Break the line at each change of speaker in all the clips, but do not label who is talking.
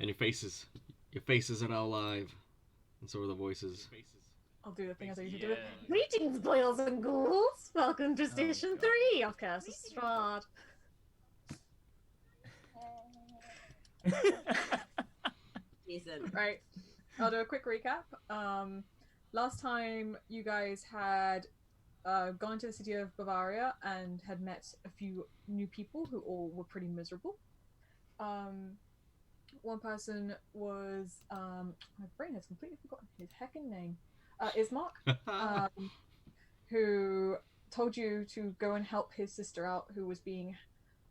And your faces are now live, and so are the voices.
I'll do the thing as I usually do it. Greetings, boils and ghouls! Welcome to Station 3 of Curse of Strahd.
Decent.
Right. I'll do a quick recap. Last time you guys had gone to the city of Bavaria and had met a few new people who all were pretty miserable. One person was my brain has completely forgotten his heckin' name. Ismark, who told you to go and help his sister out, who was being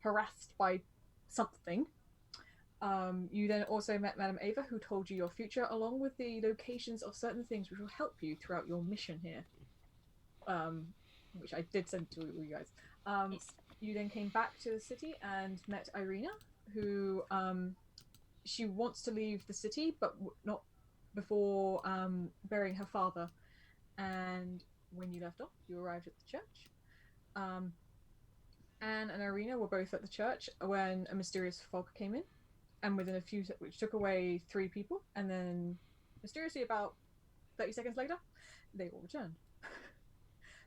harassed by something. You then also met Madame Ava, who told you your future, along with the locations of certain things which will help you throughout your mission here. Which I did send to you guys. You then came back to the city and met Irina, who she wants to leave the city, but not before burying her father. And when you left off, you arrived at the church. Anne and Irina were both at the church when a mysterious fog came in, and within a few, which took away 3 people, and then mysteriously about 30 seconds later, they all returned.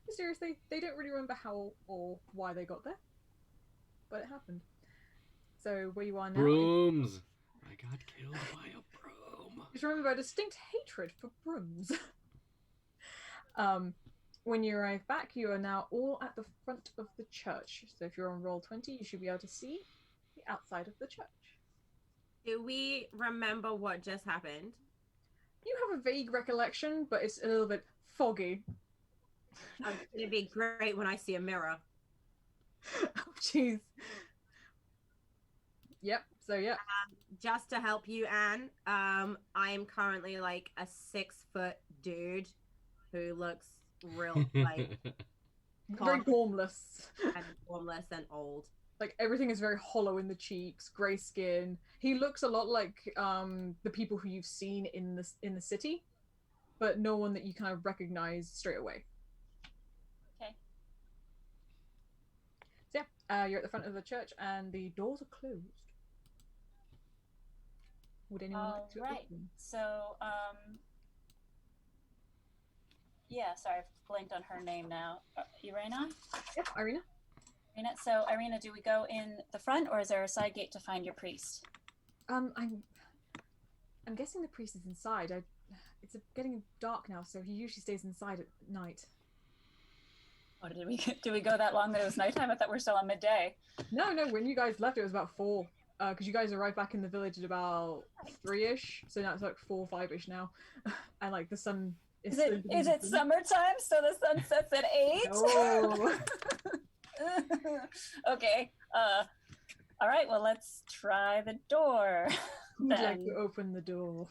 Mysteriously, they don't really remember how or why they got there, but it happened. So where you are now,
brooms. I got killed by a broom.
Just remember a distinct hatred for brooms. When you arrive back, you are now all at the front of the church. So if you're on roll 20, you should be able to see the outside of the church.
Do we remember what just happened?
You have a vague recollection, but it's a little bit foggy.
It'd be great when I see a mirror.
Oh, jeez. Yep. So yeah.
Just to help you, Anne, I am currently like a 6-foot dude who looks real like
very formless
and formless and old.
Like everything is very hollow in the cheeks, grey skin. He looks a lot like the people who you've seen in the city, but no one that you kind of recognize straight away.
Okay.
So yeah, you're at the front of the church and the doors are closed. Would anyone like to open?
So yeah, sorry, I've blanked on her name now. Irina?
Yep, Irina.
Irina. So Irina, do we go in the front or is there a side gate to find your priest?
I'm guessing the priest is inside. It's getting dark now, so he usually stays inside at night.
Oh, did we go that long that it was nighttime? I thought we were still on midday.
No, when you guys left, it was about 4. Because you guys arrived back in the village at about 3-ish, so now it's like 4 or 5-ish now, and like the sun
is it summertime? So the sun sets at 8.
Oh.
Okay. All right. Well, let's try the door.
Who'd like to open the door?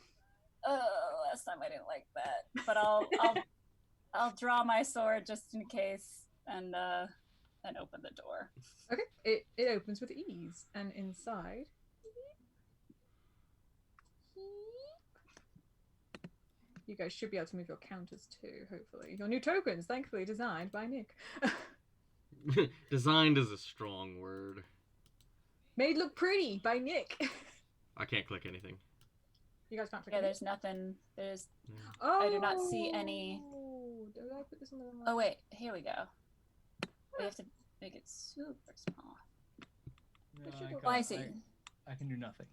Oh, last time I didn't like that, but I'll draw my sword just in case and open the door.
Okay, it opens with ease, and inside, you guys should be able to move your counters too, hopefully. Your new tokens, thankfully designed by Nick.
Designed is a strong word.
Made look pretty by Nick.
I can't click anything.
You guys can't click
anything? There's nothing. There's...
Oh!
I do not see any...
Did I put this on the wrong one?
Oh, wait. Here we go. We have to make it super small.
No,
I see.
I can do nothing.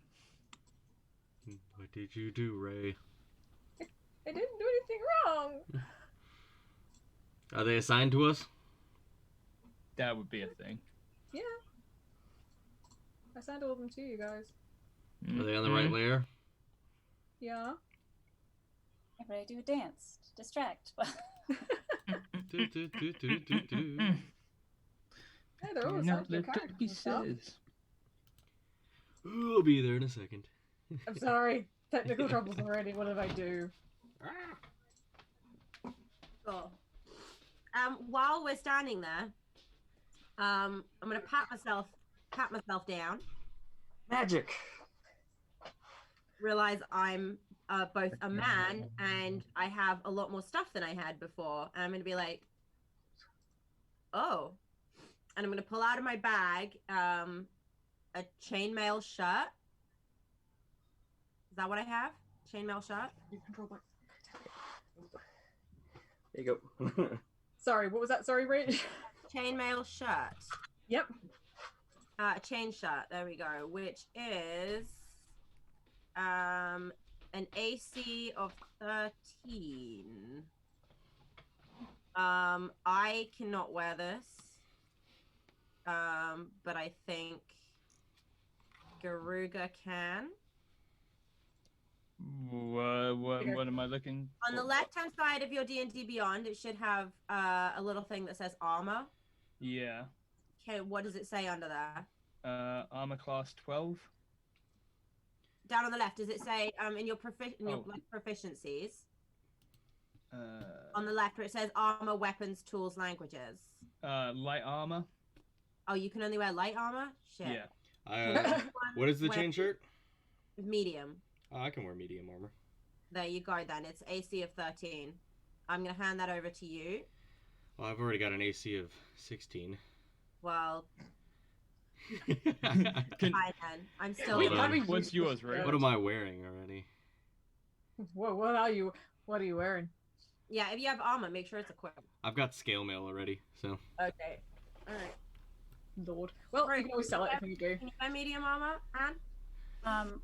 What did you do, Ray?
I didn't do anything wrong.
Are they assigned to us?
That would be a thing.
Yeah. I signed all of them to you guys.
Are they on the right layer?
Yeah.
Everybody do a dance to distract.
do, do, do, do, do, do.
Yeah, they're all assigned to your characters.
I'll be there in a second.
I'm sorry. Technical troubles already. What did I do?
Cool. While we're standing there, I'm gonna pat myself down.
Magic.
Realize I'm both a man and I have a lot more stuff than I had before. And I'm gonna be like, oh. And I'm gonna pull out of my bag a chainmail shirt Is that what I have? Chainmail shirt?
You can roll back.
There you go.
Sorry, what was that? Sorry, Rach.
Chainmail shirt.
Yep.
Chain shirt. There we go. Which is an AC of 13. I cannot wear this. But I think Garuga can.
What am I looking
On the
for?
left-hand side of your D&D Beyond, it should have a little thing that says armor.
Yeah.
Okay, what does it say under there?
Armor class 12.
Down on the left, does it say in your
Oh.
like, proficiencies? On the left where it says armor, weapons, tools, languages.
Light armor.
Oh, you can only wear light armor? Shit.
Yeah.
What is the chain shirt?
Medium.
Oh, I can wear medium armor.
There you go then. It's AC of 13. I'm going to hand that over to you.
Well, I've already got an AC of 16.
Well,
Can-
fine then. I'm still...
Wait,
how do you-
What's yours, Ray?
What am I wearing already?
Whoa, what are you wearing?
Yeah, if you have armor, make sure it's equipped.
I've got scale mail already, so.
Okay. Alright.
Lord. Well,
Right.
you can always sell it if you do.
Can you buy medium armor, Anne?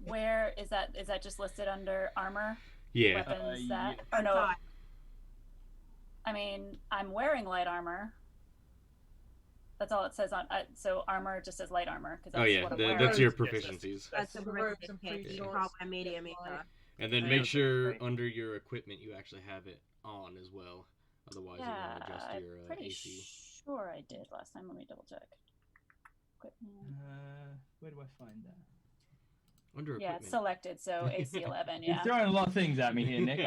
Where is that? Is that just listed under armor?
Yeah.
Weapons that?
Yeah.
Or no?
Sorry.
I mean, I'm wearing light armor. That's all it says on. So armor just says light armor because
Oh
that's
yeah,
what I'm
the,
wearing.
that's your
Yes, yes.
proficiencies.
That's
Some
the
robes,
proficiency
some
kit.
pretty
You
shorts,
can't wear medium
yeah,
either.
And then
I
make
know.
sure
Right.
under your equipment you actually have it on as well. Otherwise,
Yeah,
you won't adjust
I'm
your
pretty
AC.
sure I did last time. Let me double check. Equipment.
Where do I find that?
Under
Yeah,
equipment.
it's selected, so AC 11. Yeah.
You're throwing a lot of things at me here, Nick.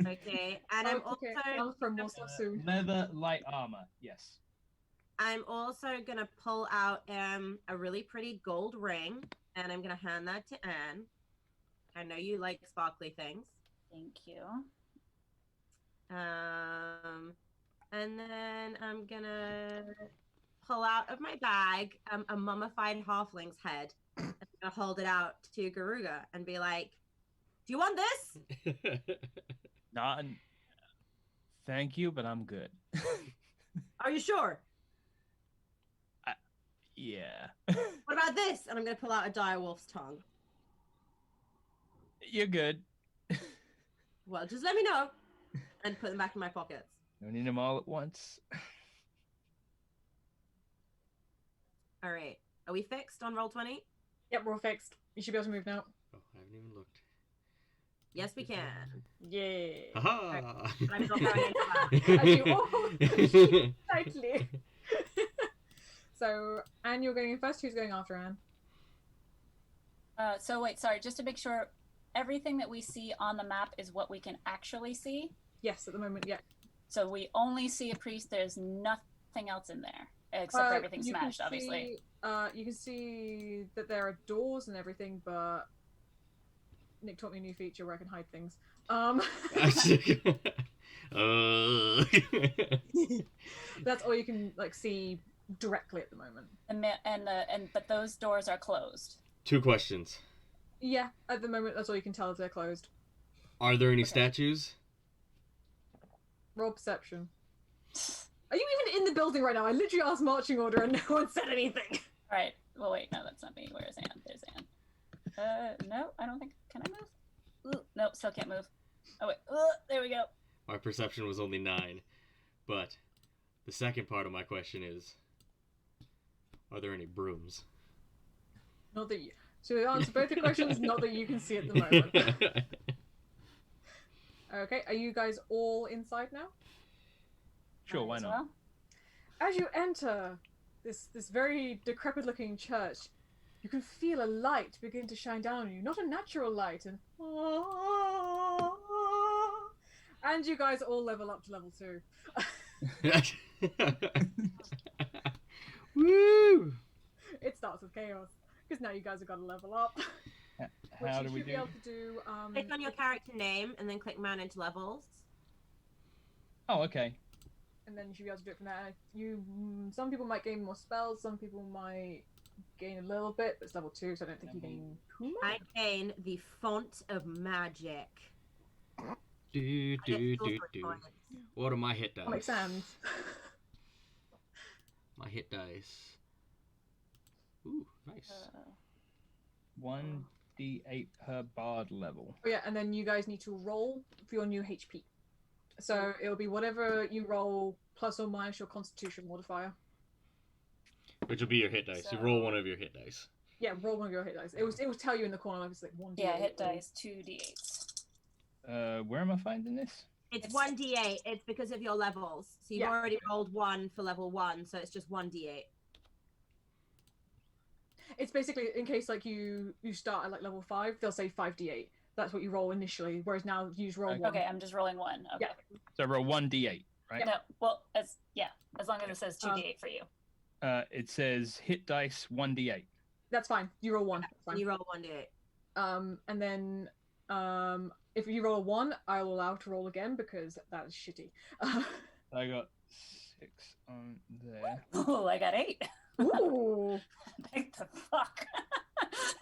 Okay, and I'm
Oh, okay.
also
I'll throw more stuff soon.
Leather light armor. Yes.
I'm also gonna pull out a really pretty gold ring, and I'm gonna hand that to Anne. I know you like sparkly things.
Thank you.
And then I'm gonna pull out of my bag a mummified halfling's head. I'm gonna hold it out to Garuga and be like, "Do you want this?"
Not. Thank you, but I'm good.
Are you sure?
Yeah.
What about this? And I'm gonna pull out a direwolf's tongue.
You're good.
Well, just let me know, and put them back in my pockets.
Don't need them all at once.
All right, are we fixed on Roll20?
Yep, we're all fixed. You should be able to move now.
Oh, I haven't even looked.
Yes, we can.
Yeah.
Aha!
I'm not going
As you tightly. So, Anne, you're going in first. Who's going after Anne?
So wait, sorry, just to make sure, everything that we see on the map is what we can actually see.
Yes, at the moment, yeah.
So we only see a priest. There's nothing else in there except for everything
you can
smashed, obviously.
see- you can see that there are doors and everything, but Nick taught me a new feature where I can hide things. That's all you can see directly at the moment.
But those doors are closed.
2 questions.
Yeah, at the moment, that's all you can tell if they're closed.
Are there any
Okay.
statues?
Roll perception. Are you even in the building right now? I literally asked marching order and no one said anything.
All right. Well, wait. No, that's not me. Where is Anne? There's Anne. No, I don't think. Can I move? Ooh, nope, still can't move. Oh wait. There we go.
My perception was only 9. But the second part of my question is, are there any brooms?
Not that you. So to answer both the questions, not that you can see at the moment. Okay, are you guys all inside now?
Sure,
Might
why
as
not?
well.
As you enter this very decrepit-looking church, you can feel a light begin to shine down on you. Not a natural light, and you guys all level up to level 2.
Woo!
It starts with chaos because now you guys have got to level up. Which
How
you
do we
should be
do?
able to do.
Click on your character name and then click manage levels.
Oh, okay.
And then you should be able to do it from there. Some people might gain more spells, some people might gain a little bit, but it's level 2, so I don't think you gain too
I
much.
gain the font of magic.
Do,
I get
do,
sorcery
do.
points.
What are my hit dice?
Comic Sans.
My hit dice. Ooh, nice.
1d8 per bard level.
Oh yeah, and then you guys need to roll for your new HP. So it'll be whatever you roll plus or minus your Constitution modifier.
Which will be your hit dice. You
So-
roll one of your hit dice.
Yeah, roll one of your hit dice. It will tell you in the corner if it's like 1d8.
Yeah, hit
or-
dice 2d8s.
Where am I finding this?
It's
It's-
1d8. It's because of your levels. So you've
Yeah.
already rolled 1 for level 1, so it's just 1d8.
It's basically in case like you start at like level 5, they'll say 5d8. That's what you roll initially. Whereas now you just roll
Okay.
1.
Okay, I'm just rolling 1. Okay.
Yeah.
So roll 1d8, right?
No, well, as long as it says 2d8 for you.
It says hit dice 1d8.
That's fine. You roll 1. That's
And
fine.
you roll 1d8.
And then if you roll a 1, I'll allow to roll again because that is shitty.
I got 6 on there.
Oh, I got 8.
Ooh.
Like the fuck.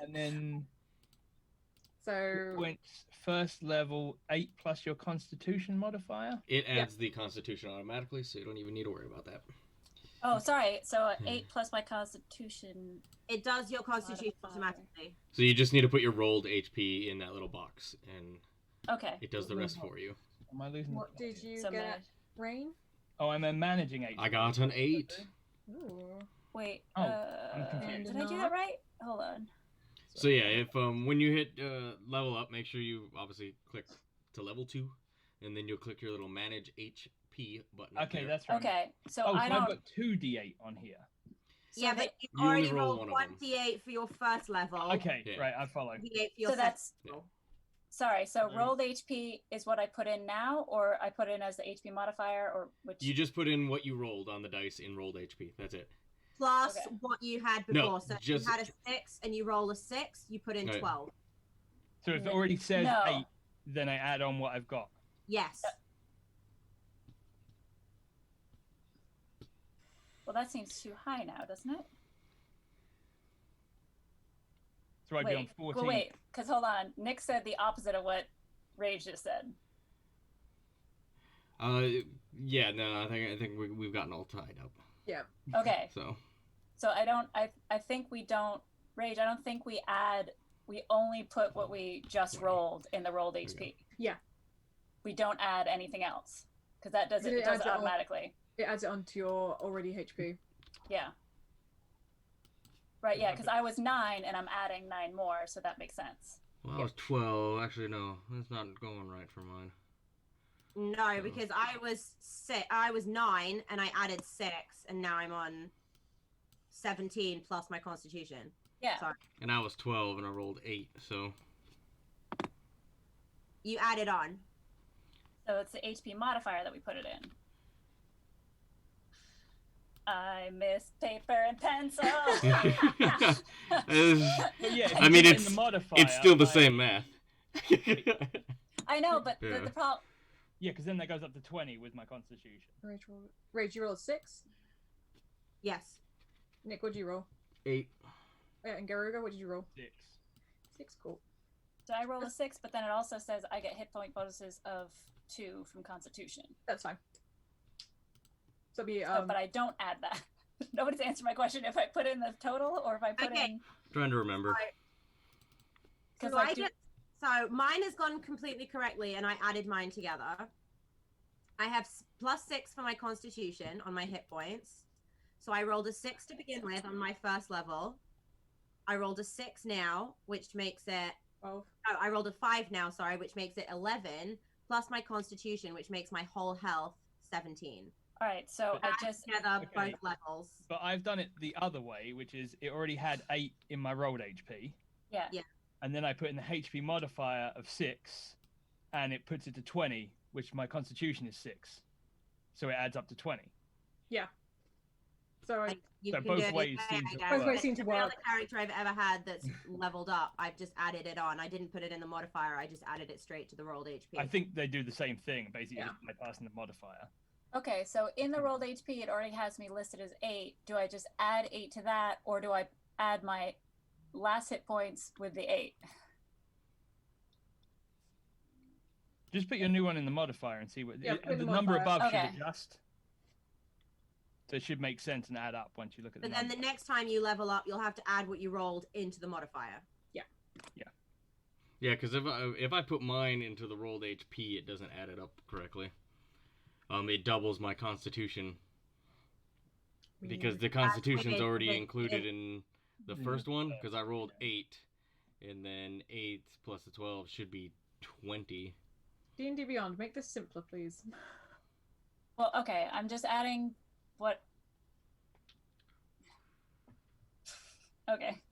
And then
So
points first level 8 plus your constitution modifier.
It adds the Constitution automatically, so you don't even need to worry about that.
Oh, sorry. So 8 plus my Constitution.
It does your constitution
Modifier.
automatically.
So you just need to put your rolled HP in that little box, and
Okay.
it does the rest for you.
Am I losing?
what did you
So
get, Rayne?
Oh, I'm a managing HP.
I got an 8.
Ooh.
Wait.
Oh, I'm confused.
Did I do that right? Hold on.
So yeah, if when you hit level up, make sure you obviously click to level 2, and then you'll click your little manage HP button. up
Okay,
there.
that's right.
Okay. So
Oh, so
I
I've
don't.
got 2d8 on here.
So
Yeah,
the-
but you've
You only
already
roll
rolled
one of them.
1d8 for your first level.
Okay,
Yeah.
right, I follow.
1d8 for your
So
second
that's.
level.
Sorry. So
Mm.
rolled HP is what I put in now, or I put in as the HP modifier, or which?
You just put in what you rolled on the dice in rolled HP. That's it.
Plus
Okay.
what you had
No,
before. So if
just-
you had a 6 and you roll a 6, you put in
Right.
12.
So if it already says
No.
8, then I add on what I've got.
Yes.
Well, that seems too high now, doesn't it?
So I'd be on 14.
Well, wait, because hold on. Nick said the opposite of what Rage just said.
Yeah, no, I think we've gotten all tied up.
Okay,
So
so I think we don't Rage. I don't think we add. We only put what we just rolled in the rolled HP.
Yeah.
We don't add anything else because that does it.
It
It does
adds
it
it on.
automatically.
It adds it onto your already HP.
Yeah. Right. Yeah, because I was 9 and I'm adding 9 more, so that makes sense.
well, I was 12. Actually, no, that's not going right for mine.
No, because I was 9 and I added 6 and now I'm on 17 plus my constitution.
Yeah.
Sorry.
And I was 12 and I rolled 8. So
You added on.
So it's the HP modifier that we put it in. I miss paper and pencil.
It's-
But yeah, if
I
you
mean,
put in
it's-
the modifier,
it's still the
like-
same math.
I know, but
Yeah.
the problem.
Yeah, because then that goes up to 20 with my constitution.
Rage, you rolled 6.
Yes.
Nick, what did you roll?
8.
Yeah, and Garuga, what did you roll?
6.
6, cool.
So I roll a 6, but then it also says I get hit point bonuses of 2 from Constitution.
That's fine. So it'll be
So, but I don't add that. Nobody's answered my question if I put in the total or if I put
Okay.
in.
Trying to remember.
Because
So so mine has gone completely correctly and I added mine together. I have plus 6 for my constitution on my hit points. So I rolled a 6 to begin with on my first level. I rolled a 6 now, which makes it
12.
oh, I rolled a 5 now, sorry, which makes it 11 plus my constitution, which makes my whole health 17.
all right, so I
Add
just
together
Okay.
both levels.
But I've done it the other way, which is it already had 8 in my rolled HP.
yeah.
And then I put in the HP modifier of 6, and it puts it to 20, which my constitution is 6. So it adds up to 20.
So
Like, you
So
can
both
do it
ways
either
seem
way,
to
I guess.
Both ways
But
seem to
every
work.
other character I've ever had that's leveled up, I've just added it on. I didn't put it in the modifier. I just added it straight to the rolled HP.
I think they do the same thing, basically,
Yeah.
just by passing the modifier.
Okay, so in the rolled HP, it already has me listed as 8. Do I just add 8 to that, or do I add my last hit points with the 8.
Just put your new one in the modifier and see what
Yeah, put
the
the
number
modifier.
above
Okay.
should adjust. So it should make sense and add up once you look at the
But then
number.
the next time you level up, you'll have to add what you rolled into the modifier.
Yeah, because if I put mine into the rolled HP, it doesn't add it up correctly. It doubles my Constitution because the Constitution's
That's
already
weird.
included in the
Yeah.
first one. Because I rolled 8, and then 8 plus the 12 should be 20.
D&D Beyond, make this simpler, please.
Well, okay, I'm just adding what. Okay,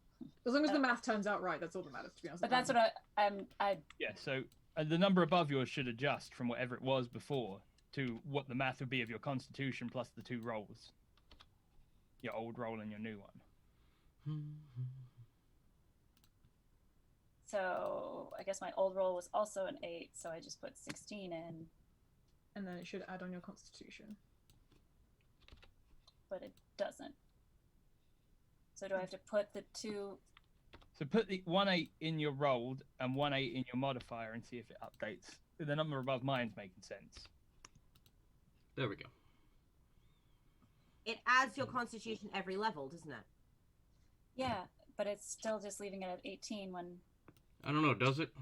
As long as the math turns out right, that's all that matters, to be honest.
but that's what I
Yeah, so the number above yours should adjust from whatever it was before to what the math would be of your Constitution plus the 2 rolls. Your old roll and your new one.
So I guess my old roll was also an 8, so I just put 16 in,
And then it should add on your Constitution.
but it doesn't. So do I have to put the 2?
So put the 1/8 in your rolled and 1/8 in your modifier and see if it updates. The number above mine's making sense.
There we go.
It adds your Constitution every level, doesn't it?
Yeah, but it's still just leaving it at 18 when.
I don't know, does it?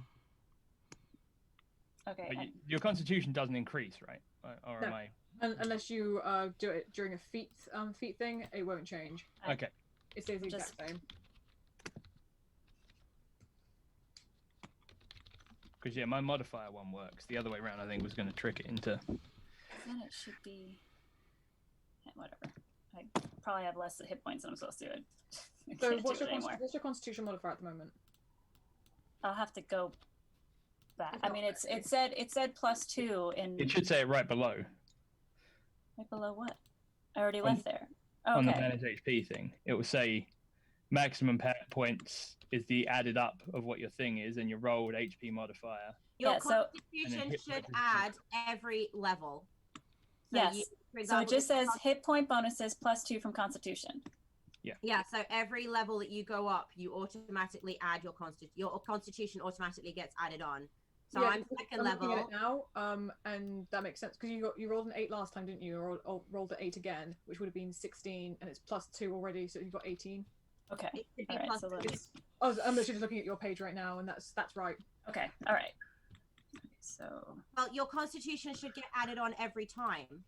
Okay.
But your Constitution doesn't increase, right? Or
No.
am I?
Unless you do it during a feat thing, it won't change.
Okay.
It stays the
Just-
exact same.
Because yeah, my modifier one works. The other way around, I think, was going to trick it into.
Then it should be. Yeah, whatever. I probably have less hit points than I'm supposed to. I
So
can't
what's
do
your,
it anymore.
what's your Constitution modifier at the moment?
I'll have to go back.
It's
I
not
mean,
very
it said +2 in.
It should say it right below
Right below what? I already
On-
left there.
on the
Okay.
manage HP thing. It will say maximum points is the added up of what your thing is, and your rolled HP modifier.
Your
Yeah, so-
Constitution
hit
should
points is
add every level. So
Yes.
you- for
So it
example,
just
if
says hit point bonuses +2 from Constitution.
Yeah, so every level that you go up, you automatically add your Constitution automatically gets added on. So
Yeah,
I'm second
I'm looking
level.
at it now, and that makes sense because you rolled an 8 last time, didn't you? Or rolled an 8 again, which would have been 16, and it's +2 already, so you've got 18.
Okay.
It should be
All right.
plus
So
two.
let's.
I'm literally just looking at your page right now, and that's right.
Okay. All right. So
Well, your Constitution should get added on every time.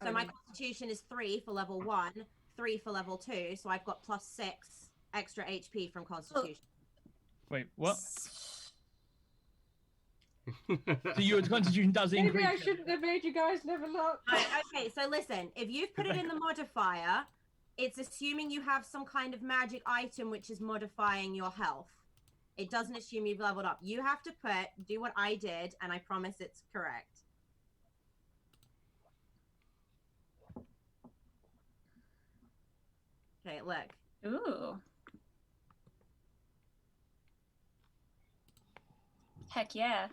So my Constitution is 3 for level 1, 3 for level 2, so I've got +6 extra HP from Constitution.
Wait, what? So your Constitution does
Maybe
increase.
I shouldn't have made you guys level up.
Right, okay, so listen, if you've put it in the modifier, it's assuming you have some kind of magic item which is modifying your health. It doesn't assume you've leveled up. You have to do what I did, and I promise it's correct. Okay, look.
ooh. Heck yeah.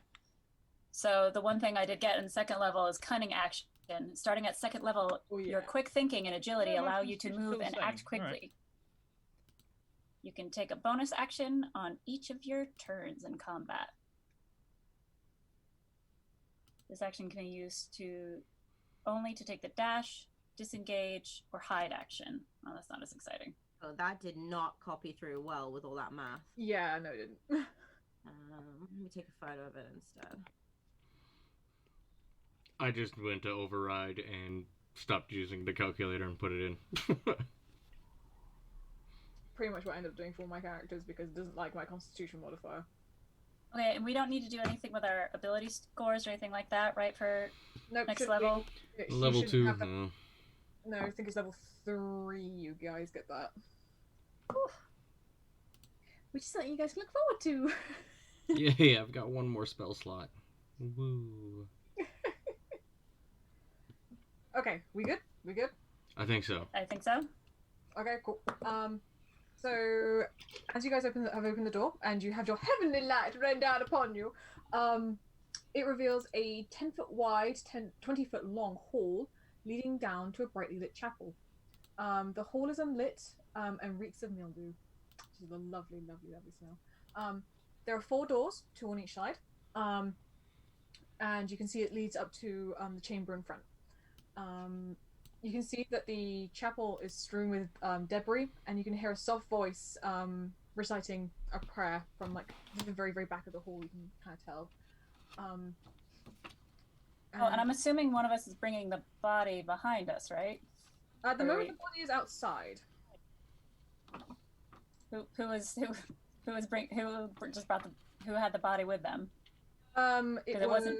So the one thing I did get in second level is cunning action. Starting at second level,
Oh,
your
yeah.
quick thinking and agility
Yeah, my
allow you to
Constitution's
move
still
and
the
act
same. All
quickly.
right.
You can take a bonus action on each of your turns in combat. This action can be used only to take the dash, disengage, or hide action. Oh, that's not as exciting.
Oh, that did not copy through well with all that math.
Yeah, no, it didn't.
Let me take a photo of it instead.
I just went to override and stopped using the calculator and put it in.
Pretty much what I ended up doing for all my characters because it doesn't like my Constitution modifier.
Okay, and we don't need to do anything with our ability scores or anything like that, right? For
Nope,
next
should
level.
be- you
Level
shouldn't
2.
have that- No, I think it's level 3. You guys get that. Whew. Which is something you guys can look forward to.
Yeah, I've got one more spell slot. Woo.
Okay, we good? We good?
I think so.
I think so.
Okay, cool. So as you guys have opened the door and you have your heavenly light rain down upon you, it reveals a 10-foot wide, 20-foot long hall leading down to a brightly lit chapel. The hall is unlit and reeks of mildew, which is a lovely, lovely, lovely smell. There are 4 doors, 2 on each side, and you can see it leads up to the chamber in front. You can see that the chapel is strewn with debris, and you can hear a soft voice reciting a prayer from like the very, very back of the hall. You can kind of tell.
And I'm assuming one of us is bringing the body behind us, right?
At the moment, the body is outside.
Who had the body with them?
It
wasn't.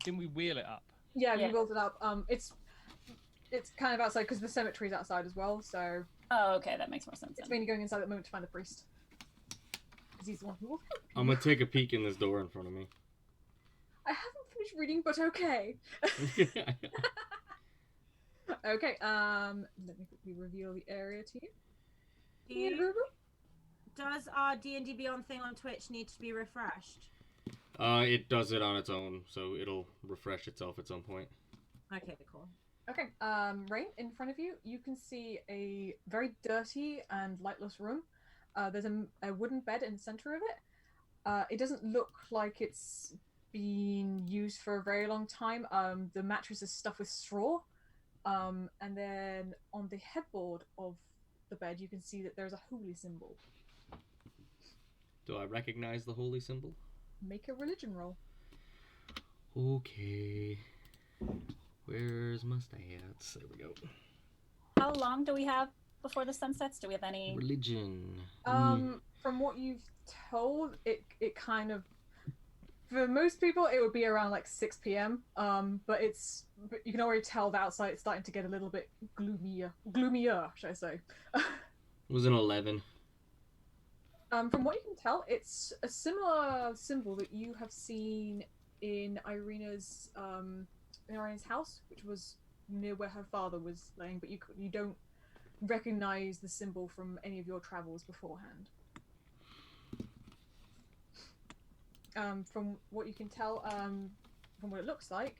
Didn't we wheel it up?
Yeah, we built it up. It's kind of outside because the cemetery's outside as well. So.
Oh, okay, that makes more sense.
It's mainly going inside at the moment to find the priest. Because he's the one who will help you.
I'm gonna take a peek in this door in front of me.
I haven't finished reading, but okay. Okay, let me quickly reveal the area to you.
Does our D&D Beyond thing on Twitch need to be refreshed?
It does it on its own, so it'll refresh itself at some point.
Okay, cool.
Okay, Rayne, in front of you, you can see a very dirty and lightless room. There's a wooden bed in the center of it. It doesn't look like it's been used for a very long time. The mattress is stuffed with straw. And then on the headboard of the bed, you can see that there's a holy symbol.
Do I recognize the holy symbol?
Make a religion roll.
Okay. Where's my stats? There we go.
How long do we have before the sun sets? Do we have any...
Religion.
From what you've told, it kind of... For most people, it would be around like 6 p.m. But you can already tell the outside it's starting to get a little bit gloomier, should I say.
It was an 11.
From what you can tell, it's a similar symbol that you have seen in Irina's house, which was near where her father was laying, but you don't recognize the symbol from any of your travels beforehand. From what you can tell, from what it looks like,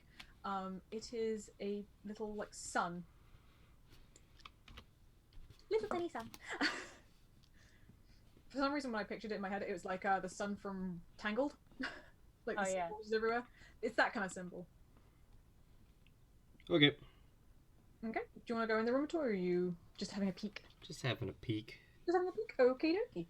it is a little like sun. Little tiny sun. For some reason, when I pictured it in my head, it was like the sun from Tangled. Like the symbols everywhere. It's that kind of symbol.
Okay.
Okay. Do you want to go in the room at all, or are you just having a peek?
Just having a peek.
Just having a peek? Okie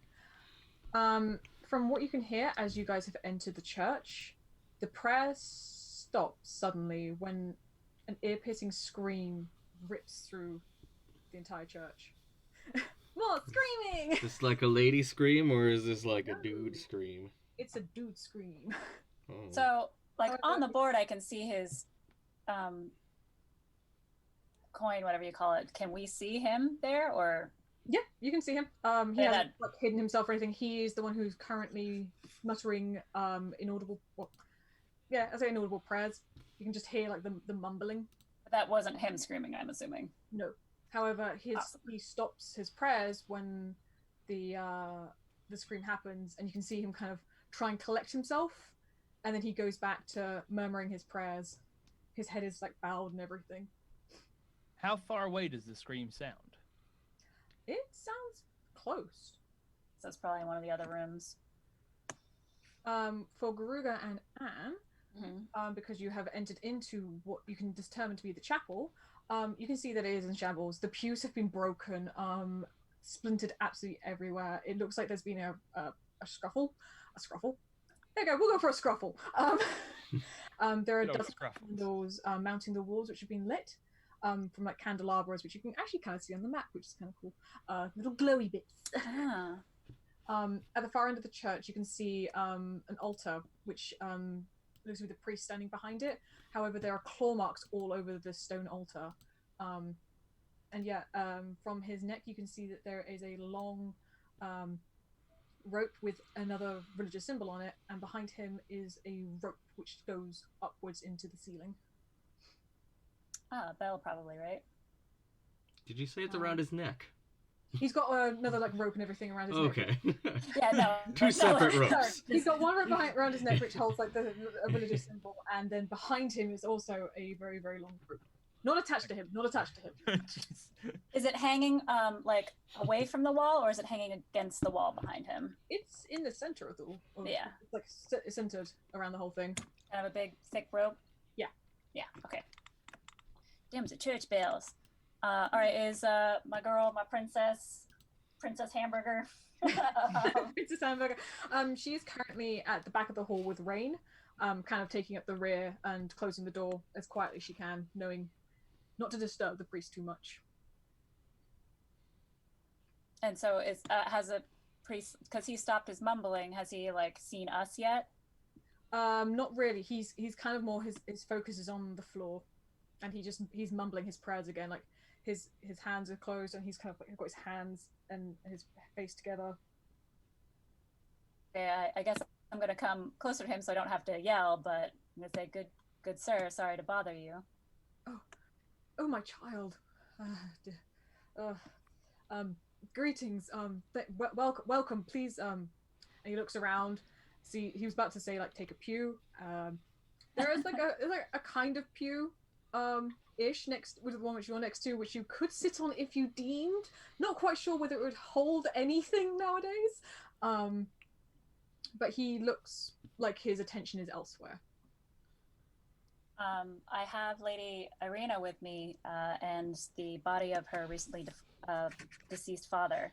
dokie. From what you can hear as you guys have entered the church, the prayer stops suddenly when an ear-piercing scream rips through the entire church. More screaming!
Is this like a lady scream, or is this like a dude scream?
It's a dude scream.
Oh.
So, like, on the board, I can see his coin, whatever you call it. Can we see him there, or...?
Yeah, you can see him. He hasn't like, hidden himself or anything. He is the one who's currently muttering inaudible... Well, yeah, I say inaudible prayers. You can just hear, like, the mumbling.
That wasn't him screaming, I'm assuming.
No. However, he stops his prayers when the scream happens, and you can see him kind of try and collect himself, and then he goes back to murmuring his prayers. His head is like bowed and everything.
How far away does the scream sound?
It sounds close.
So it's probably in one of the other rooms.
For Garuga and Anne, because you have entered into what you can determine to be the chapel, you can see that it is in shambles. The pews have been broken, splintered absolutely everywhere. It looks like there's been a scuffle. A scruffle. There you go, we'll go for a scruffle. There are dust candles mounting the walls, which have been lit from like candelabras, which you can actually kind of see on the map, which is kind of cool. Little glowy bits. At the far end of the church, you can see an altar, which looks with the priest standing behind it. However, there are claw marks all over the stone altar. And yeah, from his neck, you can see that there is a long rope with another religious symbol on it, and behind him is a rope which goes upwards into the ceiling.
Ah, bell probably, right?
Did you say it's around his neck?
He's got another like rope and everything around his neck.
Okay.
Yeah, no.
Two separate ropes.
Sorry. He's got one rope around his neck which holds like a religious symbol, and then behind him is also a very, very long rope. Not attached to him. Not attached to him.
Jeez.
Is it hanging like away from the wall, or is it hanging against the wall behind him?
It's in the center of the wall.
Yeah.
It's like centered around the whole thing.
Kind of a big, thick rope?
Yeah.
Yeah, okay. Damn, the church bells. All right, is my girl, my Princess Hamburger?
Princess Hamburger. She is currently at the back of the hall with Rayne, kind of taking up the rear and closing the door as quietly as she can, knowing not to disturb the priest too much.
And so has a priest, because he stopped his mumbling, has he like seen us yet?
Not really. He's kind of more his focus is on the floor, and he's mumbling his prayers again. Like his hands are closed, and he's kind of like, got his hands and his face together.
Okay, I guess I'm gonna come closer to him so I don't have to yell, but I'm gonna say, good sir, sorry to bother you.
Oh, my child. Greetings. Welcome. Please. And he looks around. See, he was about to say like take a pew. There is like a kind of pew, ish next with the one which you're next to, which you could sit on if you deemed. Not quite sure whether it would hold anything nowadays. But he looks like his attention is elsewhere.
I have Lady Irina with me, and the body of her recently deceased father.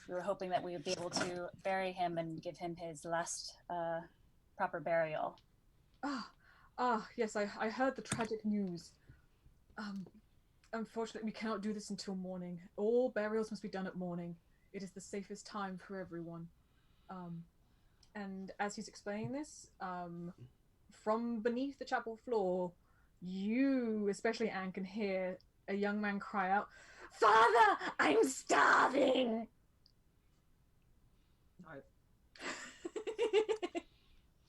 We were hoping that we would be able to bury him and give him his last proper burial.
Yes, I heard the tragic news. Unfortunately, we cannot do this until morning. All burials must be done at morning. It is the safest time for everyone. And as he's explaining this, from beneath the chapel floor, you, especially Anne, can hear a young man cry out, "Father, I'm starving!"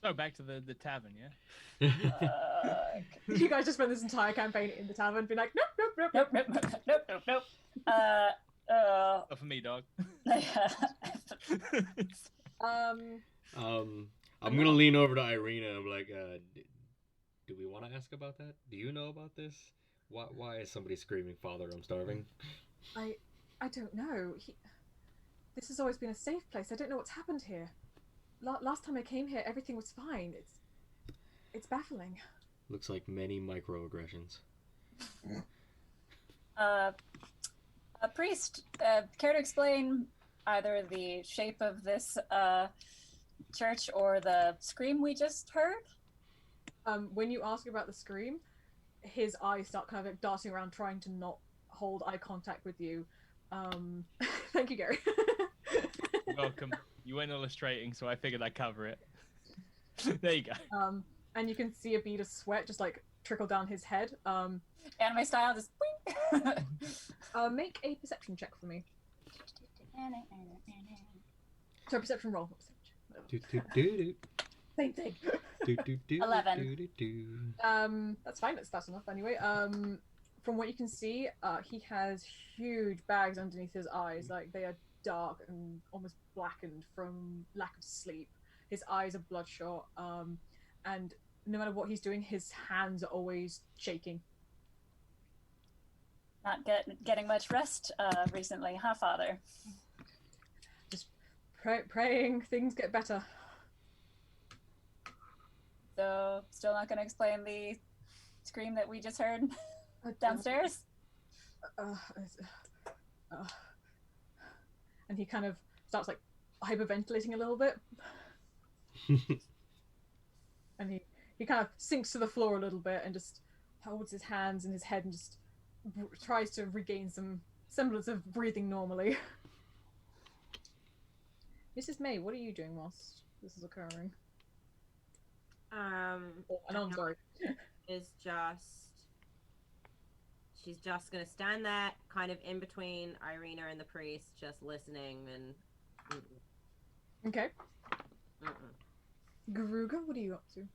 So back to the tavern, yeah?
You guys just spent this entire campaign in the tavern, being like, nope.
Nope.
Not for me, dog.
I'm gonna lean over to Irina and be like, do we want to ask about that? Do you know about this? Why is somebody screaming, "Father, I'm starving"?
I don't know. This has always been a safe place. I don't know what's happened here. Last time I came here, everything was fine. It's baffling.
Looks like many microaggressions.
A priest, care to explain either the shape of this church or the scream we just heard?
When you ask about the scream, his eyes start kind of like darting around, trying to not hold eye contact with you. Thank you, Gary.
Welcome. You went illustrating, so I figured I'd cover it. There you go.
And you can see a bead of sweat just like trickle down his head.
Anime style, just boing.
Make a perception check for me. So perception roll. Same thing.
11.
That's fine. That's enough anyway. From what you can see, he has huge bags underneath his eyes. Like they are dark and almost blackened from lack of sleep. His eyes are bloodshot. And no matter what he's doing, his hands are always shaking.
Not getting much rest recently, huh, Father?
Just praying things get better.
So, still not going to explain the scream that we just heard downstairs?
And he kind of starts like hyperventilating a little bit. And he kind of sinks to the floor a little bit and just holds his hands in his head and just tries to regain some semblance of breathing normally. Mrs. May, what are you doing whilst this is occurring? I'm sorry.
She's just gonna stand there, kind of in between Irina and the priest, just listening and.
Okay. Garuga, what are you up to?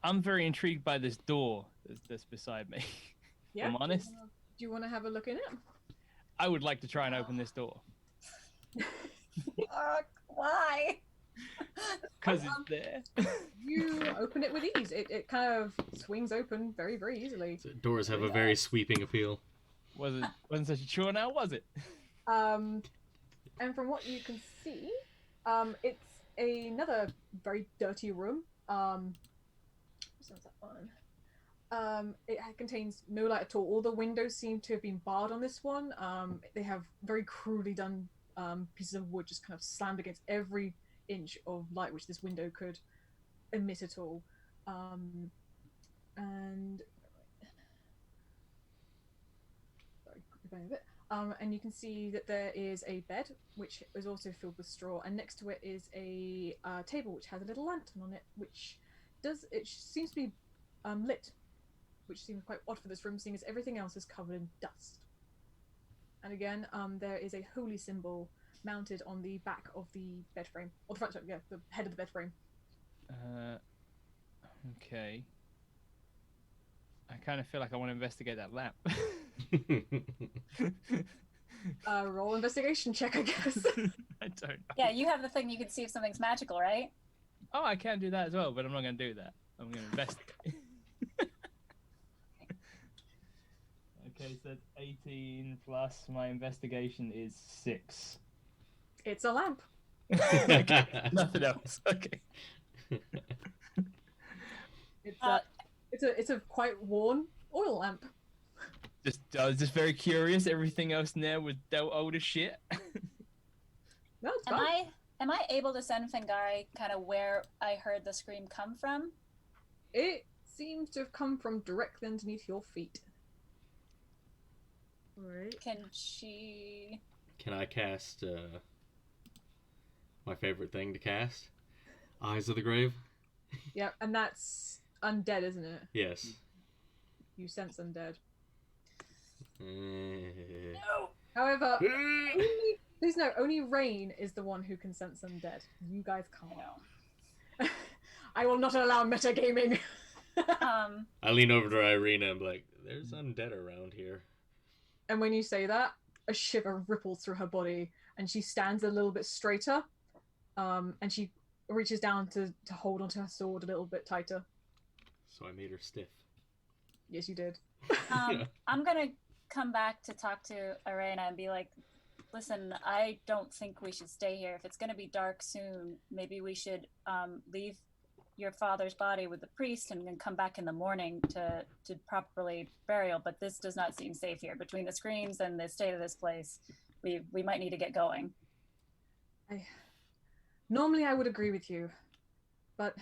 I'm very intrigued by this door that's beside me.
Yeah.
If I'm honest.
Do you want to have a look in it?
I would like to try and open this door.
Why?
Because it's there.
You open it with ease. It kind of swings open very, very easily.
So doors have a very sweeping appeal.
Wasn't such a chore now, was it?
And from what you can see, it's another very dirty room. What's that one? It contains no light at all. All the windows seem to have been barred on this one. They have very crudely done pieces of wood just kind of slammed against every inch of light which this window could emit at all. And sorry, going a bit. And you can see that there is a bed which is also filled with straw, and next to it is a table which has a little lantern on it, which seems to be lit, which seems quite odd for this room, seeing as everything else is covered in dust. And again, there is a holy symbol mounted on the back of the bed frame, or the front, sorry, yeah, the head of the bed frame.
Okay. I kind of feel like I want to investigate that lamp.
Roll investigation check, I guess.
I don't know.
Yeah, you have the thing you can see if something's magical, right?
Oh, I can do that as well, but I'm not going to do that. I'm going to investigate. Okay, so that's 18 plus my investigation is 6.
It's a lamp.
Okay, nothing else. Okay.
It's a quite worn oil lamp.
I was just very curious. Everything else in there was old as shit.
No, it's fine.
Am I able to send Fengari kind of where I heard the scream come from?
It seems to have come from directly underneath your feet. Right.
Can she?
Can I cast my favorite thing to cast? Eyes of the Grave?
Yeah, and that's undead, isn't it?
Yes.
You sense undead.
No.
However, please note, only Rayne is the one who can sense undead. You guys can't. I will not allow metagaming.
I lean over to Irina and be like, there's undead around here.
And when you say that, a shiver ripples through her body, and she stands a little bit straighter, and she reaches down to hold onto her sword a little bit tighter.
So I made her stiff.
Yes, you did.
I'm gonna come back to talk to Irina and be like, listen, I don't think we should stay here. If it's gonna be dark soon, maybe we should leave your father's body with the priest and then come back in the morning to properly burial. But this does not seem safe here. Between the screams and the state of this place, we might need to get going.
Normally I would agree with you, but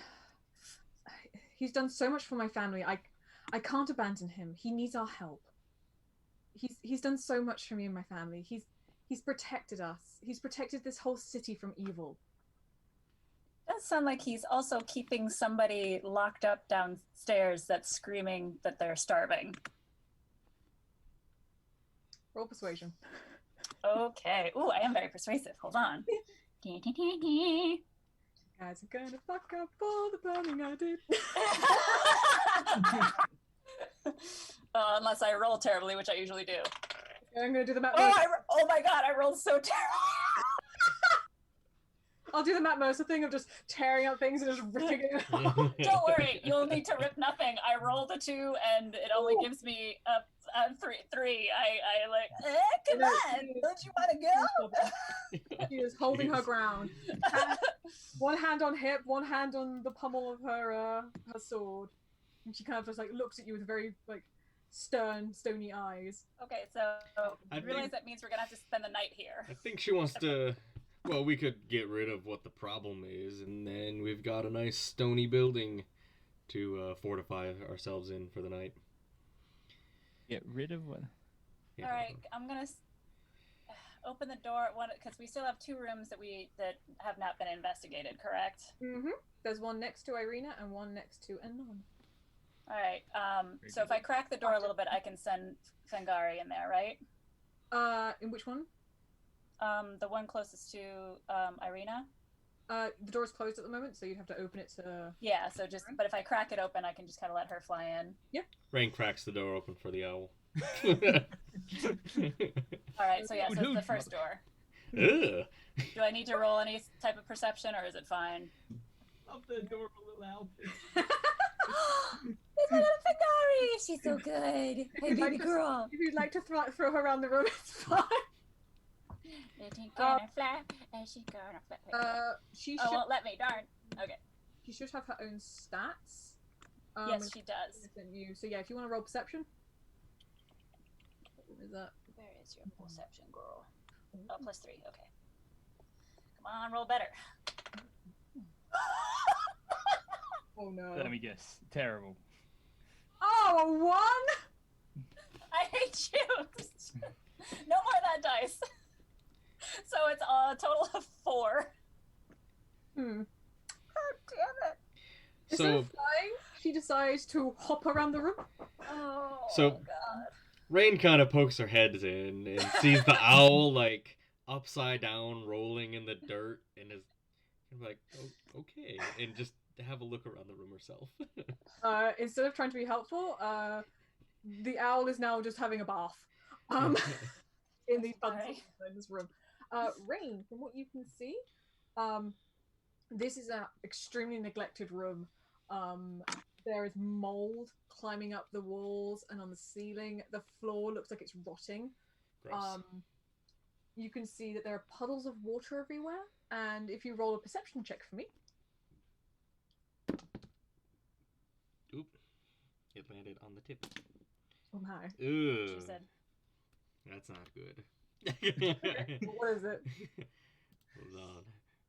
he's done so much for my family. I can't abandon him. He needs our help. He's done so much for me and my family. He's protected us. He's protected this whole city from evil.
Does sound like he's also keeping somebody locked up downstairs that's screaming that they're starving.
Roll persuasion.
Okay. Ooh, I am very persuasive. Hold on.
Guys are gonna fuck up all the planning I did.
Unless I roll terribly, which I usually do.
Okay, I'm gonna do the map.
Oh my god, I rolled so terrible.
I'll do the Matt Mercer thing of just tearing up things and just ripping it.
Don't worry, you'll need to rip nothing. I rolled a 2 and it only gives me a 3. I like, come on, don't you want to go?
She is holding her ground. One hand on hip, one hand on the pommel of her sword. And she kind of just like looks at you with very like stern, stony eyes.
Okay, so I realize that means we're gonna have to spend the night here.
I think she wants to. Well, we could get rid of what the problem is, and then we've got a nice stony building to fortify ourselves in for the night.
Get rid of what?
Yeah.
All right, I'm gonna open the door at one because we still have 2 rooms that have not been investigated. Correct?
Mm-hmm. There's one next to Irina and one next to Anon.
All right. So if I crack the door a little bit, I can send Fengari in there, right?
In which one?
The one closest to Irina.
The door's closed at the moment, so you'd have to open it to...
Yeah, so but if I crack it open, I can just kind of let her fly in.
Yep.
Rayne cracks the door open for the owl.
All right, so yeah, so it's the first door.
Ugh.
Do I need to roll any type of perception, or is it fine?
Love the adorable little outfit.
It's my little Figari! She's so good. Hey,
you'd like
baby
to-
girl.
If you'd like to throw her around the room, it's fine.
She gonna fly, and she gonna fly.
She
Oh,
should.
won't let me, darn. Okay.
She should have her own stats.
Yes, she does.
So yeah, if you want to roll perception. What is that?
Where is your perception, girl? Oh, +3. Okay. Come on, roll better.
Oh no.
Let me guess. Terrible.
Oh, a 1?
I hate you. No more of that dice. So it's a total of 4.
God
damn it.
Instead of flying, she decides to hop around the room.
Oh,
So-
God.
Rayne kind of pokes her head in and sees the owl like upside down, rolling in the dirt, and is like, oh, okay, and just have a look around the room herself.
Instead of trying to be helpful, the owl is now just having a bath. In these
Sorry.
in this room. Rayne, from what you can see, this is an extremely neglected room. There is mold climbing up the walls and on the ceiling. The floor looks like it's rotting.
Gross.
You can see that there are puddles of water everywhere. And if you roll a perception check for me,
Oop. It landed on the tip.
oh my,
Ooh.
She said.
That's not good.
what is it?
Hold on.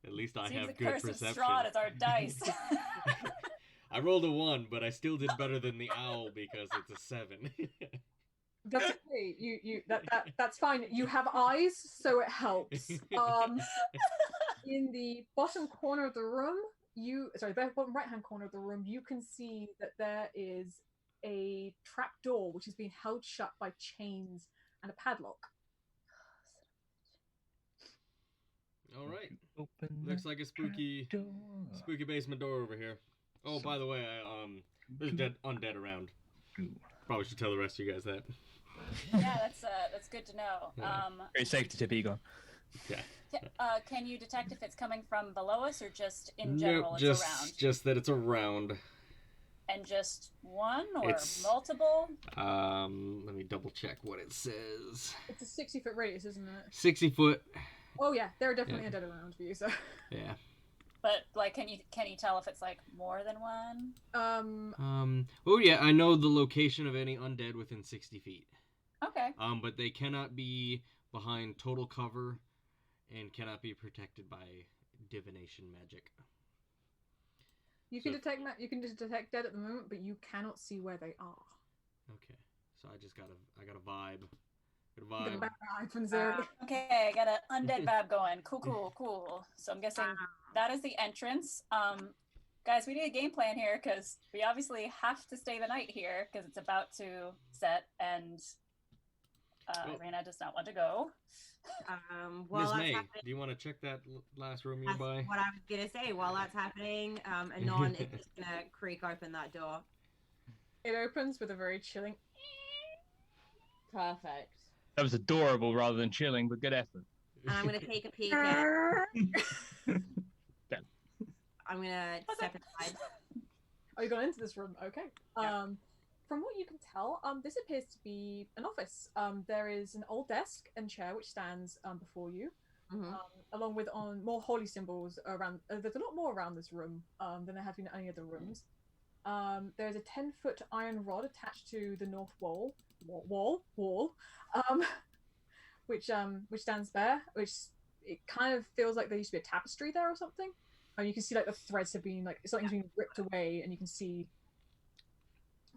At least I
Seems
have
the
good
curse of
perception.
Strahd is our dice.
I rolled a 1, but I still did better than the owl because it's a 7.
That's okay. That's fine. You have eyes, so it helps. In the bottom corner of the room, the bottom right-hand corner of the room, you can see that there is a trap door which is being held shut by chains and a padlock.
All right.
Open
Looks like a spooky basement door over here. Oh, by the way, there's undead around. Probably should tell the rest of you guys that.
Yeah, that's good to know.
Yeah.
Very safe to tip Egon.
Yeah.
Can you detect if it's coming from below us or just in general
Nope,
it's around?
just that it's around.
And just one or
It's-
multiple?
Let me double check what it says.
It's a 60-foot radius, isn't it?
60 foot.
Oh yeah, there are definitely undead around for you. So,
Yeah.
But like, can you tell if it's like more than one?
Oh yeah, I know the location of any undead within 60 feet.
Okay.
But they cannot be behind total cover, and cannot be protected by divination magic.
you can
So-
detect dead at the moment, but you cannot see where they are.
Okay, so I just got a vibe. Got a
You got a
vibe.
bad eye from Zeri.
Okay, I got an undead vibe going. Cool. So I'm guessing that is the entrance. Guys, we need a game plan here because we obviously have to stay the night here because it's about to set and
Well-
Rayna does not want to go.
While
Miss
that's
May,
happening,
do you want to check that last room
that's
nearby?
what I was gonna say. While that's happening, Anon is just gonna creak open that door.
It opens with a very chilling.
Perfect.
That was adorable rather than chilling, but good effort.
And I'm gonna take a peek at it. I'm gonna step aside.
Oh, you got into this room. Okay. From what you can tell, this appears to be an office. There is an old desk and chair which stands before you, along with more holy symbols around. There's a lot more around this room than there have been in any other rooms. There is a 10-foot iron rod attached to the north wall, which stands there. Which it kind of feels like there used to be a tapestry there or something. You can see like the threads have been something's been ripped away, and you can see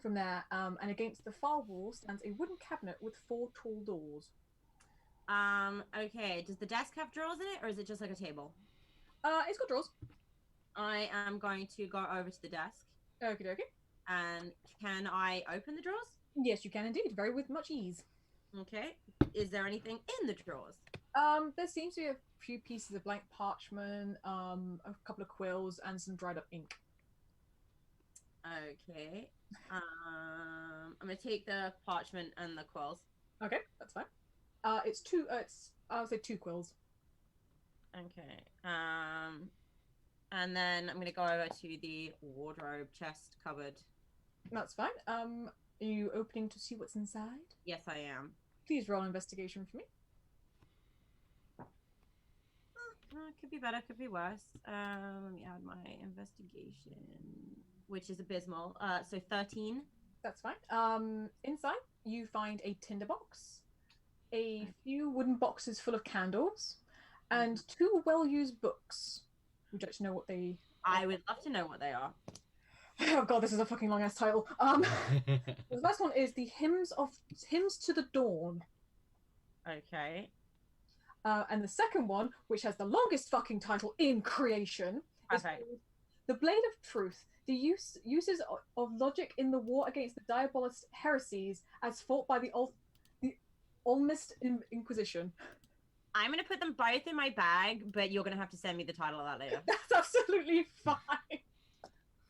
from there. And against the far wall stands a wooden cabinet with 4 tall doors.
Okay. Does the desk have drawers in it, or is it just like a table?
It's got drawers.
I am going to go over to the desk.
Okie dokie.
And can I open the drawers?
Yes, you can indeed, very with much ease.
Okay. Is there anything in the drawers?
There seems to be a few pieces of blank parchment, a couple of quills, and some dried up ink.
Okay. I'm gonna take the parchment and the quills.
Okay, that's fine. It's I would say 2 quills.
Okay. And then I'm gonna go over to the wardrobe chest cupboard.
That's fine. Are you opening to see what's inside?
Yes, I am.
Please roll investigation for me.
Could be better, could be worse. Let me add my investigation, which is abysmal. So 13.
That's fine. Inside, you find a tinderbox, a few wooden boxes full of candles, and 2 well-used books. Would you like to know what they...
I would love to know what they are.
Oh god, this is a fucking long-ass title. The last one is the Hymns to the Dawn.
Okay.
And the second one, which has the longest fucking title in creation, is
Okay.
called The Blade of Truth, the uses of logic in the war against the diabolist heresies as fought by the Olmist Inquisition.
I'm gonna put them both in my bag, but you're gonna have to send me the title of that later.
That's absolutely fine.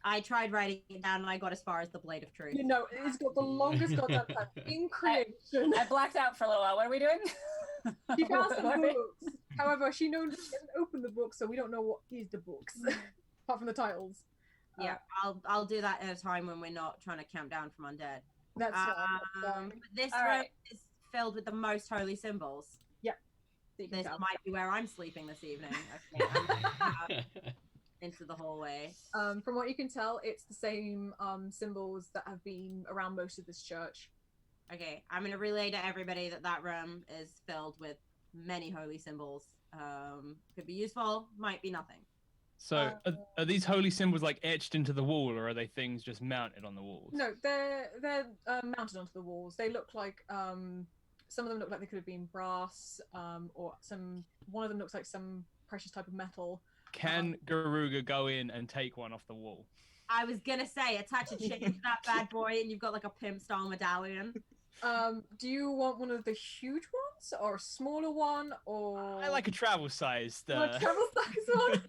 I tried writing it down and I got as far as the Blade of Truth.
You know, it's got the longest goddamn title in creation.
I blacked out for a little while. What are we doing?
She found some books. However, she knows she hasn't opened the book, so we don't know what is the books, apart from the titles.
Yeah, I'll do that at a time when we're not trying to count down from undead.
That's fine.
This
All
room
right.
is filled with the most holy symbols.
So you can
This
tell.
might be where I'm sleeping this evening. Okay, into the hallway.
From what you can tell, it's the same symbols that have been around most of this church.
Okay, I'm gonna relay to everybody that that room is filled with many holy symbols. Could be useful, might be nothing.
So, are these holy symbols like etched into the wall, or are they things just mounted on the walls?
No, they're mounted onto the walls. They look like some of them look like they could have been brass, or one of them looks like some precious type of metal.
Can Garuga go in and take one off the wall?
I was gonna say, attach a chain to that bad boy, and you've got like a pimp style medallion.
Do you want one of the huge ones, or a smaller one, or...
I like a travel-sized.
A travel-sized one?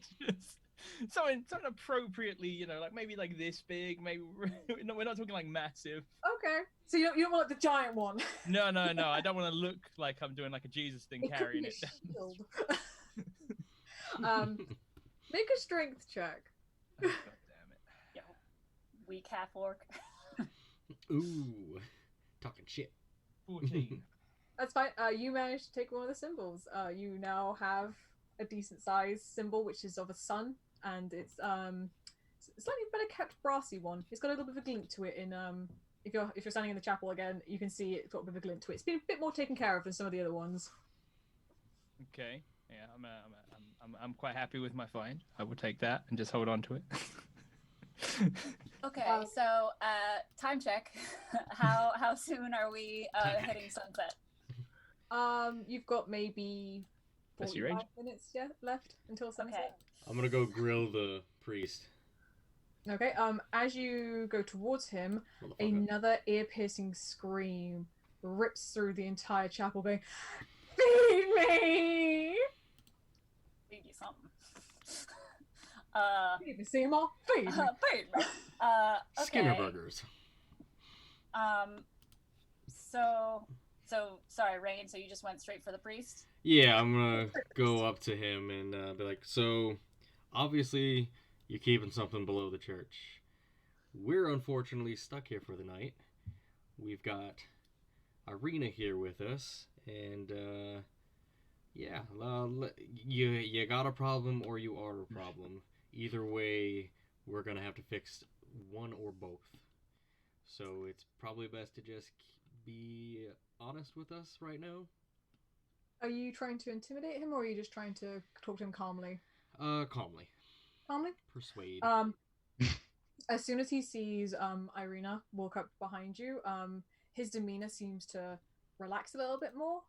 something appropriately, like maybe like this big. Maybe we're not talking like massive.
Okay, so you don't want like the giant one.
No. I don't want to look like I'm doing like a Jesus thing carrying it.
Shield. Make a strength check.
Oh, God damn it!
Yo, weak half orc.
Ooh, talking shit.
14.
That's fine. You managed to take one of the symbols. You now have a decent sized symbol, which is of a sun, and it's slightly better kept brassy one. It's got a little bit of a glint to it. In if you're standing in the chapel again, you can see it's got a bit of a glint to it. It's been a bit more taken care of than some of the other ones.
Okay. Yeah, I'm quite happy with my find. I will take that and just hold on to it.
Okay, so time check. How soon are we hitting sunset?
You've got maybe
That's your
45 minutes left until sunset.
Okay.
I'm gonna go grill the priest.
Okay. As you go towards him,
Motherfucker.
another ear-piercing scream rips through the entire chapel, going, "Feed me!
Feed you something.
Feed me, Seymour! Feed me!"
Feed me. Okay.
Skinner burgers.
So sorry, Rayne. So you just went straight for the priest?
Yeah, I'm gonna go up to him and be like, so, obviously, you're keeping something below the church. We're unfortunately stuck here for the night. We've got Irina here with us, and, yeah, you got a problem or you are a problem. Either way, we're gonna have to fix one or both. So it's probably best to just be honest with us right now.
Are you trying to intimidate him, or are you just trying to talk to him calmly?
Calmly.
Calmly?
Persuade.
As soon as he sees Irina walk up behind you, his demeanor seems to relax a little bit more.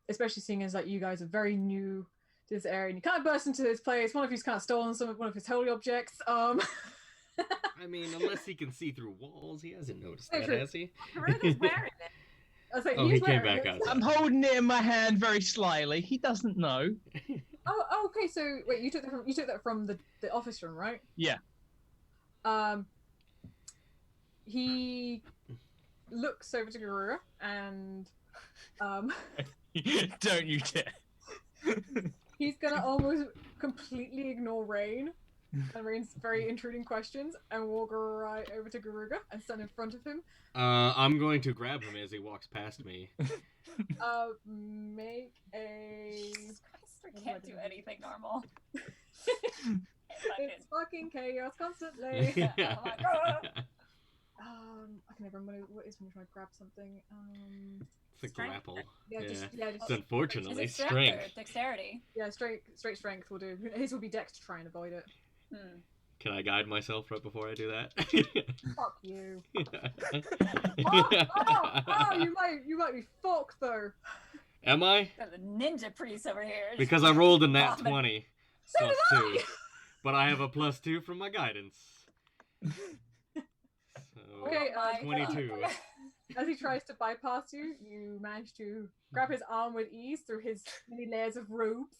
Especially seeing as like you guys are very new to this area, and you kind of burst into this place. One of you's kind of stolen one of his holy objects.
I mean, unless he can see through walls, he hasn't noticed
Very
that,
true.
has he?
Garuga's wearing it.
I was like,
Oh,
he's
he came
wearing
back
it.
out.
I'm holding it in my hand very slyly. He doesn't know.
Oh, okay. So wait, you took that from the office room, right?
Yeah.
He looks over to Garuga and
Don't you dare.
he's gonna almost completely ignore Rayne and Rayne's very intruding questions and walk right over to Garuga and stand in front of him.
I'm going to grab him as he walks past me.
Make a.
Jesus Christ, I can't do anything normal.
It's fucking chaos constantly.
Yeah.
Oh my God.
I can never remember what is when I grab something.
It's a
Strength?
grapple.
Yeah,
Yeah.
just
It's unfortunately
Is it
strength.
or dexterity?
yeah, straight strength will do. His will be dex to try and avoid it.
Hmm.
Can I guide myself right before I do that?
Fuck you. Oh, you might be fucked though.
Am I?
Got the ninja priest over here.
Because I rolled a nat
Vomit.
20
So
plus
did
2. But I have a plus 2 from my guidance. So,
Okay,
Oh my
22.
God.
As he tries to bypass you, you manage to grab his arm with ease through his many layers of robes,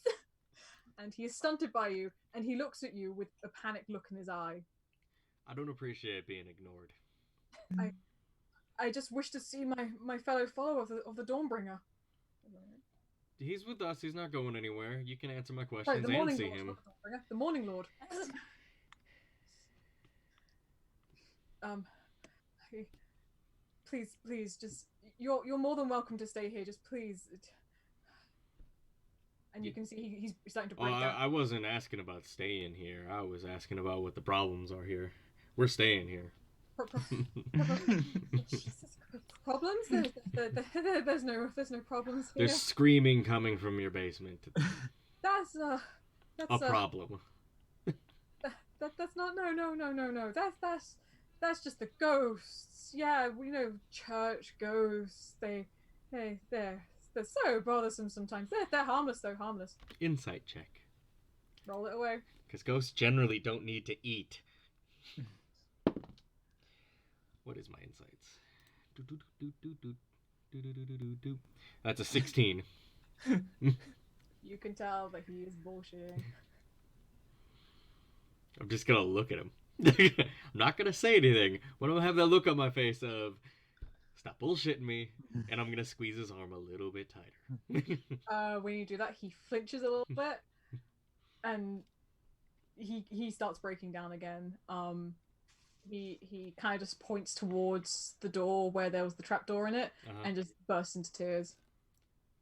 and he is stunted by you, and he looks at you with a panicked look in his eye.
I don't appreciate being ignored.
I just wish to see my fellow follower of the Dawnbringer.
He's with us. He's not going anywhere. You can answer my
Sorry,
questions
the
and
Morning
see
Lord.
him.
not the Dawnbringer, the Morning Lord. Hey, please, just you're more than welcome to stay here. Just please. And you can see he's starting to
Oh,
break down.
I wasn't asking about staying here. I was asking about what the problems are here. We're staying here.
Jesus Christ. Problems? There's no problems here.
There's screaming coming from your basement.
That's
A problem.
that's not no. That's just the ghosts. Yeah, we know church ghosts. They're so bothersome sometimes. They're harmless though, harmless.
Insight check.
Roll it away.
Because ghosts generally don't need to eat. What is my insights? That's a 16.
You can tell that he is bullshitting.
I'm just gonna look at him. I'm not gonna say anything. But I'm gonna have that look on my face of stop bullshitting me, and I'm gonna squeeze his arm a little bit tighter.
When you do that, he flinches a little bit, and he starts breaking down again. He kind of just points towards the door where there was the trapdoor in it, and just bursts into tears.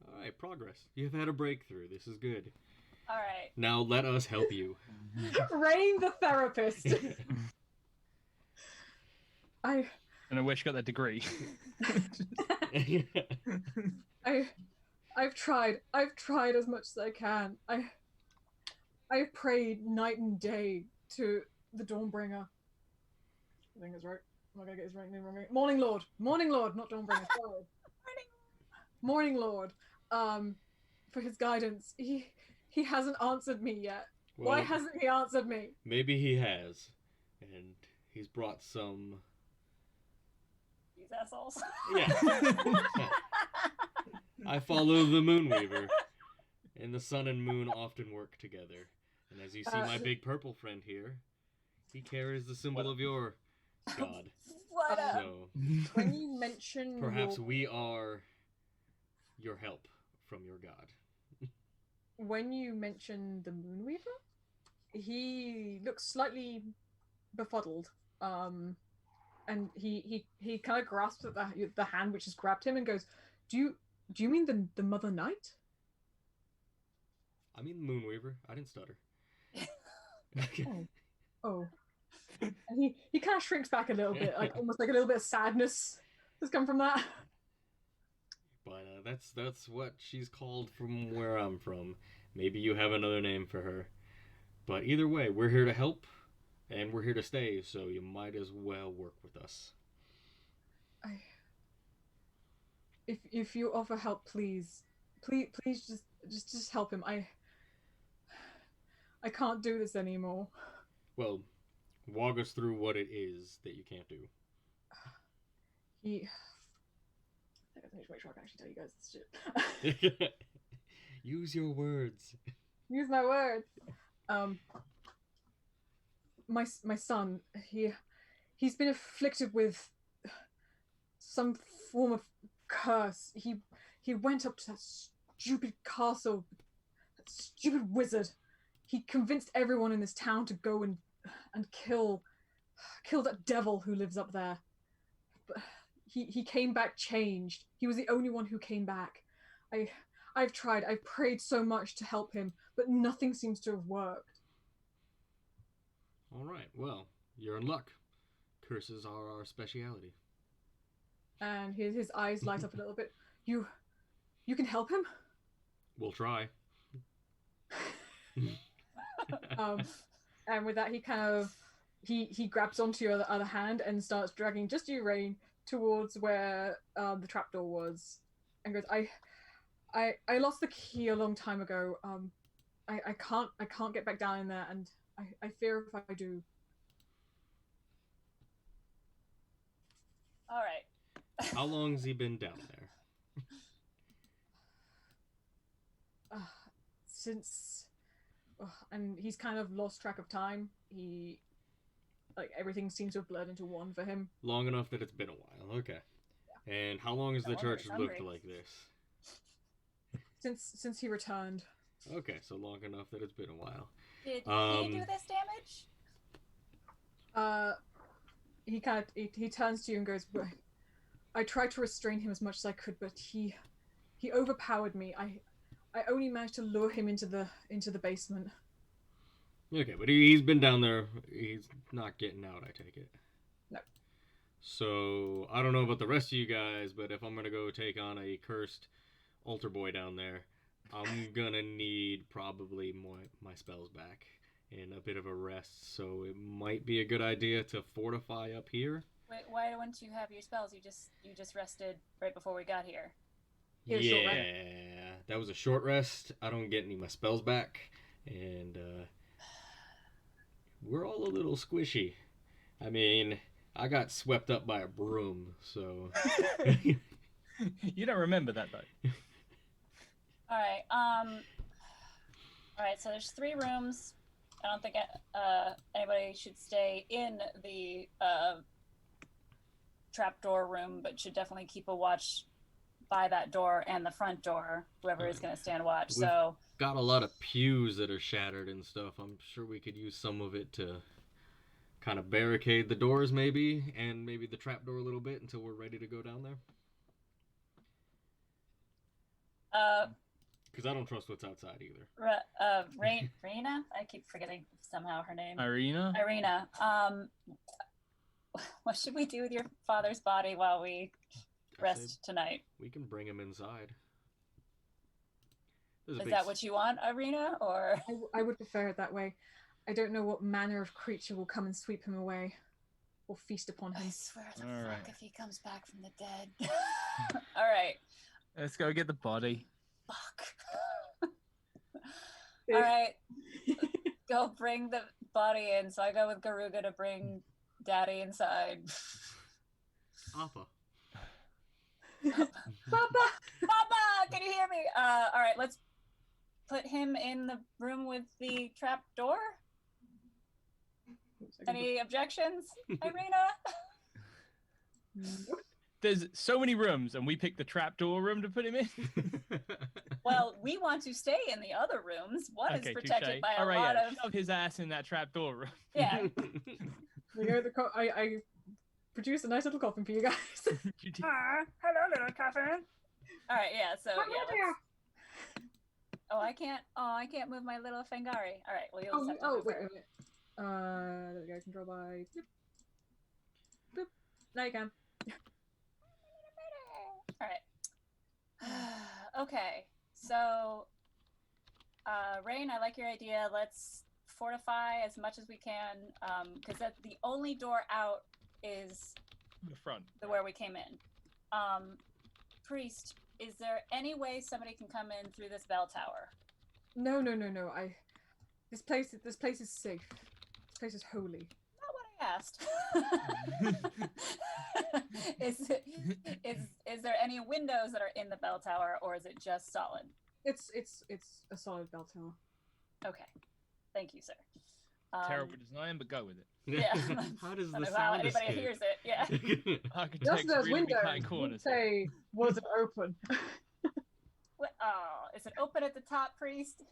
All right, progress. You've had a breakthrough. This is good.
All right.
Now let us help you.
Rayne the therapist.
And I wish I got that degree.
I've tried as much as I can. I've prayed night and day to the Dawnbringer. I think it's right. I'm not gonna get his right name wrong. Morning Lord, not Dawnbringer. Sorry. Morning Lord. For his guidance. He hasn't answered me yet.
Well,
Why hasn't he answered me?
maybe he has, and he's brought some.
These assholes.
Yeah. I follow the Moonweaver, and the sun and moon often work together. And as you see my big purple friend here, he carries the symbol of your god.
What up?
So
When you mention
perhaps
your,
we are your help from your god.
when you mention the Moonweaver, he looks slightly befuddled. And he kind of grasps at the hand which has grabbed him and goes, "Do you mean the Mother Knight?"
I mean the Moonweaver. I didn't stutter.
Oh. And he kind of shrinks back a little bit, like almost like a little bit of sadness has come from that.
But that's what she's called from where I'm from. Maybe you have another name for her. But either way, we're here to help, and we're here to stay, so you might as well work with us.
If you offer help, please just help him. I can't do this anymore.
Well, walk us through what it is that you can't do.
I need to make sure I can actually tell you guys this shit.
Use your words.
Use my words. My son, he's been afflicted with some form of curse. He went up to that stupid castle stupid wizard. He convinced everyone in this town to go and kill that devil who lives up there. But he came back changed. He was the only one who came back. I've tried. I've prayed so much to help him, but nothing seems to have worked.
All right. Well, you're in luck. Curses are our speciality.
And his eyes light up a little bit. You can help him?
We'll try.
And with that, he kind of he grabs onto your other hand and starts dragging just you, Rayne, towards where the trapdoor was, and goes, I lost the key a long time ago. I can't get back down in there, and I fear if I do.
All right.
How long's he been down there?
Since, and he's kind of lost track of time. He, like, everything seems to have blurred into one for him.
Long enough that it's been a while. Okay. Yeah. And how long has the church looked like this?
Since he returned.
Okay, so long enough that it's been a while.
Did he do this damage?
He turns to you and goes, I tried to restrain him as much as I could, but he overpowered me. I only managed to lure him into the basement.
Okay, but he's been down there. He's not getting out, I take it.
No.
So, I don't know about the rest of you guys, but if I'm going to go take on a cursed altar boy down there, I'm going to need probably my spells back and a bit of a rest. So it might be a good idea to fortify up here.
Wait, why don't you have your spells? You just rested right before we got here.
Yeah, that was a short rest. I don't get any of my spells back, and we're all a little squishy. I mean, I got swept up by a broom, so...
You don't remember that, though.
Alright, so there's 3 rooms. I don't think anybody should stay in the trapdoor room, but should definitely keep a watch by that door and the front door, whoever is going to stand watch.
We've
so
got a lot of pews that are shattered and stuff. I'm sure we could use some of it to kind of barricade the doors maybe, and maybe the trapdoor a little bit until we're ready to go down there. Because I don't trust what's outside either.
Rayna? I keep forgetting somehow her name.
Irina?
What should we do with your father's body while we rest tonight?
We can bring him inside.
Is that what you want, Irina, or?
I would prefer it that way. I don't know what manner of creature will come and sweep him away, or feast upon him.
I swear to
All
fuck
right.
if he comes back from the dead. All right.
Let's go get the body.
Fuck. All right. Go bring the body in. So I go with Garuga to bring Daddy inside.
Appa.
Papa!
Papa, can you hear me? All right, let's put him in the room with the trap door. Any objections, Irina?
There's so many rooms, and we picked the trapdoor room to put him in.
Well, we want to stay in the other rooms. One is protected
touche.
by
All right,
lot of...
shove his ass in that trapdoor room.
Yeah.
I produced a nice little coffin for you guys.
Hello, little coffin. All right, yeah. So yeah. I can't move my little Fangari. All right. Well, you'll just have to move
wait
her.
a minute. There we go. Control by. Boop. Boop. Now you can.
All right. Okay. So, Rayne, I like your idea. Let's fortify as much as we can, because that's the only door out is
The front.
where we came in. Priest, is there any way somebody can come in through this bell tower?
No. This place is safe. This place is holy.
Not what I asked. Is there any windows that are in the bell tower, or is it just solid?
It's a solid bell tower.
Okay, thank you, sir.
Terrible design, but go with it.
Yeah.
How does
I
the
don't know how
sound
anybody
escape?
hears it. Yeah.
Architects
Those
really be
windows.
cutting
You
corners.
say was it open?
Is it open at the top, Priest?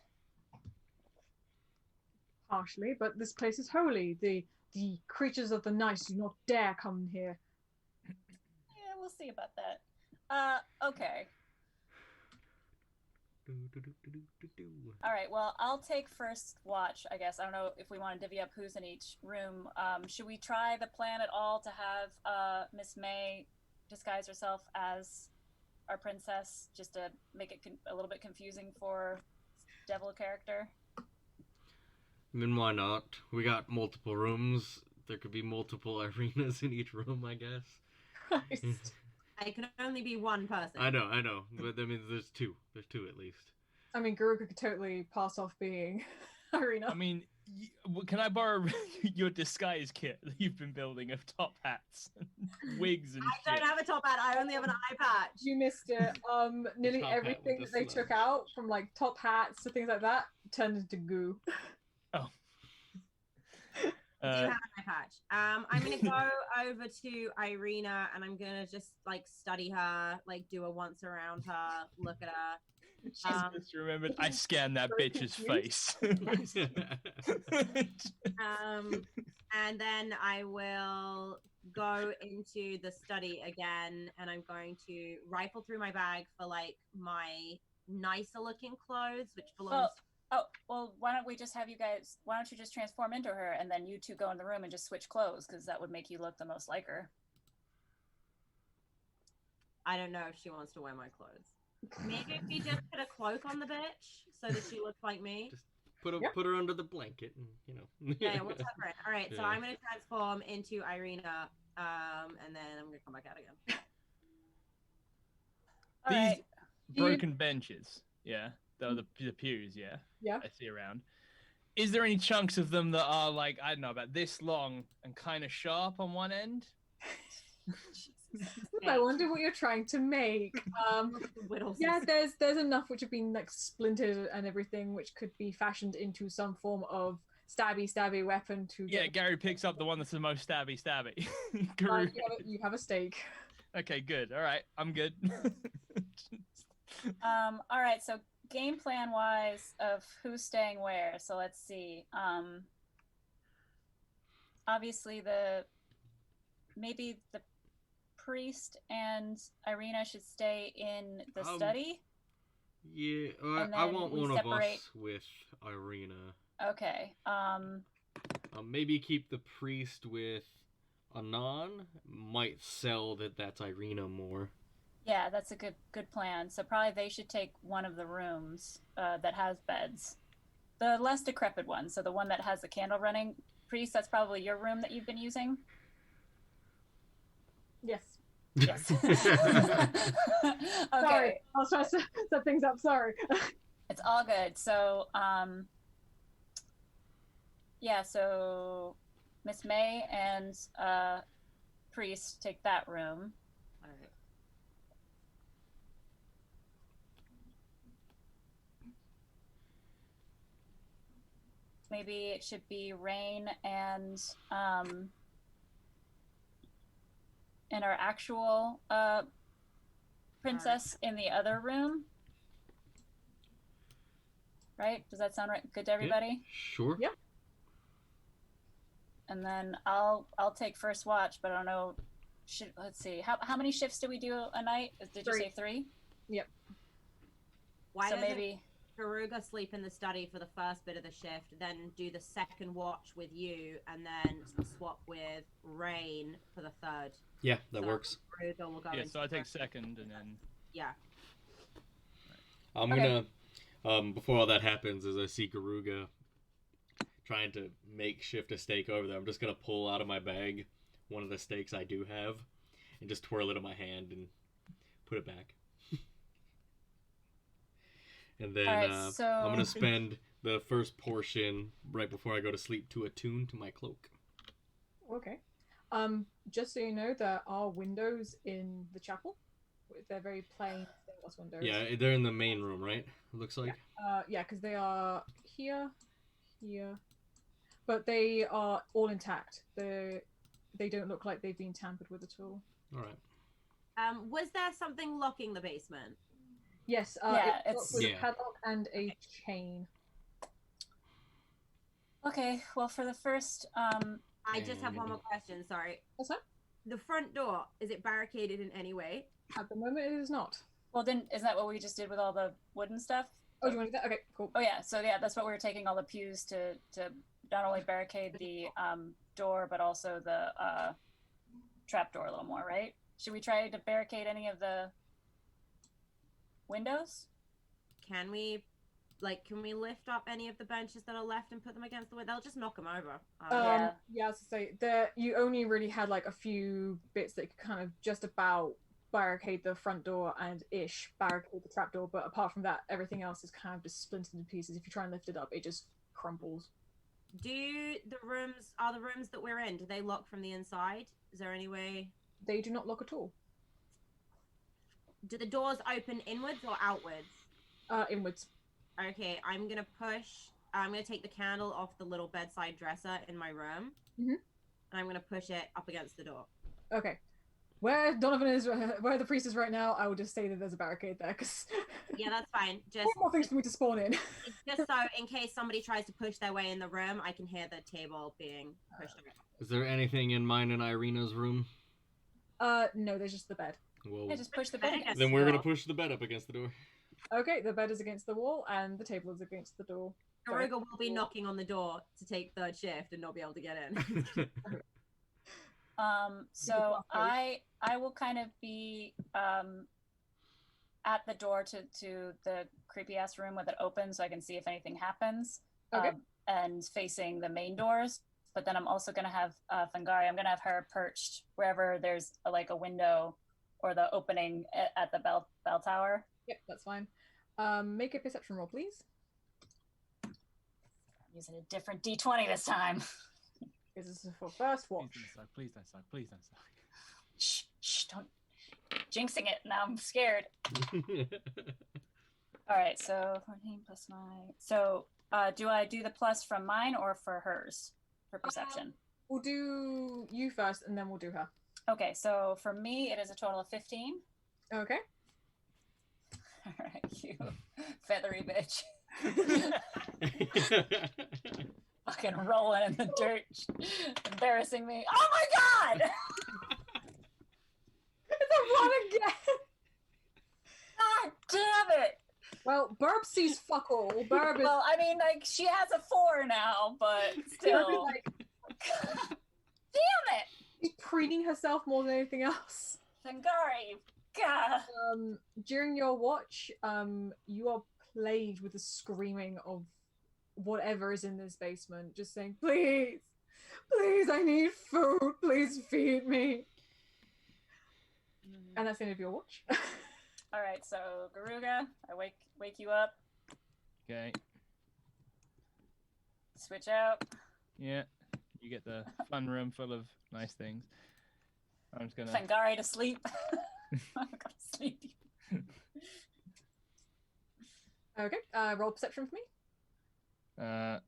Partially, but this place is holy. The creatures of the night do not dare come here.
Yeah, we'll see about that. Okay. All right. Well, I'll take first watch, I guess. I don't know if we want to divvy up who's in each room. Should we try the plan at all to have Miss May disguise herself as our princess, just to make it a little bit confusing for devil character?
I mean, why not? We got multiple rooms. There could be multiple arenas in each room, I guess.
Christ.
I can only be one person.
I know. But I mean, there's two. There's two at least.
I mean, Garuga could totally pass off being Irina.
I mean, can I borrow your disguise kit that you've been building of top hats, and wigs, and
I don't have a top hat. I only have an eye patch.
You missed it. Nearly
Top hat
everything
with
that
the
they took
slush.
out, from like top hats to things like that, turned into goo.
Oh.
I do have an eye patch. I'm gonna go over to Irina and I'm gonna just like study her, like do a once around her, look at her.
Just remembered, I scanned that
Very
bitch's
confused.
face.
And then I will go into the study again and I'm going to rifle through my bag for like my nicer looking clothes, which belongs.
Oh, well, why don't we just have you guys, why don't you just transform into her and then you two go in the room and just switch clothes, because that would make you look the most like her.
I don't know if she wants to wear my clothes. Maybe if you just put a cloak on the bitch so that she looks like me.
Just put
Yep.
her under the blanket, and you know.
Yeah, we'll tuck her in. All right, so
Yeah.
I'm going to transform into Irina, and then I'm going to come back out again.
All
These
right.
broken benches, yeah, the pews, yeah,
Yeah.
I see around. Is there any chunks of them that are like, I don't know, about this long and kind of sharp on one end?
I wonder what you're trying to make.
Whittles.
Yeah, there's enough which have been like splintered and everything, which could be fashioned into some form of stabby weapon to.
Yeah,
get
Gary picks up the one that's the most stabby.
you have a stake.
Okay, good. All right, I'm good.
All right, so game plan wise of who's staying where. So let's see. Obviously maybe the priest and Irina should stay in the study.
Yeah,
And
I
then
want
we
one
separate-
of us with Irina.
Okay.
Maybe keep the priest with Anon. Might sell that's Irina more.
Yeah, that's a good plan. So probably they should take one of the rooms that has beds. The less decrepit one, so the one that has the candle running. Priest, that's probably your room that you've been using?
Yes.
Yes.
Sorry,
Okay.
I was trying to set things up. Sorry.
It's all good. So, yeah, so Miss May and Priest take that room.
All right.
Maybe it should be Rayne and our actual princess in the other room. Right? Does that sound right? Good to everybody?
Sure.
Yep.
And then I'll take first watch, but I don't know. Let's see. How many shifts do we do a night? Did you
3.
say 3?
Yep.
Why
So
doesn't
maybe
Garuga sleep in the study for the first bit of the shift, then do the second watch with you, and then swap with Rayne for the third?
Yeah, that
So
works.
Garuga will go
Yeah,
into
so I take
the-
second, and then
Yeah.
I'm
Okay.
gonna before all that happens, as I see Garuga trying to makeshift a steak over there, I'm just gonna pull out of my bag one of the steaks I do have and just twirl it in my hand and put it back. And then
All right, so-
I'm gonna spend the first portion right before I go to sleep to attune to my cloak.
Okay. Just so you know, there are windows in the chapel. They're very plain stained glass windows.
Yeah, they're in the main room, right? It looks like.
Yeah, because they are here, but they are all intact. They don't look like they've been tampered with at all.
All right.
Was there something locking the basement?
Yes.
Yeah,
it's
it's-
with
Yeah.
a padlock and a chain.
Okay, well, for the first,
I just have one more question. Sorry.
What's that?
The front door, is it barricaded in any way?
At the moment, it is not.
well, then, isn't that what we just did with all the wooden stuff?
Oh, do you want to do that? Okay, cool.
Oh, yeah, so yeah, that's what we were taking all the pews to not only barricade the door, but also the trap door a little more, right? Should we try to barricade any of the windows?
Can we lift up any of the benches that are left and put them against the window? They'll just knock them over.
Yeah, as I say, you only really had like a few bits that could kind of just about barricade the front door and barricade the trap door, but apart from that, everything else is kind of just splintered in pieces. If you try and lift it up, it just crumples.
The rooms that we're in, do they lock from the inside? Is there any way?
They do not lock at all.
Do the doors open inwards or outwards?
Inwards.
Okay, I'm gonna take the candle off the little bedside dresser in my room,
and
I'm gonna push it up against the door.
Okay. Where Donovan is, where the priest is right now, I will just say that there's a barricade there, because...
Yeah, that's fine. Just
more things for me to spawn in.
Just so, in case somebody tries to push their way in the room, I can hear the table being pushed around.
Is there anything in mine and Irina's room?
No, there's just the bed.
Well,
Yeah, just push the bed against
then we're gonna push the bed up against the door.
Okay, the bed is against the wall, and the table is against the door.
Garuga will be knocking on the door to take third shift and not be able to get in.
So I will kind of be at the door to the creepy ass room with it open so I can see if anything happens.
Okay.
And facing the main doors. But then I'm also gonna have Fangari. I'm gonna have her perched wherever there's a window or the opening at the bell tower.
Yep, that's fine. Make a perception roll, please.
I'm using a different D20 this time.
This is for first watch.
Please don't suck. Please don't suck.
Shh, don't jinxing it. Now I'm scared. All right, so 14 plus 9. So do I do the plus from mine or for hers for perception?
We'll do you first, and then we'll do her.
Okay, so for me, it is a total of 15.
Okay.
All right, you feathery bitch. Fucking rolling in the dirt, embarrassing me. Oh my god!
It's a run again!
God damn it!
Well, Burb sees fuck all. Burb is...
Well, I mean, she has a 4 now, but still. Damn it!
She's preening herself more than anything else.
Fangari, God.
During your watch, you are plagued with the screaming of whatever is in this basement, just saying, please, I need food, please feed me. And that's the end of your watch.
All right, so Garuga, I wake you up.
Okay.
Switch out.
Yeah, you get the fun room full of nice things. I'm just gonna...
Fangari to sleep. I'm gonna sleep.
Okay, roll perception for me.
Oh.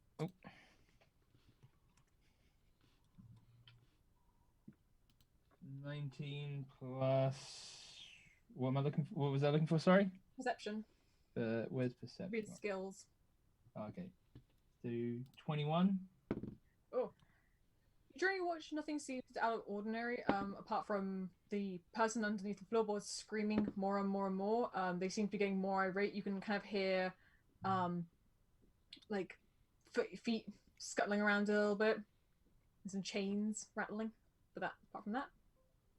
19 plus... What am I looking for? What was I looking for? Sorry?
Perception.
Where's perception?
Read skills.
Okay. So 21.
Oh. During your watch, nothing seems out of ordinary, apart from the person underneath the floorboards screaming more and more and more. They seem to be getting more irate. You can kind of hear, like, feet scuttling around a little bit. And some chains rattling. But apart from that,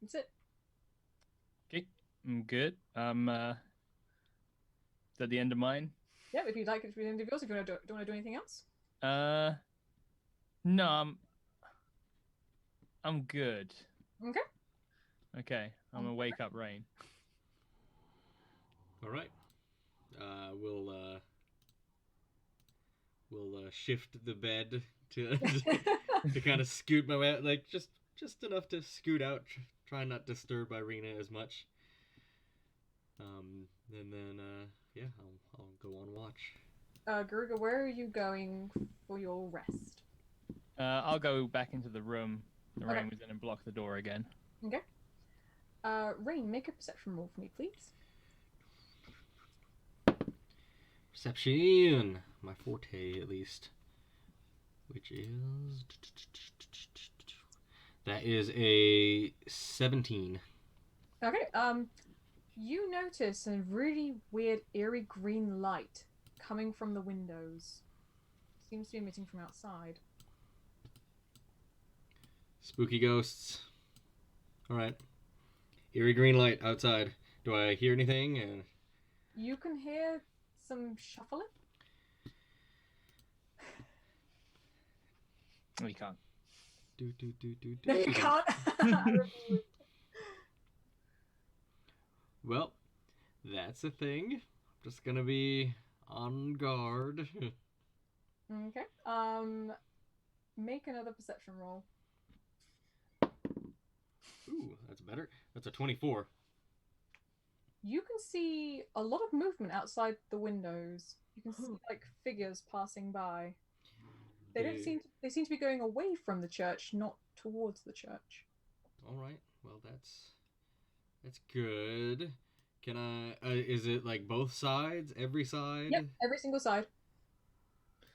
that's it.
Okay, I'm good. Is that the end of mine?
Yeah, if you'd like it to be the end of yours, if you want to do want to do anything else.
No, I'm good.
Okay.
Okay, I'm gonna wake up Rayne.
All right. We'll shift the bed to to kind of scoot my way out, like just enough to scoot out. Try not to disturb Irina as much. And then yeah, I'll go on watch.
Garuga, where are you going for your rest?
I'll go back into the room the
Okay.
Rayne was in and block the door again.
Okay. Rayne, make a perception roll for me, please.
Perception, my forte at least. which is... That is a 17.
Okay. You notice a really weird, eerie green light coming from the windows. Seems to be emitting from outside.
Spooky ghosts. Alright. Eerie green light outside. Do I hear anything?
You can hear some shuffling.
No, you can't.
No, you can't.
Well, that's a thing. I'm just gonna be on guard.
Okay. Make another perception roll.
Ooh, that's better. That's a 24.
You can see a lot of movement outside the windows. You can see like figures passing by. They seem to be going away from the church, not towards the church.
All right. Well, that's good. Can I? Is it like both sides? Every side?
Yep, every single side.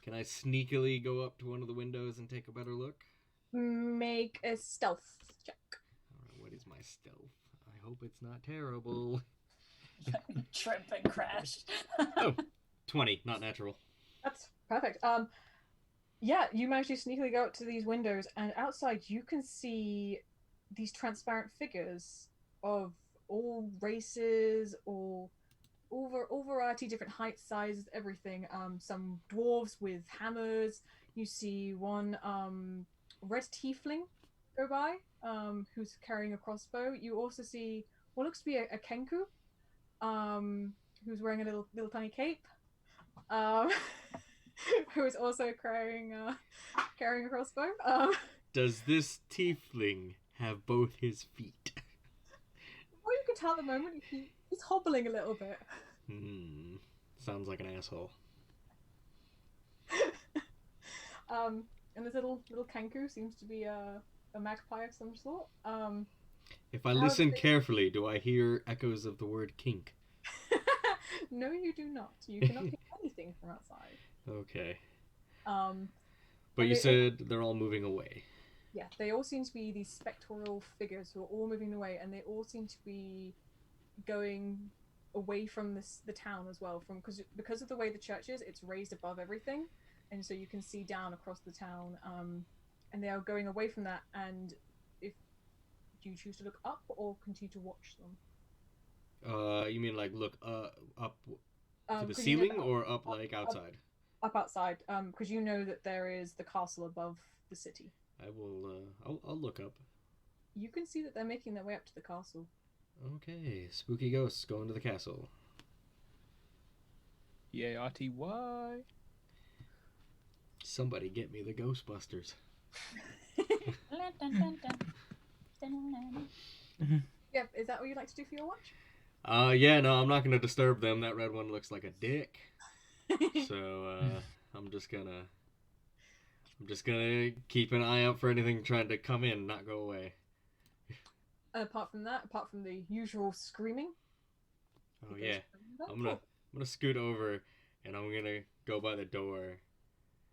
Can I sneakily go up to one of the windows and take a better look?
Make a stealth check.
All right. What is my stealth? I hope it's not terrible.
Trip and crash.
Oh, 20, not natural.
That's perfect. Yeah, you manage to sneakily go up to these windows, and outside you can see these transparent figures of all races, all variety, different heights, sizes, everything. Some dwarves with hammers. You see one red tiefling go by, who's carrying a crossbow. You also see what looks to be a kenku, who's wearing a little tiny cape. Who is also carrying a crossbow.
Does this tiefling have both his feet?
Well, you can tell at the moment he's hobbling a little bit.
Sounds like an asshole.
And this little kanku seems to be a magpie of some sort.
If I listen carefully, do I hear echoes of the word kink?
No, you do not. You cannot hear anything from outside.
Okay.
But
you said they're all moving away.
Yeah, they all seem to be these spectral figures who are all moving away, and they all seem to be going away from the town as well. Because of the way the church is, it's raised above everything, and so you can see down across the town. And they are going away from that. And if you choose to look up or continue to watch them.
You mean like look up to the
'cause
ceiling or up like outside?
Up outside, because you know that there is the castle above the city.
I will. I'll look up.
You can see that they're making their way up to the castle.
Okay, spooky ghosts going to the castle.
Yay, RTY.
Somebody get me the Ghostbusters.
Yeah, is that what you'd like to do for your watch?
Yeah, no, I'm not gonna disturb them. That red one looks like a dick. So I'm just gonna keep an eye out for anything trying to come in, not go away.
Apart from the usual screaming.
Oh yeah, I'm gonna scoot over, and I'm gonna go by the door.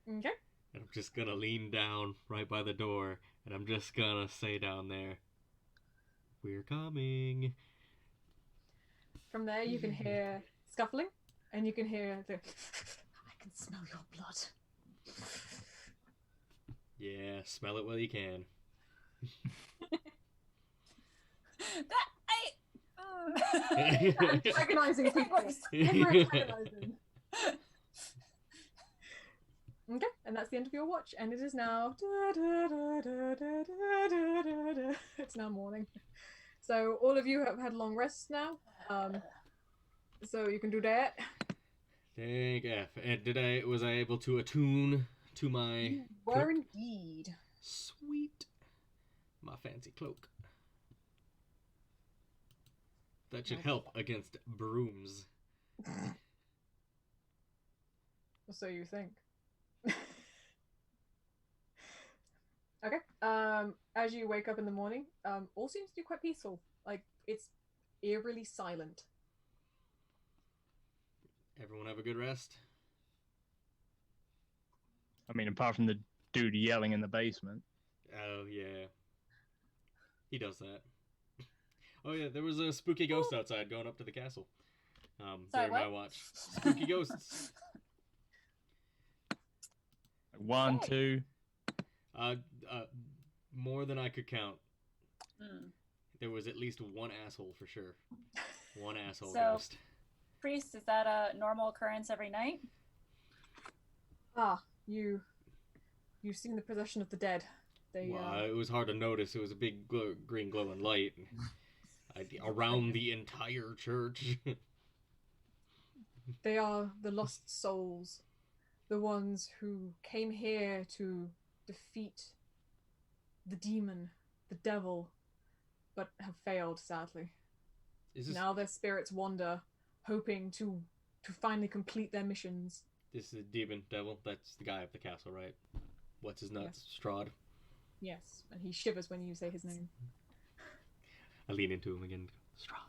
Okay.
And I'm just gonna lean down right by the door, and I'm just gonna say down there, "We're coming."
From there, you can hear scuffling, and you can hear the. I can smell your blood.
Yeah, smell it while you can.
Antagonizing people. Antagonizing. Okay, and that's the end of your watch, and it is now. It's now morning. So all of you have had long rests now. So you can do that.
Thank F. And was I able to attune to my
You were indeed.
Sweet. My fancy cloak. That should help against brooms.
So you think. Okay. As you wake up in the morning, all seems to be quite peaceful. Like, it's eerily silent.
Everyone have a good rest?
I mean, apart from the dude yelling in the basement.
Oh yeah, he does that. Oh yeah, there was a spooky ghost outside going up to the castle.
Sorry,
During my
what?
watch, spooky ghosts.
One,
Okay.
two.
More than I could count.
Hmm.
There was at least one asshole for sure. One asshole
So-
ghost.
Priest, is that a normal occurrence every night?
Ah, you've seen the procession of the dead. They
Well, it was hard to notice. It was a big green glowing light around the entire church.
they are the lost souls, the ones who came here to defeat the demon, the devil, but have failed sadly.
Is this
Now their spirits wander, hoping to finally complete their missions.
this is demon devil? That's the guy at the castle, right? What's his nuts? Strahd.
Yes, and he shivers when you say his name.
I lean into him again. Strahd.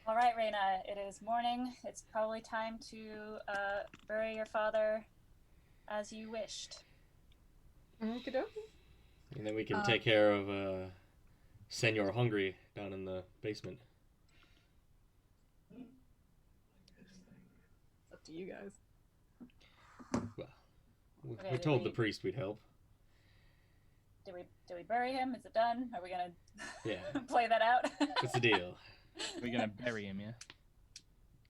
All right, Rayne, it is morning. It's probably time to bury your father as you wished.
Okey-dokey.
And then we can take care of Senor Hungry down in the basement.
It's up to you guys.
Well, we
Okay,
told
did
the
we-
priest we'd help.
Do we bury him? Is it done? Are we gonna
Yeah.
play that out?
What's the deal?
We're gonna bury him, yeah.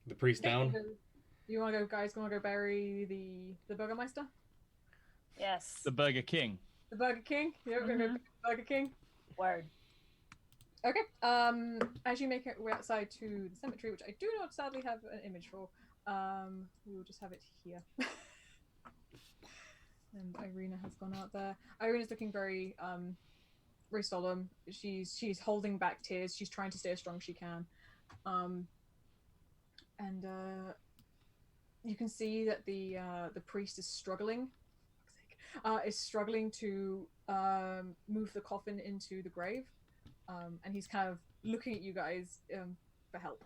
The priest down?
You want to go, guys? Want to go bury the Burgermeister?
Yes.
The Burger King.
The Burger King? Yeah, we're gonna go bury the Burger King.
Word.
Okay. As you make your way outside to the cemetery, which I do not sadly have an image for, we will just have it here. And Irina has gone out there. Irina's looking very very solemn. She's holding back tears. She's trying to stay as strong as she can. And you can see that the priest is struggling. Is struggling to move the coffin into the grave. And he's kind of looking at you guys for help.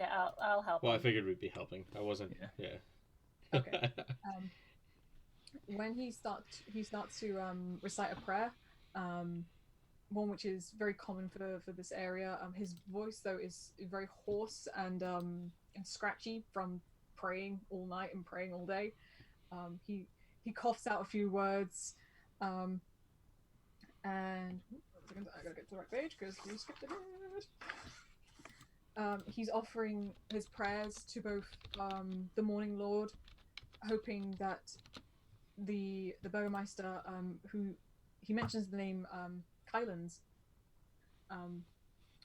Yeah, I'll help.
Well, I
him.
figured we'd be helping. I wasn't. Yeah.
Okay. When he starts to recite a prayer, one which is very common for this area. His voice though is very hoarse and scratchy from praying all night and praying all day. He coughs out a few words, and one second, I gotta get to the right page because we skipped ahead. He's offering his prayers to both the Morning Lord, hoping that the Burgermeister, who he mentions the name Kylan's,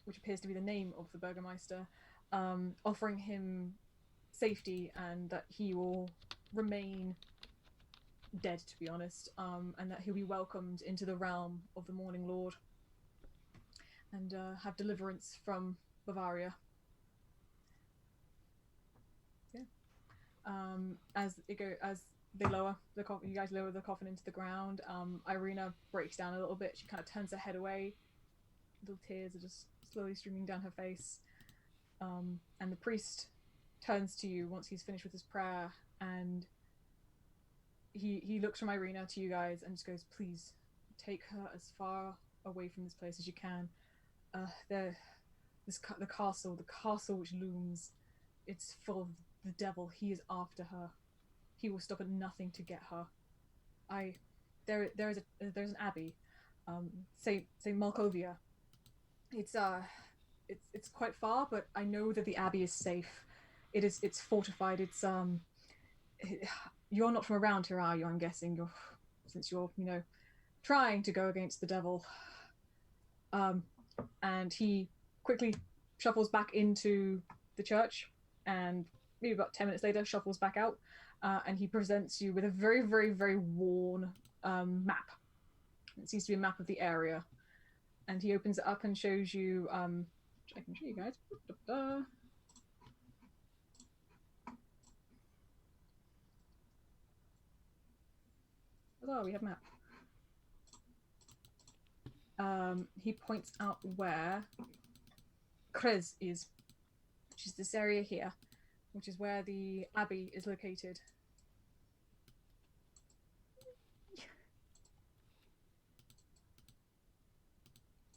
which appears to be the name of the Burgermeister, offering him safety and that he will remain dead, to be honest, and that he'll be welcomed into the realm of the Morning Lord and have deliverance from Bavaria. Yeah. As they lower the coffin, you guys lower the coffin into the ground. Irina breaks down a little bit. She kind of turns her head away. Little tears are just slowly streaming down her face. And the priest turns to you once he's finished with his prayer, and he looks from Irina to you guys and just goes, "Please take her as far away from this place as you can. The castle which looms, it's full of the devil. He is after her. He will stop at nothing to get her. There's an abbey, Saint Malkovia. It's quite far, but I know that the abbey is safe. It's fortified. You're not from around here, are you? I'm guessing since you're trying to go against the devil. And he quickly shuffles back into the church, and maybe about 10 minutes later shuffles back out. And he presents you with a very, very, very worn map. It seems to be a map of the area. And he opens it up and shows you, which I can show you guys. Hello, we have a map. He points out where Krez is, which is this area here, which is where the abbey is located.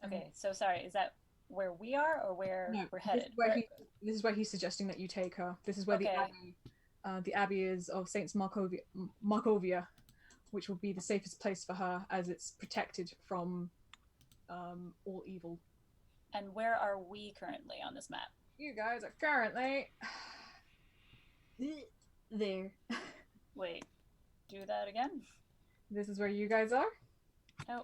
Okay, so sorry, is that where we are or where
No,
we're headed?
This is where he's suggesting that you take her. This is where
Okay.
the abbey is of Saints Markovia, which will be the safest place for her, as it's protected from all evil.
And where are we currently on this map?
You guys are currently there.
Wait, do that again?
This is where you guys are.
Oh,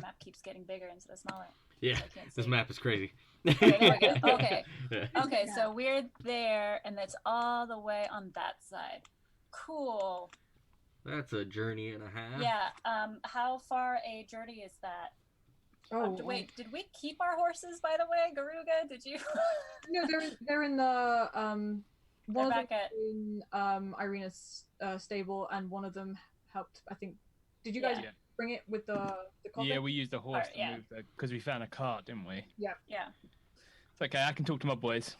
map keeps getting bigger instead of smaller.
Yeah,
I can't
this
see.
map is crazy.
Okay, there we go. Okay.
Yeah.
Okay, so we're there, and that's all the way on that side. Cool.
That's a journey and a half.
Yeah. How far a journey is that?
Oh,
Wait, did we keep our horses, by the way, Garuga? Did you?
no, they're in the one of them
back at-
in Irina's stable, and one of them helped. I think. Did you guys
Yeah.
bring it with the coffin?
Yeah, we used the horse
Alright, yeah.
to move the because we found a cart, didn't we?
Yeah.
It's okay. I can talk to my boys.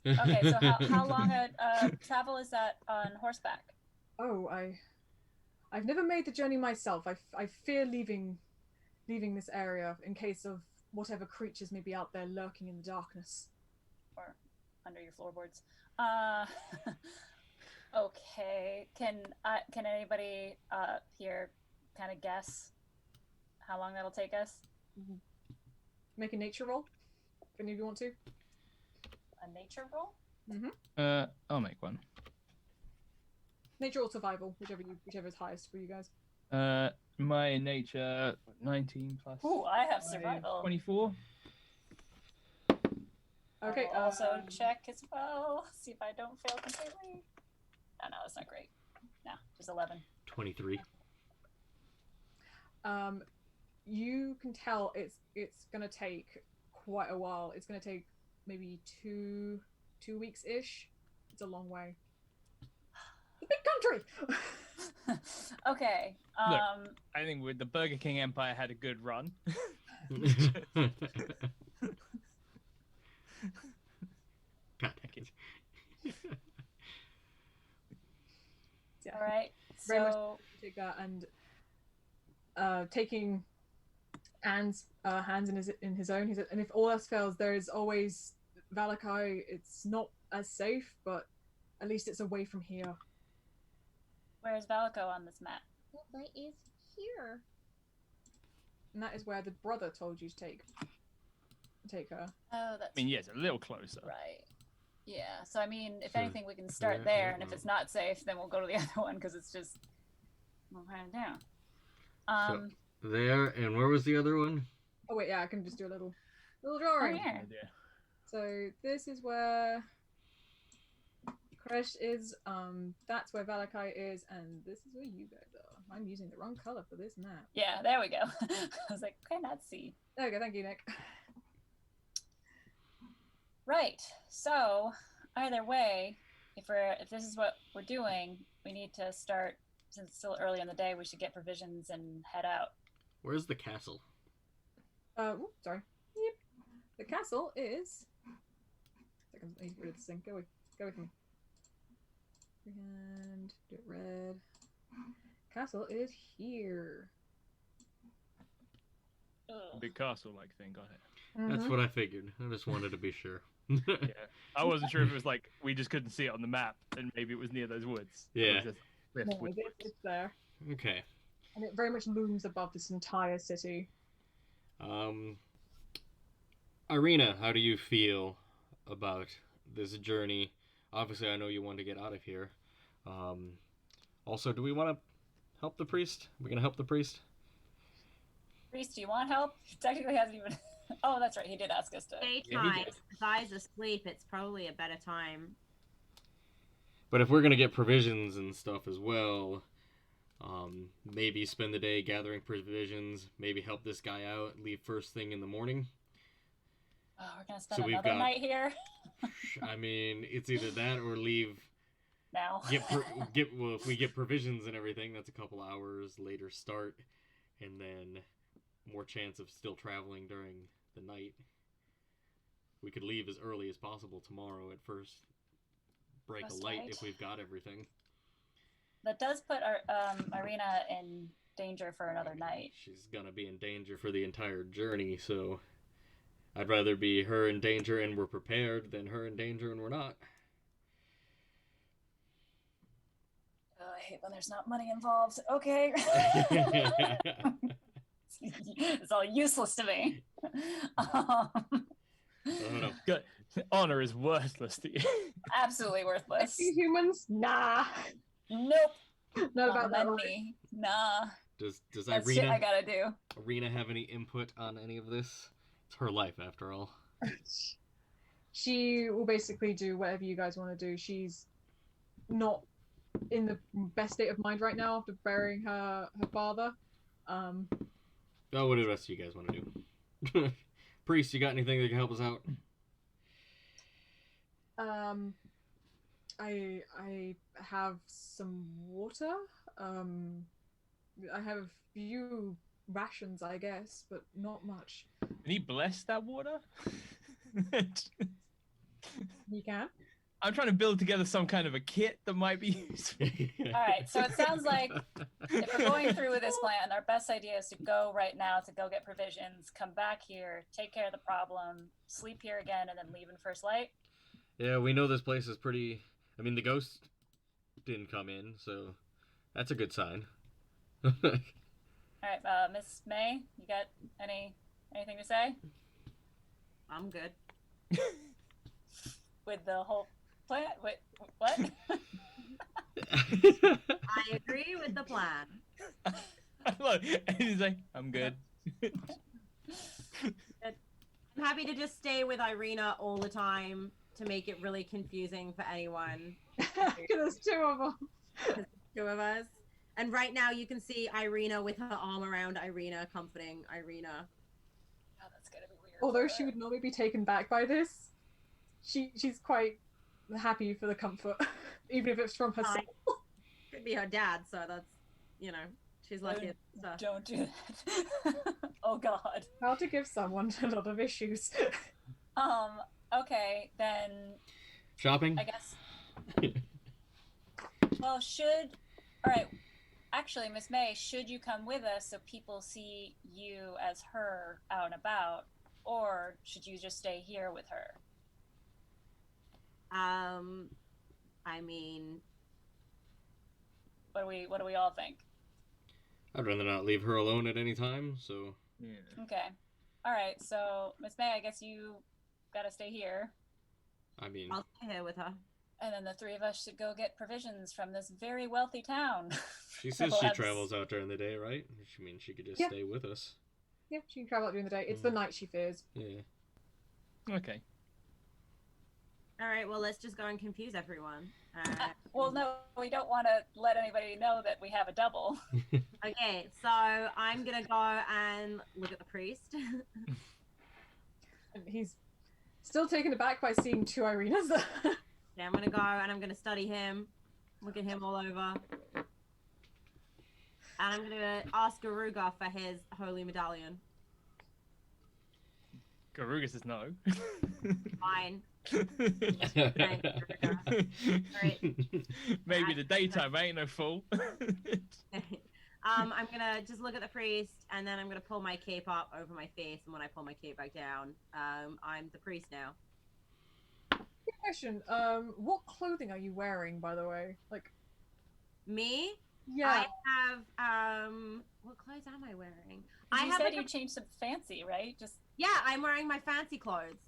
Okay, so how long a travel is that on horseback?
Oh, I've never made the journey myself. I fear leaving this area in case of whatever creatures may be out there lurking in the darkness.
Or under your floorboards? Okay. Can anybody here kind of guess how long that'll take us?
Make a nature roll, if any of you want to.
A nature roll?
I'll make one.
Nature or survival, whichever is highest for you guys.
My nature 19 plus.
Ooh, I have survival.
24.
Okay.
I'll also check as well. See if I don't fail completely. Oh, no, that's not great. No, just 11.
23.
You can tell it's gonna take quite a while. It's gonna take maybe two weeks ish. It's a long way. It's a big country.
Okay.
I think with the Burger King Empire had a good run.
God,
Yeah.
All right.
Very much
So
take that and taking Anne's hands in his own. And if all else fails, there is always Valakai. It's not as safe, but at least it's away from here.
where's Valico on this map?
Well, that is here.
And that is where the brother told you to take her.
Oh, that's
I mean, yes, a little closer.
right. Yeah. So I mean, if
So,
anything, we can start
yeah,
there,
yeah,
and if
yeah.
it's not safe, then we'll go to the other one because it's just we'll kind of down.
There, and where was the other one?
Oh wait, yeah, I can just do a little
Oh,
drawing.
yeah.
Idea.
So this is where Koresh is. That's where Valakai is, and this is where you guys are. I'm using the wrong color for this map.
Yeah, there we go. I was like, cannot see.
There we go. Thank you, Nick.
Right. So either way, if this is what we're doing, we need to start. Since it's still early in the day, we should get provisions and head out.
Where's the castle?
Sorry. Yep. The castle is. I need to get rid of this thing. Go with me. And do it red. Castle is here.
Ugh.
Big castle-like thing, got it.
That's what I figured. I just wanted to be sure.
Yeah. I wasn't sure if it was like we just couldn't see it on the map, and maybe it was near those woods. It
Yeah.
was just cliffs
No,
with woods.
it's there.
Okay.
And it very much looms above this entire city.
Irina, how do you feel about this journey? Obviously, I know you want to get out of here. Also, do we want to help the priest? Are we going to help the priest?
Priest, do you want help? He technically hasn't even. Oh, that's right. He did ask us to.
Daytime, if I's asleep, it's probably a better time.
But if we're going to get provisions and stuff as well, maybe spend the day gathering provisions, maybe help this guy out, leave first thing in the morning.
Oh, we're gonna spend
So we've
another
got-
night here
I mean, it's either that or leave.
now.
Well, if we get provisions and everything, that's a couple hours later start, and then more chance of still traveling during the night. We could leave as early as possible tomorrow at first. Break
First
a light
light.
if we've got everything.
That does put our Irina in danger for another night.
She's gonna be in danger for the entire journey, so I'd rather be her in danger and we're prepared than her in danger and we're not.
Oh, I hate when there's not money involved. Okay. It's all useless to me.
I don't know.
Good. Honor is worthless to you.
Absolutely worthless.
Humans? Nah.
Nope.
Not about that.
money. Nah.
Does
That's shit I
Irina
gotta do.
have any input on any of this? It's her life after all.
She will basically do whatever you guys want to do. She's not in the best state of mind right now after burying her father.
Oh, what do the rest of you guys want to do? Priest, you got anything that can help us out?
I have some water. I have a few rations, I guess, but not much.
Can he bless that water?
You can?
I'm trying to build together some kind of a kit that might be useful.
All right, so it sounds like if we're going through with this plan, our best idea is to go right now to go get provisions, come back here, take care of the problem, sleep here again, and then leave in first light.
Yeah, we know this place is pretty... I mean, the ghost didn't come in, so that's a good sign.
All right, Miss May, you got anything to say?
I'm good.
With the whole plan? Wait, what?
I agree with the plan.
Look, and he's like, I'm good.
I'm happy to just stay with Irina all the time to make it really confusing for anyone.
Because there's two of them.
Two of us. And right now you can see Irina with her arm around Irina, comforting Irina.
Oh, that's gonna be weird.
Although she would normally be taken back by this, she's quite happy for the comfort, even if it's from herself.
Could be her dad, so that's, she's lucky.
Don't do that. Oh God.
How to give someone a lot of issues.
Okay, then
Shopping?
I guess. Well, alright, actually, Miss May, should you come with us so people see you as her out and about, or should you just stay here with her?
I mean,
What do we all think?
I'd rather not leave her alone at any time, so...
Yeah.
Okay. Alright, so Miss May, I guess you gotta stay here.
I mean...
I'll stay here with her.
And then the three of us should go get provisions from this very wealthy town.
She says she travels out during the day, right? She means she could just stay with us.
Yeah, she can travel out during the day. It's the night she fears.
Yeah.
Okay.
All right, well, let's just go and confuse everyone.
Well, no, we don't want to let anybody know that we have a double.
Okay, so I'm going to go and look at the priest.
And he's still taken aback by seeing two Irinas.
Yeah, I'm going to go and I'm going to study him, look at him all over. And I'm going to ask Garuga for his holy medallion.
Garuga says no.
Fine.
Maybe the daytime, I ain't no fool.
I'm gonna just look at the priest, and then I'm gonna pull my cape up over my face, and when I pull my cape back down, I'm the priest now.
Good question. What clothing are you wearing, by the way? Like,
Me?
yeah.
I have what clothes am I wearing?
You said you changed to fancy, right?
Yeah, I'm wearing my fancy clothes.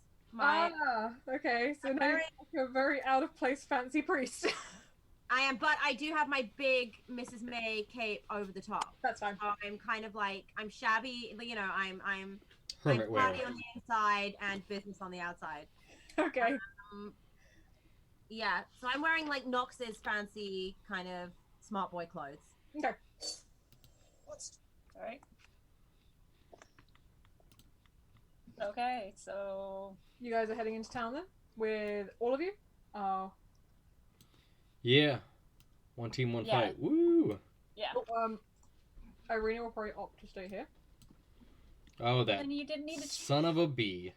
Okay. So now you're a very out of place fancy priest.
I am, but I do have my big Mrs. May cape over the top.
That's fine.
So I'm kind of like, I'm shabby, but I'm
Hermit wear.
party on the inside and business on the outside.
Okay.
Yeah, so I'm wearing like Nox's fancy kind of smart boy clothes.
Okay.
All right. Okay, so
You guys are heading into town then? With all of you?
Yeah. One team, one
Yeah.
fight. Woo!
yeah.
Irina will probably opt to stay here.
Oh, that
And you didn't need to.
son of a bee.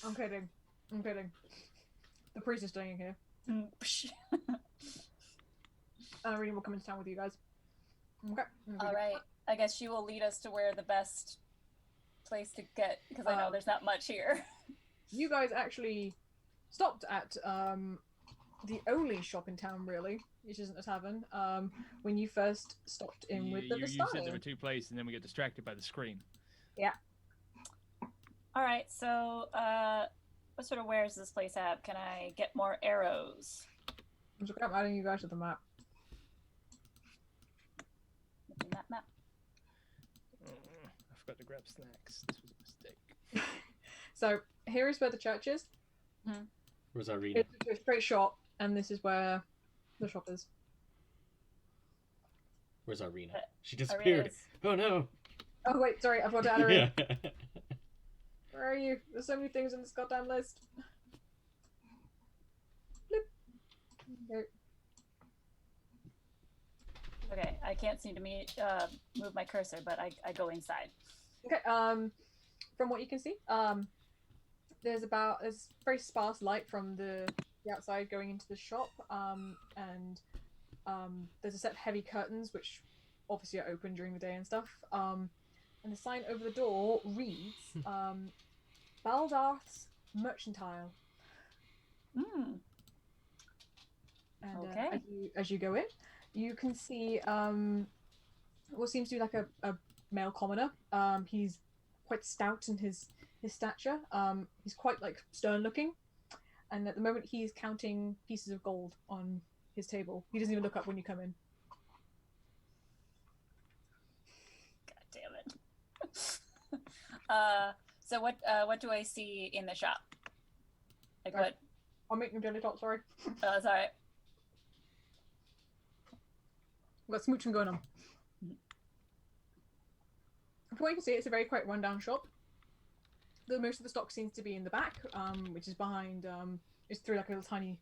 I'm kidding. The priest is staying here. Irina will come into town with you guys. Okay.
All right. I guess she will lead us to where the best place to get, because I know there's not much here.
You guys actually stopped at the only shop in town, really, which isn't a tavern, when you first stopped in with the
You
Vistani.
said there were 2 places, and then we get distracted by the scream.
Yeah.
All right, so what sort of wares does this place have? Can I get more arrows?
I'm just adding you guys to the map.
Looking at that map.
I forgot to grab snacks. This was a mistake.
So here is where the church is.
Where's Irina?
It's a straight shot, and this is where the shop is.
Where's Irina? She disappeared.
Irina's-
Oh no.
Oh wait, sorry, I forgot to add her in.
Yeah.
Where are you? There's so many things in this goddamn list. Bloop. Okay.
Okay, I can't seem to move my cursor, but I go inside.
Okay, from what you can see, there's very sparse light from the outside going into the shop, and there's a set of heavy curtains which obviously are open during the day and stuff. And the sign over the door reads, Baldarth's Mercantile.
Mm.
And
Okay.
as you go in, you can see what seems to be like a male commoner. He's quite stout in his stature. He's quite like stern looking, and at the moment he's counting pieces of gold on his table. He doesn't even look up when you come in.
God damn it. So what do I see in the shop? Like
Right.
what?
I'll make them jelly top. Sorry,
Oh, it's all right.
we've got smooching going on. From what you can see, it's a very quite rundown shop. Most of the stock seems to be in the back, which is behind. It's through like a little tiny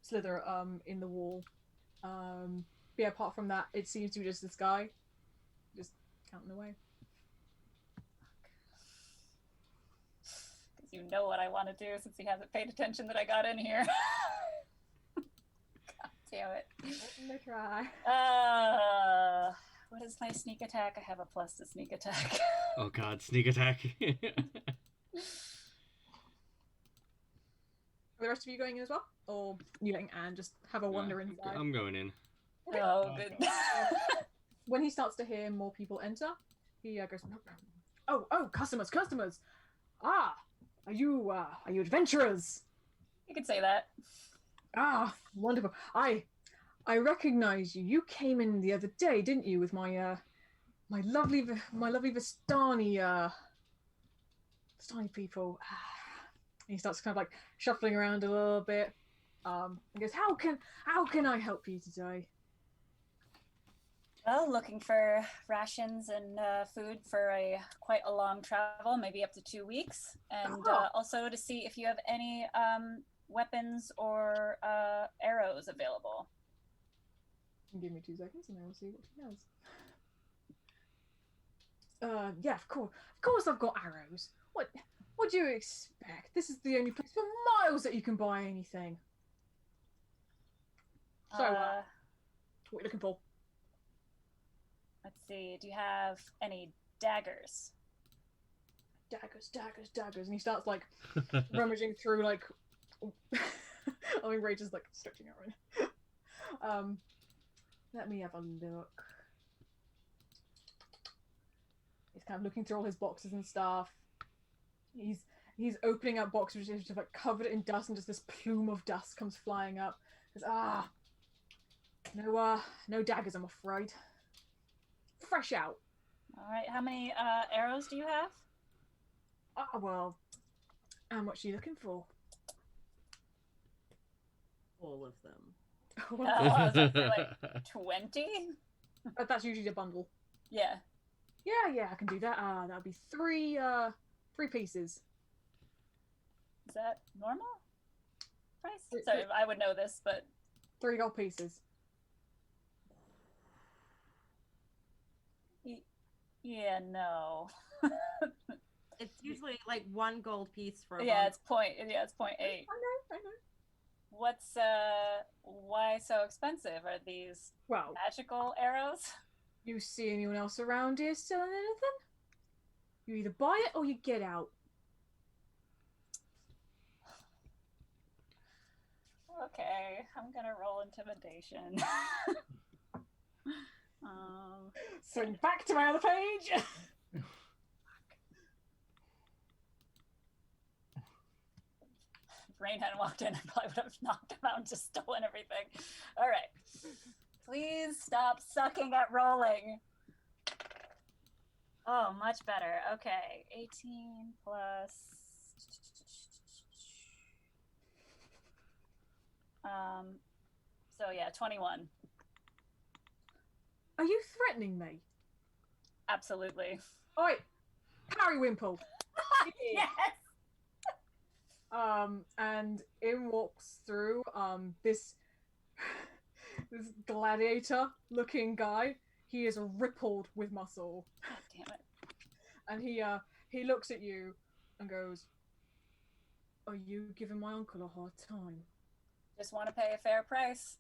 slither in the wall. But yeah, apart from that, it seems to be just this guy, just counting away.
Because you know what I want to do since he hasn't paid attention that I got in here. God damn it.
Let me try.
What is my sneak attack? I have a plus to sneak attack.
Oh god, sneak attack.
Are the rest of you going in as well, or you letting Anne just have a wander inside?
I'm going in.
Oh, good.
When he starts to hear more people enter, he goes, "Oh, customers! Ah, are you adventurers?
You could say that.
Ah, wonderful. I recognize you. You came in the other day, didn't you, with my lovely Vistani people." And he starts kind of like shuffling around a little bit. And goes, "How can I help you today?"
Well, looking for rations and food for quite a long travel, maybe up to 2 weeks, and also to see if you have any weapons or arrows available.
Give me 2 seconds, and I will see what he has. Yeah, of course, I've got arrows. What do you expect? This is the only place for miles that you can buy anything. So, what are you looking for?
Let's see. Do you have any daggers?
Daggers, and he starts like rummaging through like. I mean, Rage is like stretching out right now. Let me have a look. He's kind of looking through all his boxes and stuff. He's opening up boxes which is just like covered in dust, and just this plume of dust comes flying up. He goes, no daggers, I'm afraid. Fresh out.
All right. How many arrows do you have?
Well, how much are you looking for?
All of them.
Oh, I was gonna say, like 20?
That's usually a bundle.
Yeah.
Yeah, I can do that. That'll be three pieces.
Is that normal price? Sorry, I would know this, but
3 gold pieces.
yeah, no.
It's usually like 1 gold piece for a
Yeah,
bundle.
it's 0.8.
I know.
What's why so expensive? Are these
Well,
magical arrows?
You see anyone else around here selling anything? You either buy it or you get out.
Okay, I'm gonna roll intimidation.
Swing back to my other page.
If Rayne hadn't walked in, I probably would have knocked him out and just stolen everything. All right. Please stop sucking at rolling. Oh, much better. Okay, 18 plus. So yeah, 21.
Are you threatening me?
Absolutely.
Oi, Periwinkle.
Yes.
And in walks through this gladiator-looking guy. He is rippled with muscle.
God damn it.
And he looks at you and goes, "Are you giving my uncle a hard time?"
Just want to pay a fair price.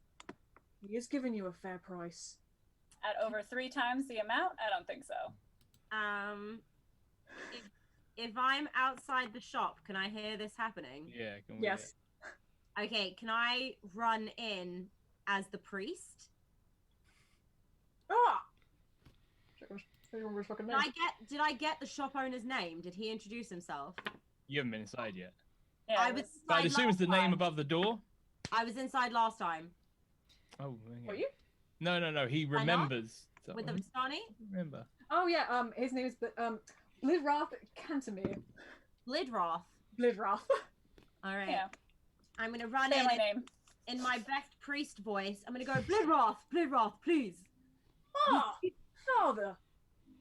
He is giving you a fair price.
At over 3 times the amount? I don't think so.
If I'm outside the shop, can I hear this happening?
Yeah, can we?
Yes.
Okay, can I run in as the priest?
Ah! Fucking name.
Did I get the shop owner's name? Did he introduce himself?
You haven't been inside yet.
Yeah,
I was
But I'd
inside
assume it's the
last
name
time.
above the door.
I was inside last time.
Oh,
Were
okay.
you?
No. He
not?
remembers.
With the Vistani?
Remember.
Oh yeah. His name is Blidwrath Cantemir.
Blidroth.
Blidwrath.
All right.
Yeah.
I'm gonna run
Family
in
name.
in my best priest voice. I'm gonna go Blidroth, please.
Ah, father.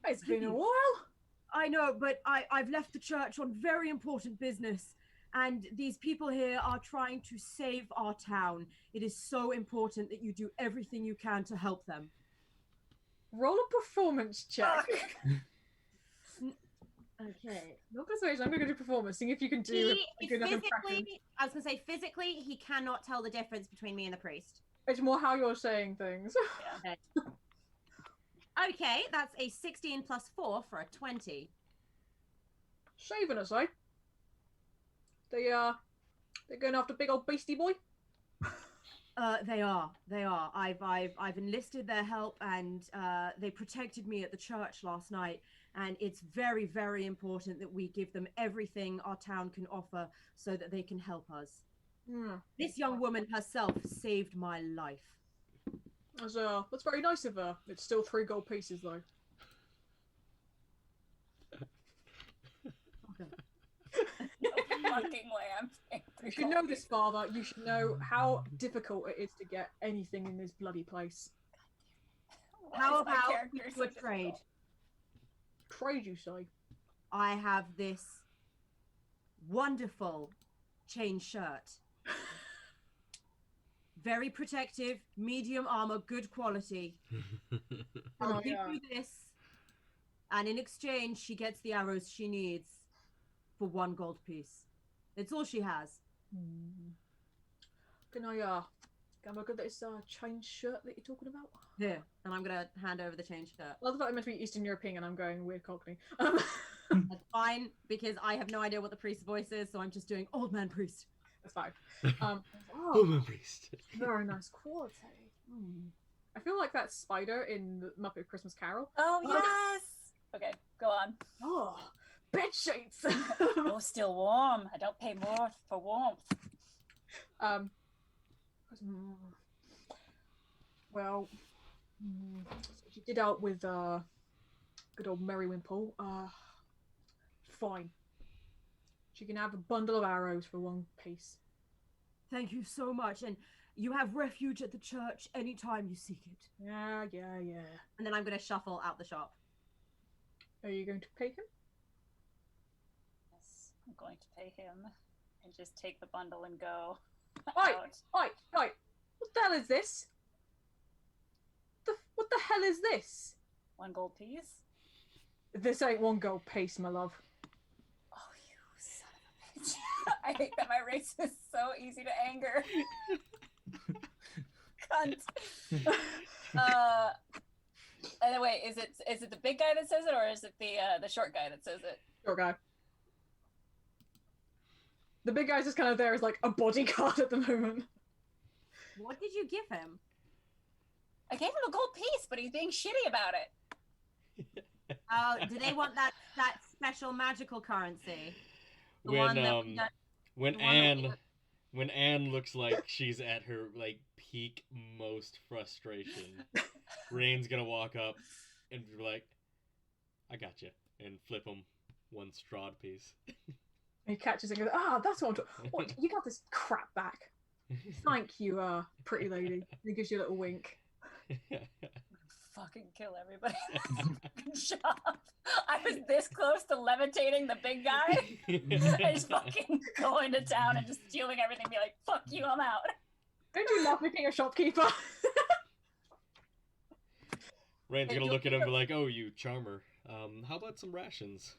It's been a while.
I know, but I've left the church on very important business, and these people here are trying to save our town. It is so important that you do everything you can to help them.
Roll a performance check.
Okay.
Not persuasion. I'm going to do performance. See if you can do a good enough impression.
I was gonna say physically, he cannot tell the difference between me and the priest.
It's more how you're saying things.
Yeah.
Okay, that's a 16 plus 4 for a 20.
Saving us, eh? They're going after big old beastie boy.
They are. I've enlisted their help, and they protected me at the church last night. And it's very, very important that we give them everything our town can offer so that they can help us. This young woman herself saved my life.
That's very nice of her. It's still 3 gold pieces, though.
Fucking way I'm paying
You should know this, father. You should know how difficult it is to get anything in this bloody place.
How about we do a trade?
Trade, you say?
I have this wonderful chain shirt. Very protective, medium armor, good quality. I'll give you this, and in exchange, she gets the arrows she needs for 1 gold piece. It's all she has.
Can I look at this chain shirt that you're talking about?
Here, and I'm gonna hand over the chain shirt.
I love that I'm meant to be Eastern European and I'm going weird Cockney.
That's fine, because I have no idea what the priest's voice is, so I'm just doing old man priest.
That's fine.
Oh, my priest.
Very nice quality. I feel like that spider in the Muppet Christmas Carol.
Oh, yes! Okay, go on.
Oh, bed sheets.
Oh, still warm. I don't pay more for warmth.
Well, she did out with good old Merrywimple. Fine. She can have a bundle of arrows for 1 piece.
Thank you so much, and you have refuge at the church anytime you seek it.
Yeah.
And then I'm gonna shuffle out the shop.
Are you going to pay him?
Yes, I'm going to pay him and just take the bundle and go.
Oi!
out.
Oi! What the hell is this? What the hell is this?
1 gold piece?
This ain't 1 gold piece, my love.
Oh, you son of a bitch. I hate that my race is so easy to anger. Cunt. By the way, is it the big guy that says it, or is it the short guy that says it?
Short guy. The big guy's just kind of there as like a bodyguard at the moment.
What did you give him?
I gave him a gold piece, but he's being shitty about it.
Oh, do they want that special magical currency? The
When
one that
when
the one that we-
Anne when Anne looks like she's at her like peak most frustration, Rayne's gonna walk up and be like, "I got you," and flip him one Strahd piece.
He catches it and goes, that's what I'm talking. What? You got this crap back. Thank you, pretty lady. He gives you a little wink.
Fucking kill everybody. Good job. I was this close to levitating the big guy. I just fucking go into town and just stealing everything. Be like, fuck you, I'm out.
Don't you love making a shopkeeper?
Rayne's gonna look at him and be like, "Oh, you charmer. How about some rations?"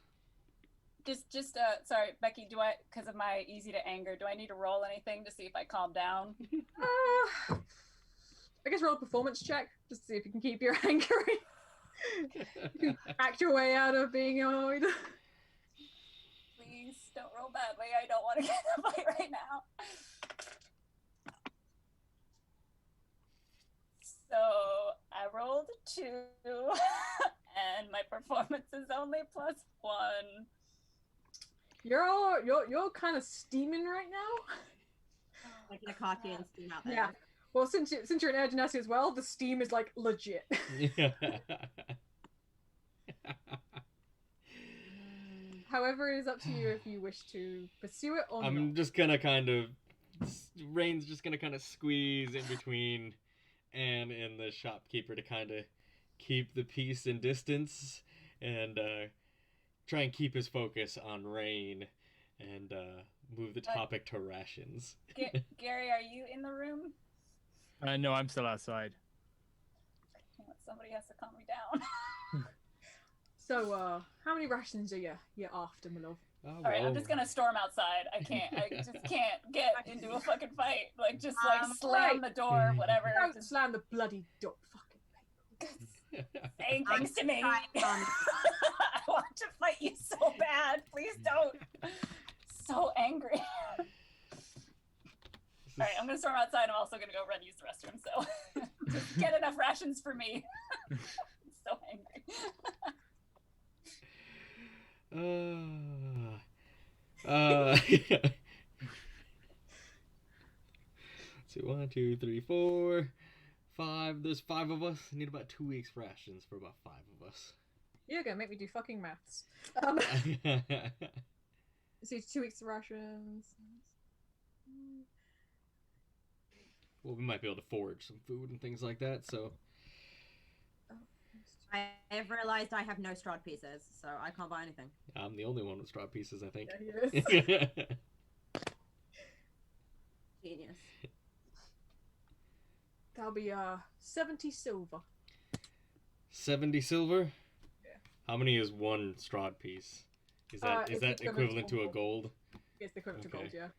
Just sorry, Becky, because of my easy to anger, do I need to roll anything to see if I calm down?
I guess roll a performance check just to see if you can keep your anger. You can act your way out of being annoyed.
Please don't roll badly. I don't want to get in a fight right now. So I rolled 2, and my performance is only +1.
You're kind of steaming right now.
like a cocky and steam out there.
Yeah. Well, since you're an air genasi as well, the steam is like legit. However, it is up to you if you wish to pursue it or not.
I'm just gonna Rayne's just gonna kind of squeeze in between Anne and the shopkeeper to kind of keep the peace and distance, and try and keep his focus on Rayne, and move the topic to rations.
Gary, are you in the room?
No, I'm still outside.
Somebody has to calm me down.
So, how many rations are you after, my love?
Oh,
All right, I'm just gonna storm outside. I just can't get into a fucking fight. Like, just like slam the door, whatever.
Don't
Just
slam the bloody door, fucking
saying things to me.
trying to
I want to fight you so bad. Please don't. So angry. All right, I'm gonna storm outside. I'm also gonna go run use the restroom. So just get enough rations for me. I'm so angry.
So 1, 2, 3, 4, 5. There's 5 of us. I need about 2 weeks rations for about 5 of us.
You're gonna make me do fucking maths. So it's 2 weeks of rations.
Well, we might be able to forage some food and things like that, so...
I have realized I have no Strahd pieces, so I can't buy anything.
I'm the only one with straw pieces, I think.
Yeah, he is.
Genius.
That'll be 70 silver.
70 silver?
Yeah.
How many is 1 Strahd piece? Is that
It's
equivalent to a gold?
It's the equivalent to
Okay.
gold, yeah.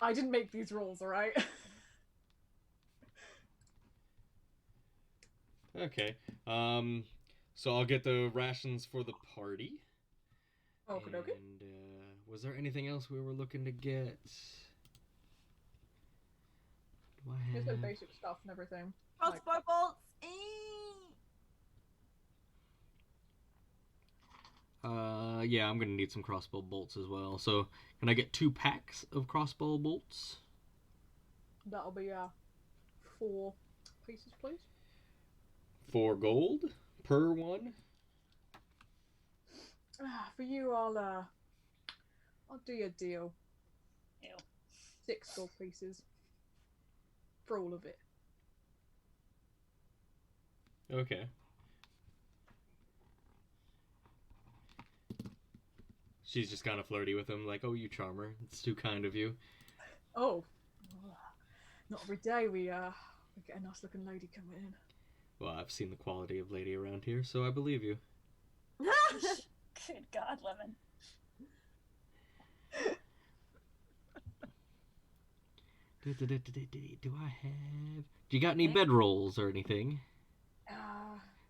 I didn't make these rolls, alright?
Okay. So I'll get the rations for the party.
Okay, okay.
And was there anything else we were looking to get? Do I
Here's the
have...
basic stuff and everything.
Crossbow bolts.
Yeah, I'm gonna need some crossbow bolts as well. So can I get 2 packs of crossbow bolts?
That'll be 4 pieces, please.
4 gold per one.
For you, I'll do you a deal.
Ew.
6 gold pieces. For all of it.
Okay. She's just kind of flirty with him, like, "Oh, you charmer. It's too kind of you."
Oh. Not every day we get a nice looking lady coming in.
Well, I've seen the quality of lady around here, so I believe you.
Good God, Lemon.
Do I have? Do you got any bedrolls or anything?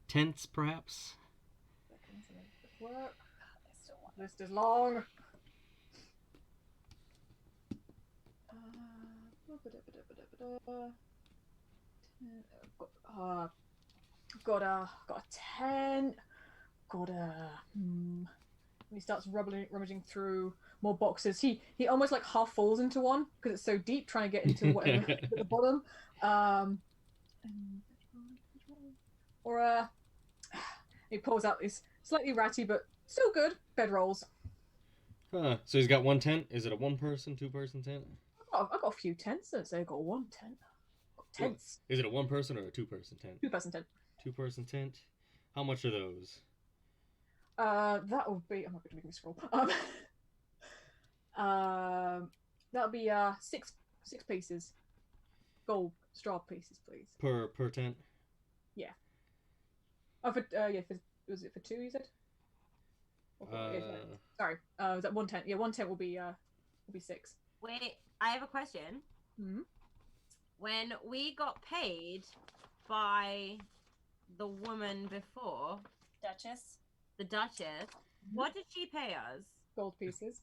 Tents, perhaps?
Seconds to make this work. List is long. Got a tent. Got a. And he starts rummaging through more boxes. He almost like half falls into one because it's so deep, trying to get into whatever at the bottom. He pulls out these slightly ratty but still good bedrolls.
Huh. So he's got one tent. Is it a one-person, two-person tent?
I've got a few tents. Let's say I've got one tent. Tents.
Is it a one-person or a two-person tent?
Two-person tent.
Two-person tent. How much are those?
That will be. I'm not going to make me scroll. That'll be 6 pieces. Gold straw pieces, please.
Per tent.
Yeah. Oh, was it for 2? You said. Sorry. Was that 1 tent? Yeah, 1 tent will be 6.
Wait, I have a question.
Hmm.
When we got paid by the woman before,
Duchess.
the Duchess, what did she pay us?
Gold pieces.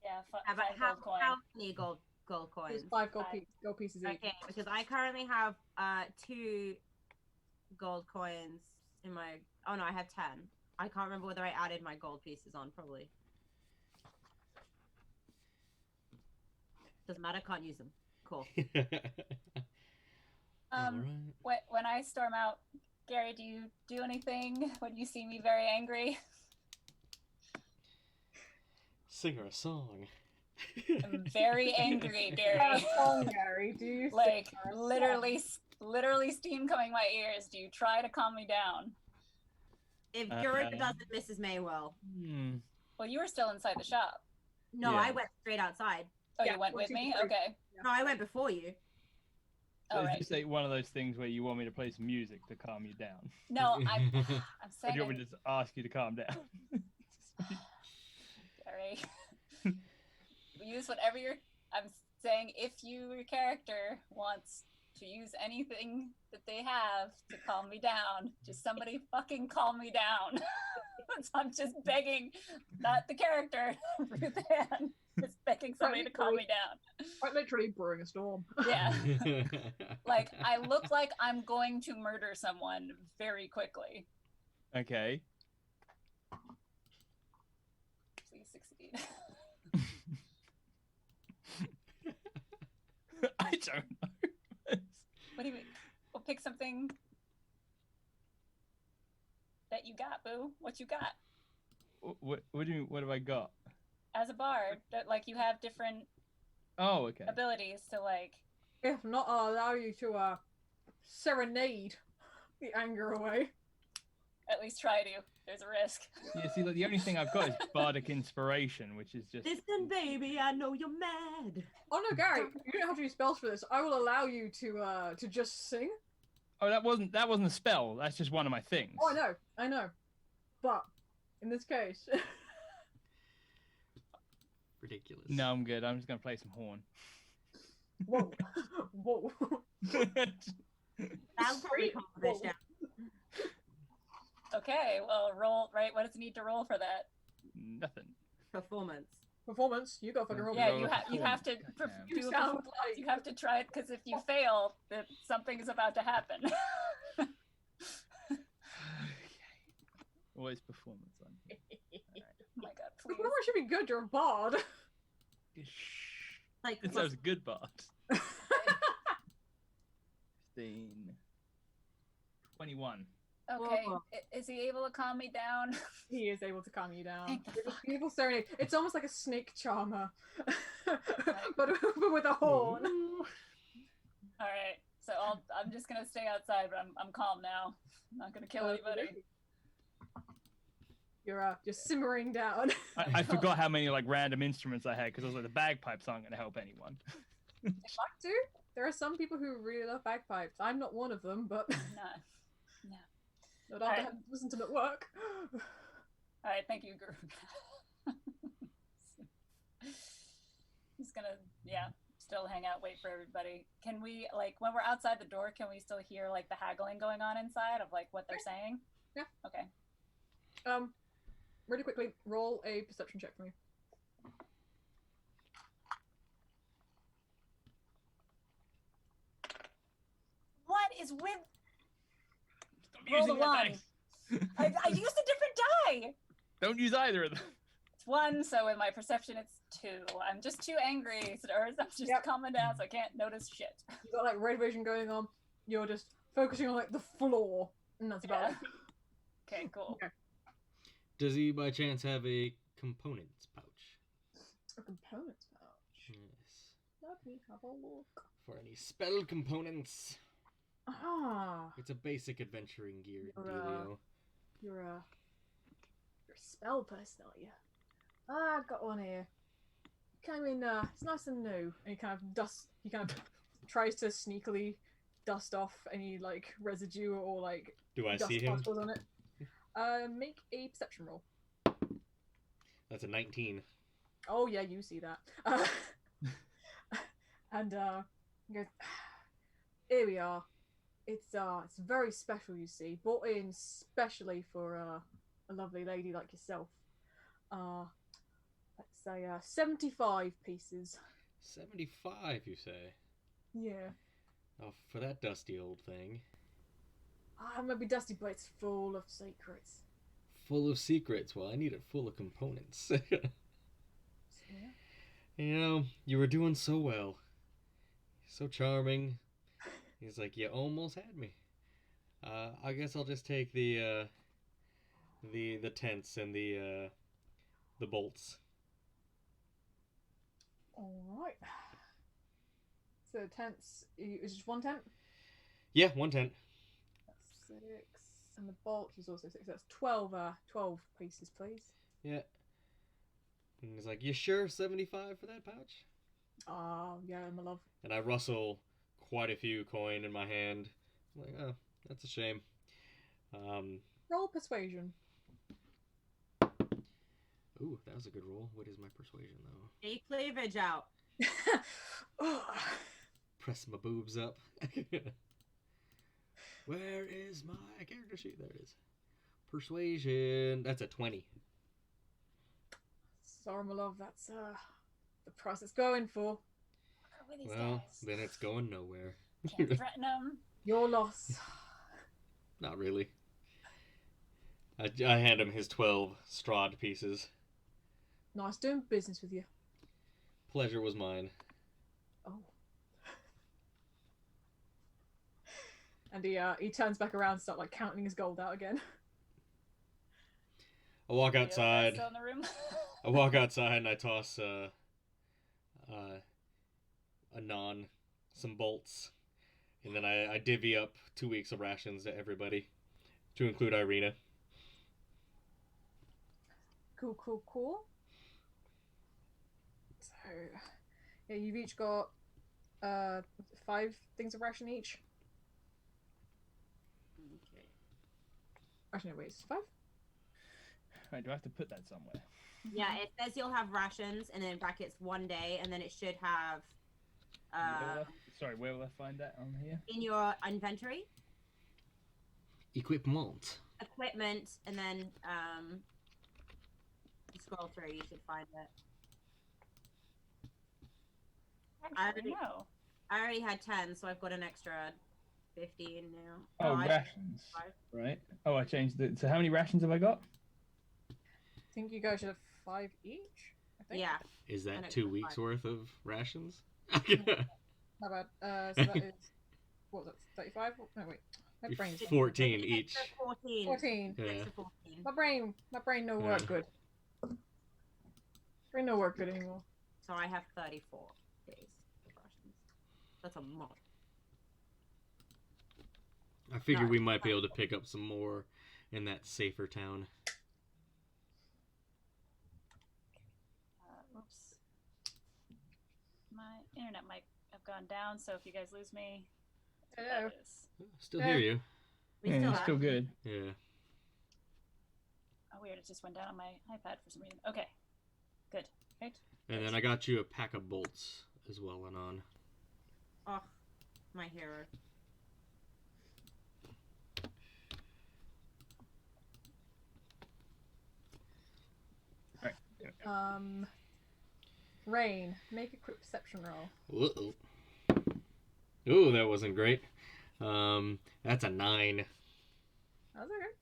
Yeah,
About
five gold coin.
how many gold coins?
There's 5 gold pieces each.
Okay, because I currently have 2 gold coins in my. Oh no, I have 10. I can't remember whether I added my gold pieces on. Probably. Doesn't matter. Can't use them. Cool.
When I storm out, Gary, do you do anything when you see me very angry?
Sing her a song.
I'm very angry, Gary.
Gary, do you
like literally steam coming my ears. Do you try to calm me down?
If Garuga doesn't, Mrs. May will.
Well, you were still inside the shop.
No,
Yeah.
I went straight outside.
Oh, you went with me? Okay.
No, I went before you.
So
All
is
right.
this like one of those things where you want me to play some music to calm you down?
No, I'm
Or
saying.
do you want me to just ask you to calm down?
Gary, use whatever I'm saying. If your character wants to use anything that they have to calm me down, just somebody fucking calm me down. So I'm just begging, not the character, RuthAnn, just begging somebody to calm me down.
Quite literally brewing a storm.
Yeah. Like, I look like I'm going to murder someone very quickly.
Okay.
Please succeed.
I don't know.
What do you mean? We'll pick something that you got, boo. What you got?
What do you? What have I got?
As a bard, that like you have different
Oh, okay.
abilities to like.
If not, I'll allow you to serenade the anger away.
At least try to. There's a risk.
Yeah, see, like, the only thing I've got is bardic inspiration, which is just.
Listen, baby, I know you're mad.
Oh no, Gary, you don't have to use spells for this. I will allow you to just sing.
Oh, that wasn't a spell. That's just one of my things.
Oh, I know. But in this case,
Ridiculous.
No, I'm good. I'm just gonna play some horn.
whoa.
That'll probably calm this down.
Okay, well, roll. Right, what does it need to roll for that?
Nothing.
Performance, you go fucking roll.
Yeah,
roll a
you have to
performance.
do
You
a
sound
performance.
like-
You have to try it because if you fail, then something is about to happen.
Always performance on.
Oh my god,
Well,
please.
should be good. You're a bard.
Like,
That was a good bard. 15. 21.
Okay,
Whoa.
is he able to calm me down?
He is able to calm you down.
Thank the
With a
fuck.
beautiful serenade. It's almost like a snake charmer, but with a horn.
All right, so I'm just gonna stay outside, but I'm calm now. I'm not gonna kill anybody.
You're simmering down.
I forgot how many like random instruments I had because I was like, the bagpipes aren't going to help anyone.
I'd like to. There are some people who really love bagpipes. I'm not one of them, but not after having to listen to them at work.
All right, thank you, Garuga. He's gonna, still hang out, wait for everybody. Can we, like, when we're outside the door, can we still hear, like, the haggling going on inside of, like, what they're saying?
Yeah.
Okay.
Really quickly, roll a perception check for me.
What is with...
Stop
Roll
using
the
that
one.
dice.
I used a different die!
Don't use either of them.
It's 1, so with my perception, it's 2. I'm just too angry, or I'm just calming down, so I can't notice shit.
You've got, like, red vision going on. You're just focusing on, like, the floor. And that's about it.
Okay, cool.
Okay.
Does he by chance have a components pouch?
A components pouch.
Yes.
Let me have a look.
For any spell components.
Ah.
It's a basic adventuring gear
You're,
dealio.
You're a spell person, are you? Ah, I've got one here. Came in, it's nice and new. And he kind of tries to sneakily dust off any, like, residue or, like,
Do I
dust
see him?
particles on it. Make a perception roll.
That's a 19.
Oh, yeah, you see that. And, he goes, here we are. It's very special, you see. Bought in specially for, a lovely lady like yourself. Let's say 75 pieces.
75, you say?
Yeah.
Oh, for that dusty old thing.
Maybe dusty, but it's full of secrets.
Full of secrets. Well, I need it full of components.
Yeah.
You know, you were doing so well. So charming. He's like, you almost had me. I guess I'll just take the tents and the bolts.
All right. So tents is just one tent.
Yeah, 1 tent.
That's 6, and the bolt is also 6. That's 12. 12 pieces, please.
Yeah. And he's like, you sure 75 for that pouch?
Yeah, my love.
And I rustle quite a few coin in my hand. I'm like, oh, that's a shame.
Roll persuasion.
Ooh, that was a good roll. What is my persuasion, though?
Get your cleavage out.
Oh.
Press my boobs up. Where is my character sheet? There it is. Persuasion. That's a 20.
Sorry, my love. That's the price it's going for.
Where are these
Well,
guys?
then it's going nowhere.
Can't threaten them.
Your loss.
Not really. I hand him his 12 Strahd pieces.
Nice doing business with you.
Pleasure was mine.
Oh. And he turns back around and starts, like, counting his gold out again.
I walk
The other guy's
outside.
still in the room.
I walk outside and I toss Anon some bolts. And then I divvy up 2 weeks of rations to everybody, to include Irina.
Cool. So, yeah, you've each got 5 things of ration each.
Okay.
Actually, no, wait, it's 5?
Right, do I have to put that somewhere?
Yeah, it says you'll have rations, and then in brackets 1 day, and then it should have
Where will I find that on here?
in your inventory,
Equipment.
equipment, and then you scroll through, you should find it.
Actually, no.
I already had 10, so I've got an extra 15 now.
Oh,
I-
rations.
5.
Right. Oh, I changed it. So how many rations have I got?
I think you guys should have 5 each. I think.
Yeah.
Is
And
that
it's
2 weeks
fine.
worth of rations?
Not bad. So that is, what was that, 35? No, wait. My brain's
14 each.
Extra 14.
14.
Yeah.
Extra 14.
My brain no work
Yeah.
good. Brain no work good anymore.
So I have 34 days of rations. That's a month.
I figure
No.
we might be able to pick up some more in that safer town.
Oops. My internet might have gone down, so if you guys lose me, that's what
Hello.
that is.
Still hear you.
We
Yeah,
still
it's
have.
still good.
Yeah.
Oh, weird. It just went down on my iPad for some reason. Okay. Good. Right?
And then I got you a pack of bolts as well, Anon.
Oh, my hero.
Rayne, make a quick perception roll.
Uh-oh. Ooh, that wasn't great. That's a 9.
That's okay.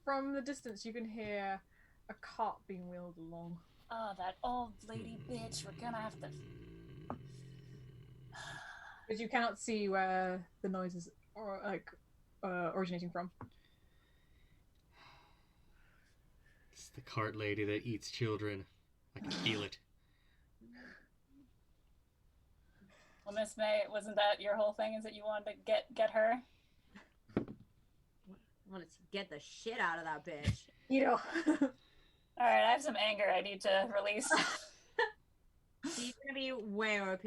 From the distance, you can hear a cart being wheeled along.
Oh, that old lady bitch. We're gonna have to.
But you cannot see where the noise is originating from.
It's the cart lady that eats children. I can feel it.
Well, Miss May, wasn't that your whole thing? Is that you wanted to get her?
I wanted to get the shit out of that bitch.
You know.
All right, I have some anger I need to release.
She's gonna be way OP.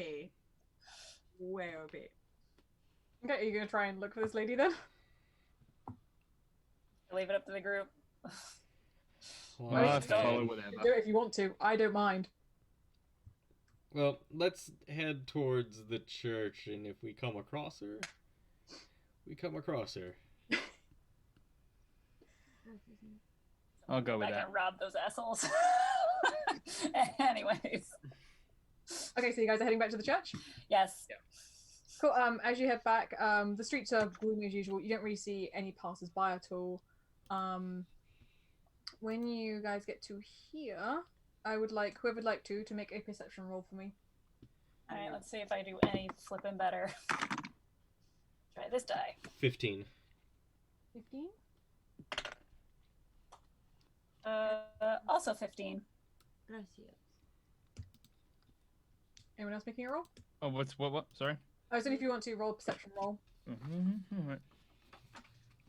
Way OP.
Okay, are you gonna try and look for this lady then?
Leave it up to the group.
I'll have to follow
Do
whatever.
it if you want to. I don't mind.
Well, let's head towards the church, and if we come across her, we come across her.
I'll go with
I
that.
can rob those assholes. Anyways.
Okay, so you guys are heading back to the church?
Yes.
Cool. As you head back, the streets are gloomy as usual. You don't really see any passers-by at all. When you guys get to here, I would like whoever would like to make a perception roll for me.
All right, let's see if I do any flipping better. Try this die.
15.
15?
Also 15.
Gracias.
Anyone else making a roll?
Oh, what? Sorry.
I was only if you want to roll a perception roll.
Mm-hmm. Right.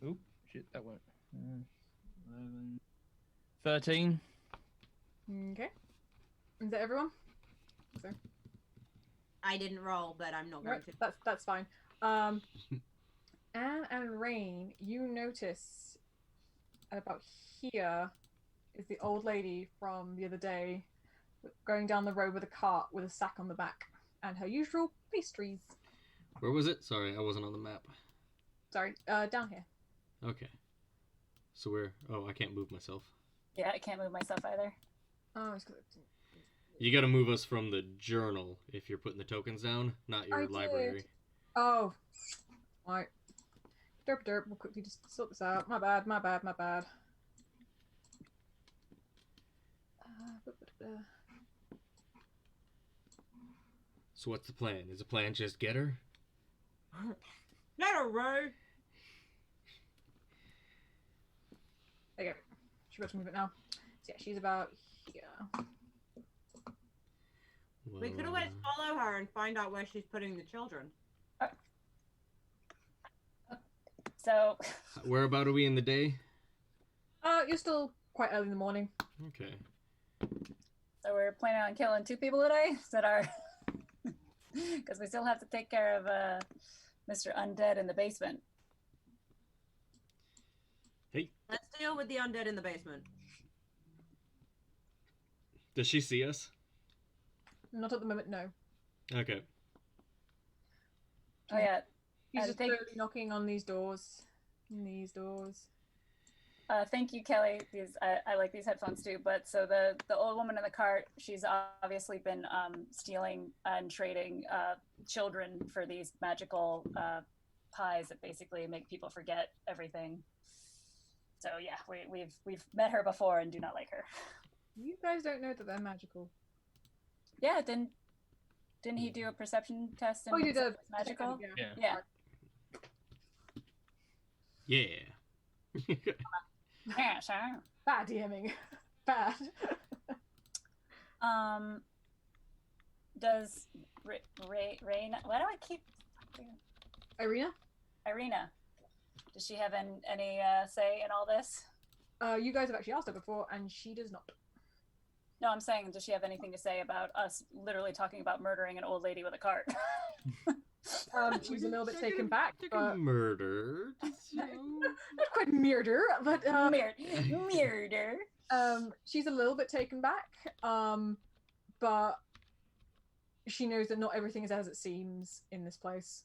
Oop, shit, that went. 11. 13.
Okay. Is that everyone? So.
I didn't roll, but I'm not going
Right,
to.
that's fine. Anne and Rayne, you notice about here is the old lady from the other day going down the road with a cart with a sack on the back and her usual pastries.
Where was it? Sorry, I wasn't on the map.
Sorry, down here.
Okay. So where? Oh, I can't move myself.
Yeah, I can't move myself either.
Oh, it's 'cause
You gotta move us from the journal if you're putting the tokens down, not your
I did.
library.
Oh, right. Derp. We'll quickly just sort this out. My bad.
So what's the plan? Is the plan just get her?
Let her row.
There you go. She's about to move it now. So yeah, she's about here.
Well,
We could always follow her and find out where she's putting the children.
So,
where about are we in the day?
You're still quite early in the morning.
Okay.
so we're planning on killing 2 people today? Is that our... Because we still have to take care of Mr. Undead in the basement.
Hey,
Let's deal with the undead in the basement.
does she see us?
Not at the moment, no.
Okay.
Oh yeah.
He's
And
just
thank-
slowly knocking on these doors. And these doors.
Thank you, Kelly. I like these headphones too. But so the old woman in the cart, she's obviously been stealing and trading children for these magical pies that basically make people forget everything. So yeah, we've met her before and do not like her.
You guys don't know that they're magical.
Yeah, didn't he do a perception test? And
Oh, you
said
did.
it was magical.
Yeah.
Yeah.
Yeah.
Yeah, sure.
Bad DMing. Bad.
Does Rayne? Why do I keep
Irina?
Irina? Does she have any say in all this?
You guys have actually asked her before, and she does not.
No, I'm saying, does she have anything to say about us literally talking about murdering an old lady with a cart?
She's a little bit taken back,
They're
but
murdered. So...
not quite murder, but
Murder.
she's a little bit taken back. But she knows that not everything is as it seems in this place.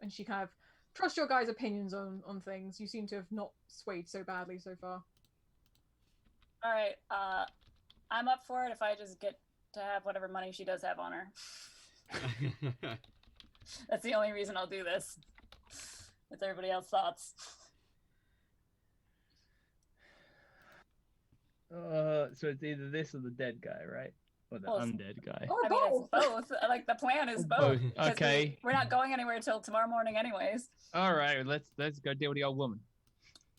And she kind of trusts your guys' opinions on things. You seem to have not swayed so badly so far.
All right, I'm up for it if I just get to have whatever money she does have on her. That's the only reason I'll do this. What's everybody else's thoughts?
So it's either this or the dead guy, right? Or the
Well,
undead guy.
Or
I mean, it's both. Like, the plan is both. because
Okay.
We're not going anywhere till tomorrow morning anyways.
All right, let's go deal with the old woman.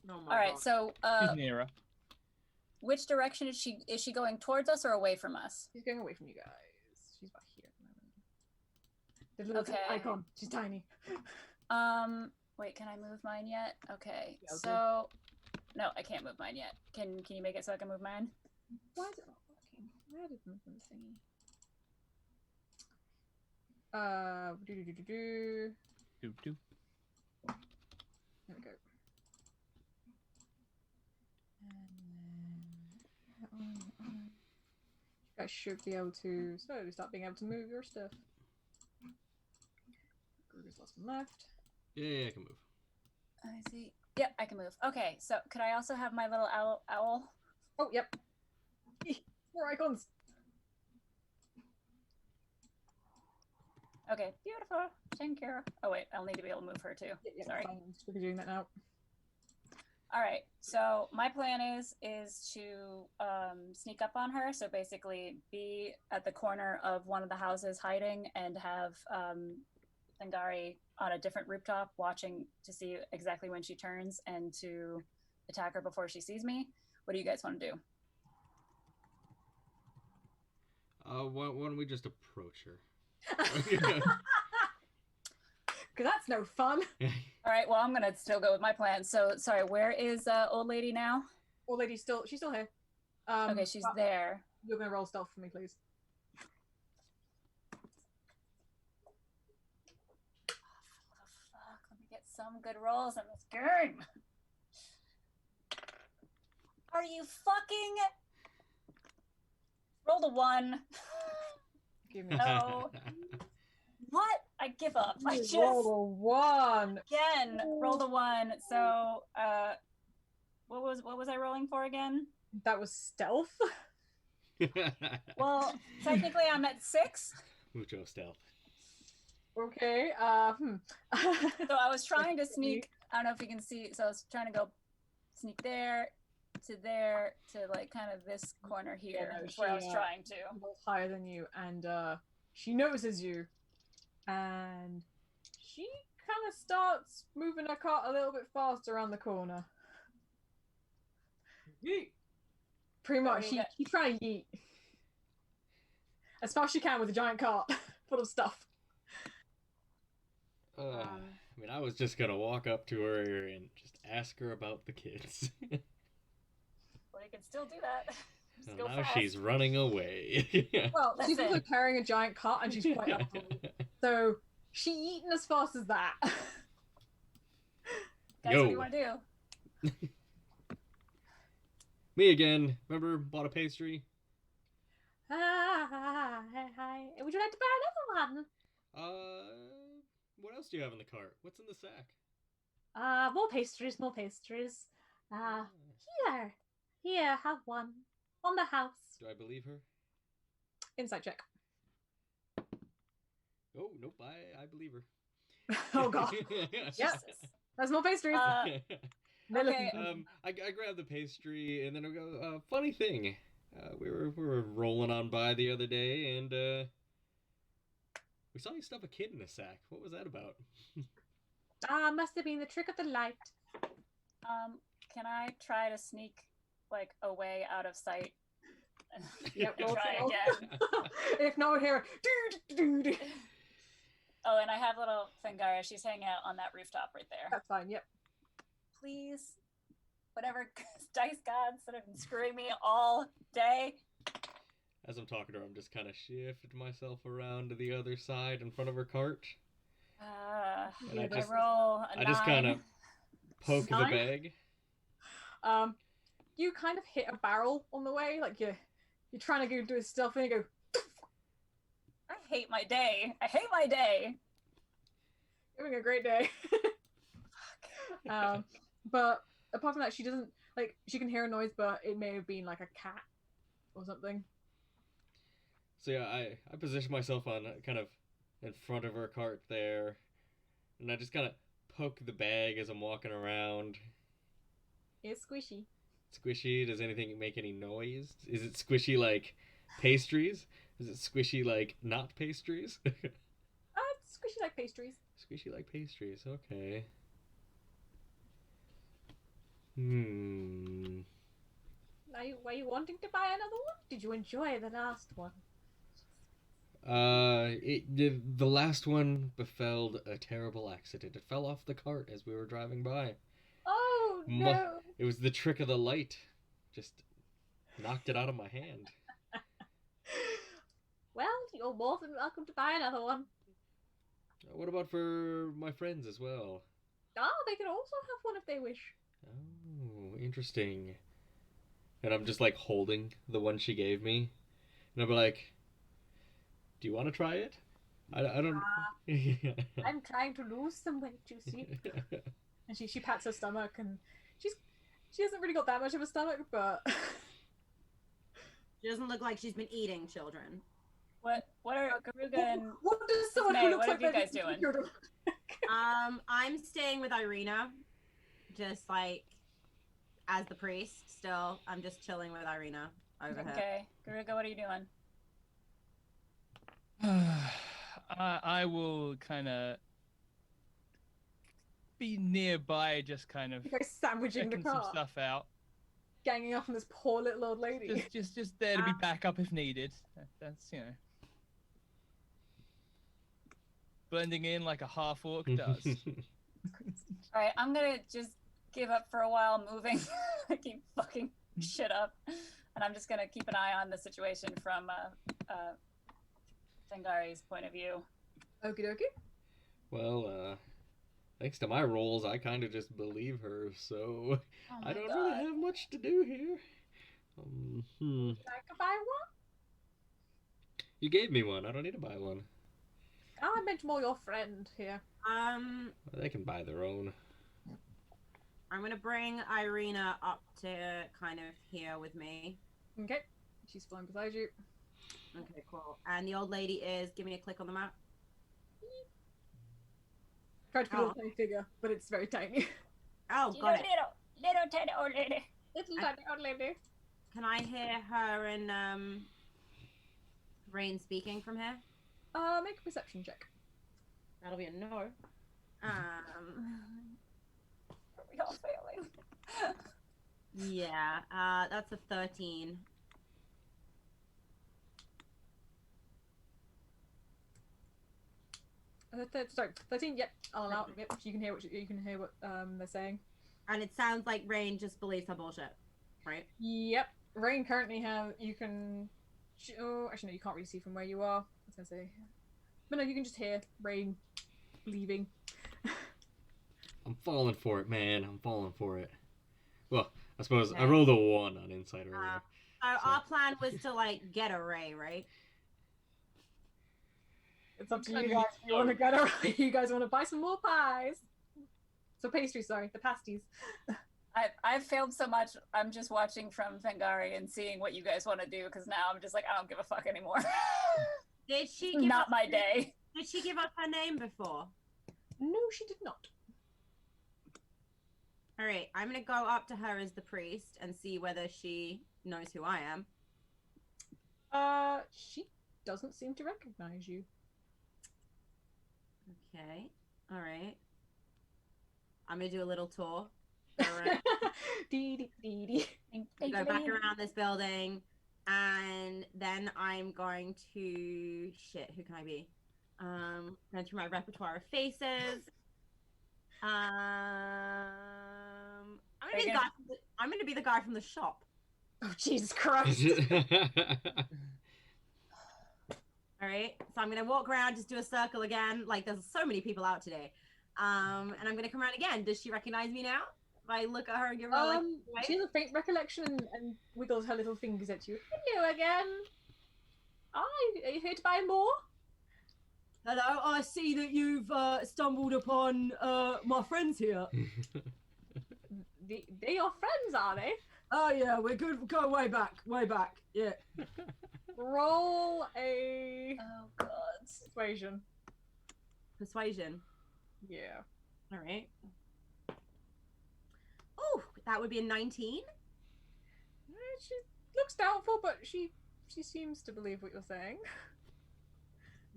Oh my
All right,
God.
so,
She's nearer.
which direction is she? Is she going towards us or away from us?
She's going away from you guys. She's back here at the moment. The little
Okay.
icon. She's tiny.
Wait, can I move mine yet? Okay,
Yeah, okay.
so... No, I can't move mine yet. Can you make it so I can move mine?
Why is it not working? Where did movement thingy? Do.
Do.
There we go. And then you guys should be able to slowly start being able to move your stuff. Gruger's last one left.
Yeah, I can move.
I see. Yep, I can move. Okay, so could I also have my little owl?
Oh, yep. More icons.
Okay, beautiful. Thank you. Oh wait, I'll need to be able to move her too.
Yeah,
Sorry.
fine. I'm just quickly doing that now.
All right. So my plan is to sneak up on her. So basically, be at the corner of one of the houses hiding, and have Thangari on a different rooftop watching to see exactly when she turns and to attack her before she sees me. What do you guys want to do?
Why don't we just approach her?
Because that's no fun.
All right. Well, I'm gonna still go with my plan. So sorry. Where is old lady now?
Old lady she's still here.
Okay, she's
but
there.
You're gonna roll stealth for me, please.
Fuck, let me get some good rolls in this game. Are you fucking... Rolled a 1.
Give me
No. What? I give up. I just...
roll a 1.
Again, rolled a 1. So, what was I rolling for again?
That was stealth.
Well, technically I'm at 6.
Mucho stealth.
Okay.
So I was trying to sneak. I don't know if you can see. So I was trying to go sneak there to like kind of this corner here.
Yeah, no,
is where I was
she,
trying to.
Rolls higher than you, and she notices you, and she kind of starts moving her cart a little bit faster around the corner. Yeet. Pretty much, she's trying to yeet as fast as she can with a giant cart full of stuff.
I mean, I was just gonna walk up to her and just ask her about the kids.
Well, you can still do that.
So
Just go
now
fast.
she's running away.
Well,
That's
she's
it.
also carrying a giant cart, and she's quite uphill. So she eating as fast as that.
Guys,
Yo.
what do you want to do?
Me again. Remember, bought a pastry?
Hi. Would you like to buy another one?
What else do you have in the cart? What's in the sack?
More pastries, more pastries. Here, have one. On the house.
Do I believe her?
Insight check.
Oh, nope, I believe her.
Oh god. Yep.
Jesus.
There's more pastries. They're
Okay.
looking-
I grab the pastry and then I go, funny thing. We were rolling on by the other day and we saw you stuff a kid in a sack. What was that about?
Must have been the trick of the light.
Can I try to sneak like away out of sight?
Yep,
Try
roll stealth.
again.
If not, here. Dude.
Oh, and I have little Thangara. She's hanging out on that rooftop right there.
That's fine. Yep.
Please, whatever dice gods that have been screwing me all day.
As I'm talking to her, I'm just kind of shifting myself around to the other side in front of her cart. And
Yeah,
I
roll a 9.
just kind of poke the
Nine?
bag.
You kind of hit a barrel on the way, like you're trying to go do a stealth and you go.
I hate my day. I hate my day.
Having a great day. But apart from that, she doesn't she can hear a noise, but it may have been like a cat or something.
So yeah, I position myself on kind of in front of her cart there, and I just kind of poke the bag as I'm walking around.
It's squishy.
Squishy? Does anything make any noise? Is it squishy like pastries? Is it squishy like not pastries?
It's squishy like pastries.
Squishy like pastries, okay.
Were you wanting to buy another one? Did you enjoy the last one?
The last one befell a terrible accident. It fell off the cart as we were driving by.
Oh no!
It was the trick of the light. Just knocked it out of my hand.
Well, you're more than welcome to buy another one.
What about for my friends as well?
Oh, they can also have one if they wish.
Oh, interesting. And I'm just like holding the one she gave me. And I'll be like, do you want to try it? I don't...
I'm trying to lose some weight, you see.
And she pats her stomach, and she hasn't really got that much of a stomach, but
She doesn't look like she's been eating children.
What are Garuga and
what does someone
May,
who looks
what
like
are you guys doing?
I'm staying with Irina, just like as the priest. Still, I'm just chilling with Irina over here.
Okay, Garuga, what are you doing?
I will kind of be nearby, just kind of
You guys sandwiching the
checking some
car,
stuff out.
ganging up on this poor little old lady.
Just there to be back up if needed. That's blending in like a half orc does.
All right, I'm gonna just give up for a while moving. I keep fucking shit up, and I'm just gonna keep an eye on the situation from Fengari's point of view.
Okie dokie.
Well, thanks to my rolls, I kind of just believe her, so
Oh
I
my
don't
God.
really have much to do here.
I could buy one?
You gave me one. I don't need to buy one.
I meant more your friend here.
They can buy their own.
I'm gonna bring Irina up to kind of here with me.
Okay. She's flying beside you.
Okay, cool. And the old lady is giving me a click on the map.
Tried to put a little tiny figure, but it's very tiny.
Oh, got it.
Little tiny old lady.
Little tiny old lady.
Can I hear her and Rayne speaking from here?
Make a perception check.
That'll be a no.
We all failing.
Yeah, that's a 13.
Sorry, 13. Yep, I'll allow. Yep, you can hear what they're saying.
And it sounds like Rayne just believes her bullshit, right?
Yep. Rayne currently you can. Oh, actually, no, you can't really see from where you are. I was gonna say, but no, you can just hear Rayne leaving.
I'm falling for it, man. I'm falling for it. Well, I suppose I
Okay.
rolled a 1 on insight earlier.
So our plan was to like get a Ray, right?
It's up to you guys. If you want to get around, you guys want to buy some more pies. So pastries, sorry, the pasties.
I've failed so much. I'm just watching from Fengari and seeing what you guys want to do because now I'm just like I don't give a fuck anymore.
Did she
It's
give
not
us
my day.
Did she give us her name before?
No, she did not.
All right, I'm gonna go up to her as the priest and see whether she knows who I am.
She doesn't seem to recognize you.
Okay, all right. I'm gonna do a little tour. Go around,
Dee dee.
go back around this building, and then I'm going to Who can I be? Going through my repertoire of faces. I'm gonna be the guy from the shop.
Oh Jesus Christ!
All right, so I'm gonna walk around, just do a circle again. Like there's so many people out today, and I'm gonna come around again. Does she recognize me now? If I look at her and give her like,
She has a faint recollection and wiggles her little fingers at you. Hello again. Are you here to buy more?
Hello, I see that you've stumbled upon my friends here.
They're your friends, are they?
Oh yeah, we're good. Go way back, yeah.
Roll a
Oh god.
persuasion.
Persuasion.
Yeah.
All right. Oh, that would be a 19.
She looks doubtful, but she seems to believe what you're saying.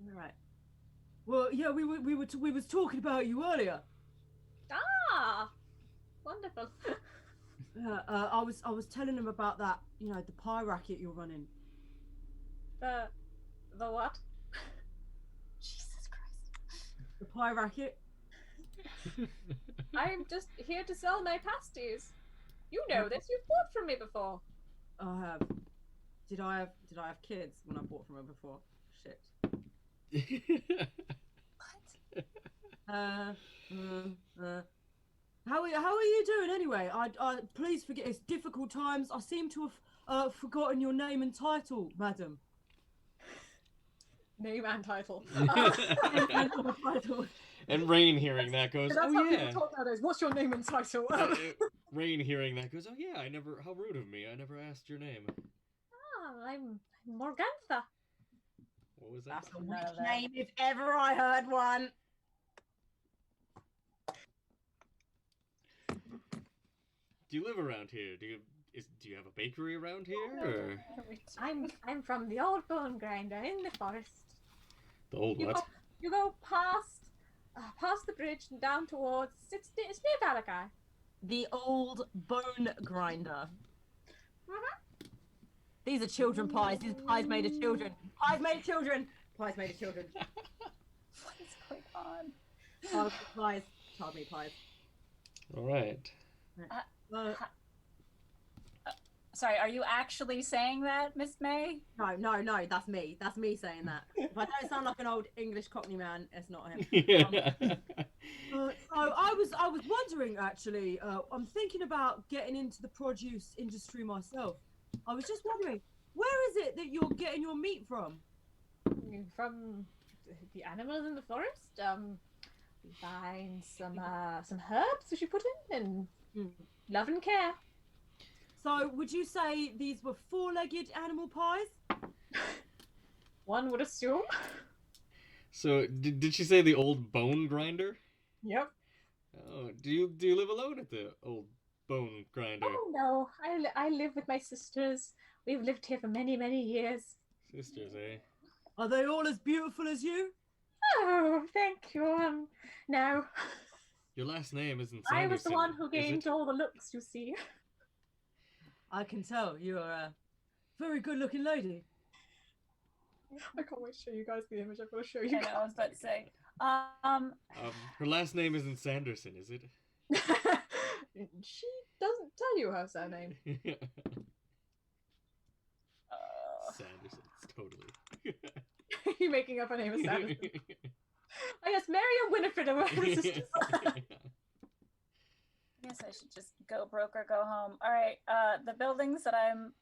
All right. Well, yeah, we was talking about you earlier.
Ah, wonderful.
I was telling him about that, the pie racket you're running.
The what?
Jesus Christ.
The pie racket.
I'm just here to sell my pasties. You know this. You've bought from me before.
I have. Did I have kids when I bought from her before? Shit.
What?
How are you doing anyway? I please forget. It's difficult times. I seem to have forgotten your name and title, madam.
Name and title.
And Rayne hearing that goes,
That's
oh
how
yeah.
people talk nowadays. What's your name and title?
Rayne hearing that goes, oh yeah, how rude of me. I never asked your name.
I'm Morgantha.
What was that?
That's a weak name if ever I heard one.
Do you live around here? Do you have a bakery around here? Or?
I'm from the old bone grinder in the forest.
The old what?
You go past the bridge and down towards it's near Valakai.
The old bone grinder. These are children pies. These are pies made of children. Pies made of children. Pies made of children.
What is going on?
Child pies. Child meat pies.
All right.
Sorry, are you actually saying that, Miss May?
No, that's me. That's me saying that. If I don't sound like an old English Cockney man, it's not him. So I was wondering actually. I'm thinking about getting into the produce industry myself. I was just wondering, where is it that you're getting your meat from?
From the animals in the forest. We find some herbs which you put in and love and care.
So would you say these were four-legged animal pies?
One would assume.
So did she say the old bone grinder?
Yep.
Oh, do you live alone at the old bone grinder?
Oh no, I live with my sisters. We've lived here for many, many years.
Sisters, eh?
Are they all as beautiful as you?
Oh, thank you. No.
Your last name isn't
I was the
Sanderson,
one who
is
gained
it?
all the looks, you see.
I can tell you're a very good-looking lady.
I can't wait to show you guys the image. I've got to show
I
you
know, I was about to say.
Her last name isn't Sanderson, is it?
She doesn't tell you her surname.
Sanderson, totally.
You making up her name as Sanderson. Oh yes, Mary and Winifred are my sisters.
I guess I should just go broke or go home. All right, the buildings that I'm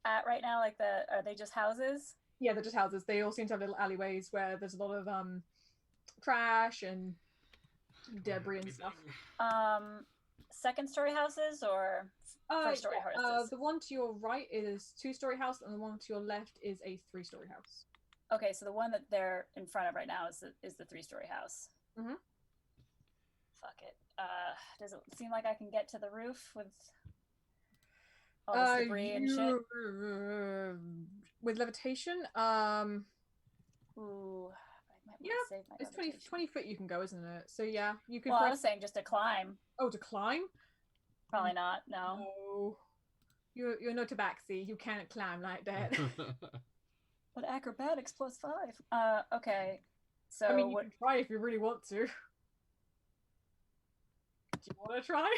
at right now, are they just houses?
Yeah, they're just houses. They all seem to have little alleyways where there's a lot of trash and debris and stuff.
Second story houses or first story houses?
The one to your right is 2-story house, and the one to your left is a 3-story house.
Okay, so the one that they're in front of right now is the 3-story house.
Mm-hmm.
Fuck it. Does it seem like I can get to the roof with all this debris and shit?
With levitation,
Ooh, I might want
yeah,
to save my
it's
levitation.
20 foot you can go, isn't it? So yeah, you could.
Well, I was saying just to climb.
Oh, to climb?
Probably not. No.
No. You're no tabaxi. You can't climb like that.
But acrobatics +5. Okay. So
I mean, you can try if you really want to. Do you want to try?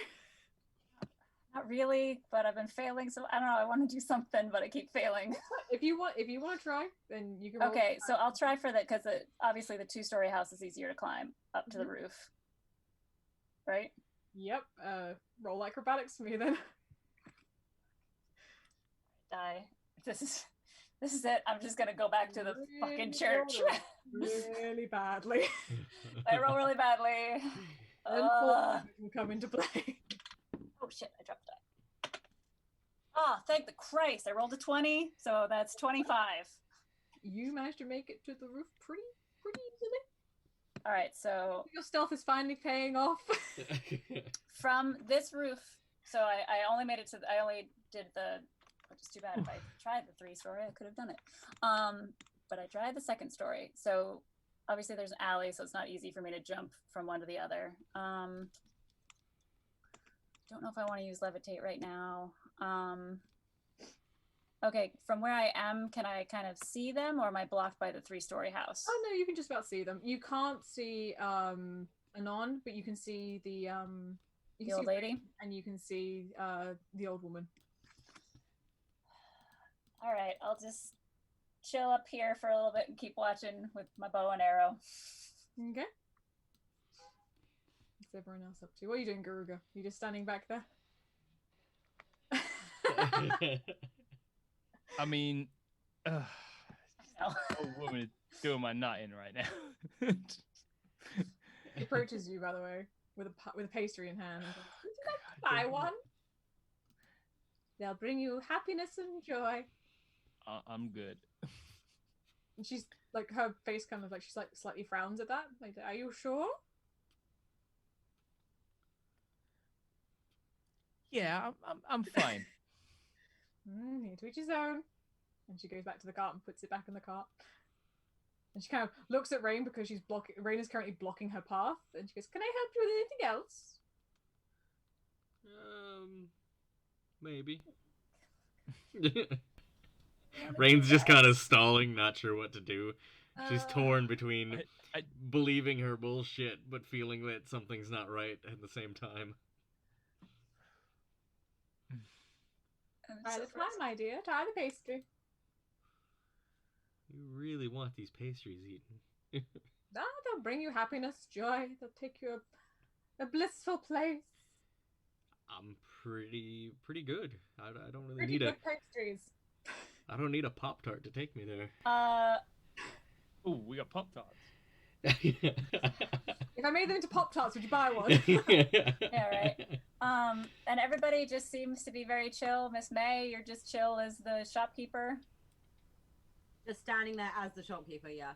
not really, but I've been failing, so I don't know. I want to do something, but I keep failing.
If you want to try, then you can. Roll.
Okay, so I'll try for that because obviously the 2-story house is easier to climb up to the roof, right?
Yep. Roll acrobatics for me then.
Die. This is it. I'm just gonna go back to the fucking church.
really badly.
I roll really badly.
And
Uh,
will come into play.
oh shit, I dropped a die. Oh, thank the Christ. I rolled a 20, so that's 25.
You managed to make it to the roof pretty easily.
All right, so
Your stealth is finally paying off.
from this roof, so I only made it to, I only did the, which is too bad. If I tried the 3-story, I could have done it. But I tried the 2nd story. So obviously there's an alley, so it's not easy for me to jump from one to the other. Don't know if I want to use levitate right now. Okay, from where I am, can I kind of see them, or am I blocked by the 3-story house?
Oh no, you can just about see them. You can't see Anon, but you can see the
old lady?
Rayne, and you can see the old woman.
All right, I'll just chill up here for a little bit and keep watching with my bow and arrow.
Okay. What's everyone else up to? What are you doing, Garuga? You just standing back there?
I mean,
No.
old woman is doing my nutting right now.
He approaches you, by the way, with a pastry in hand. Would you like to buy one? They'll bring you happiness and joy.
I'm good.
And she's like, her face kind of like, she's like slightly frowns at that. Like, are you sure?
Yeah, I'm fine.
To each his own. And she goes back to the cart and puts it back in the cart. And she kind of looks at Rayne because she's blocking. Rayne is currently blocking her path. And she goes, "Can I help you with anything else?"
Maybe. Rayne's just kind of stalling, not sure what to do. She's torn between believing her bullshit, but feeling that something's not right at the same time.
Try the pie, my dear. Try the pastry.
You really want these pastries eaten.
They'll bring you happiness, joy. They'll take you a blissful place.
I'm pretty good. I don't really
Pretty
need
good pastries.
I don't need a Pop-Tart to take me there.
Oh, we got Pop-Tarts.
If I made them into Pop-Tarts, would you buy one?
Yeah, right. And everybody just seems to be very chill. Miss May, you're just chill as the shopkeeper.
Just standing there as the shopkeeper, yeah.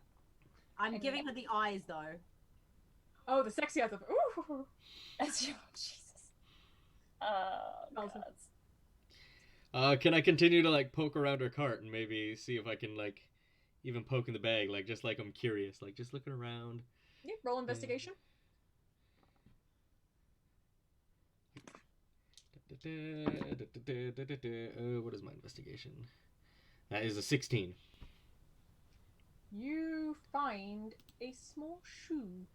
I'm giving her the eyes, though.
Oh, the sexy eyes of ooh.
Jesus. Oh, God.
Can I continue to like poke around her cart and maybe see if I can like even poke in the bag, like just like I'm curious, like just looking around.
Yeah, roll investigation.
What is my investigation? That is a 16.
You find a small shoe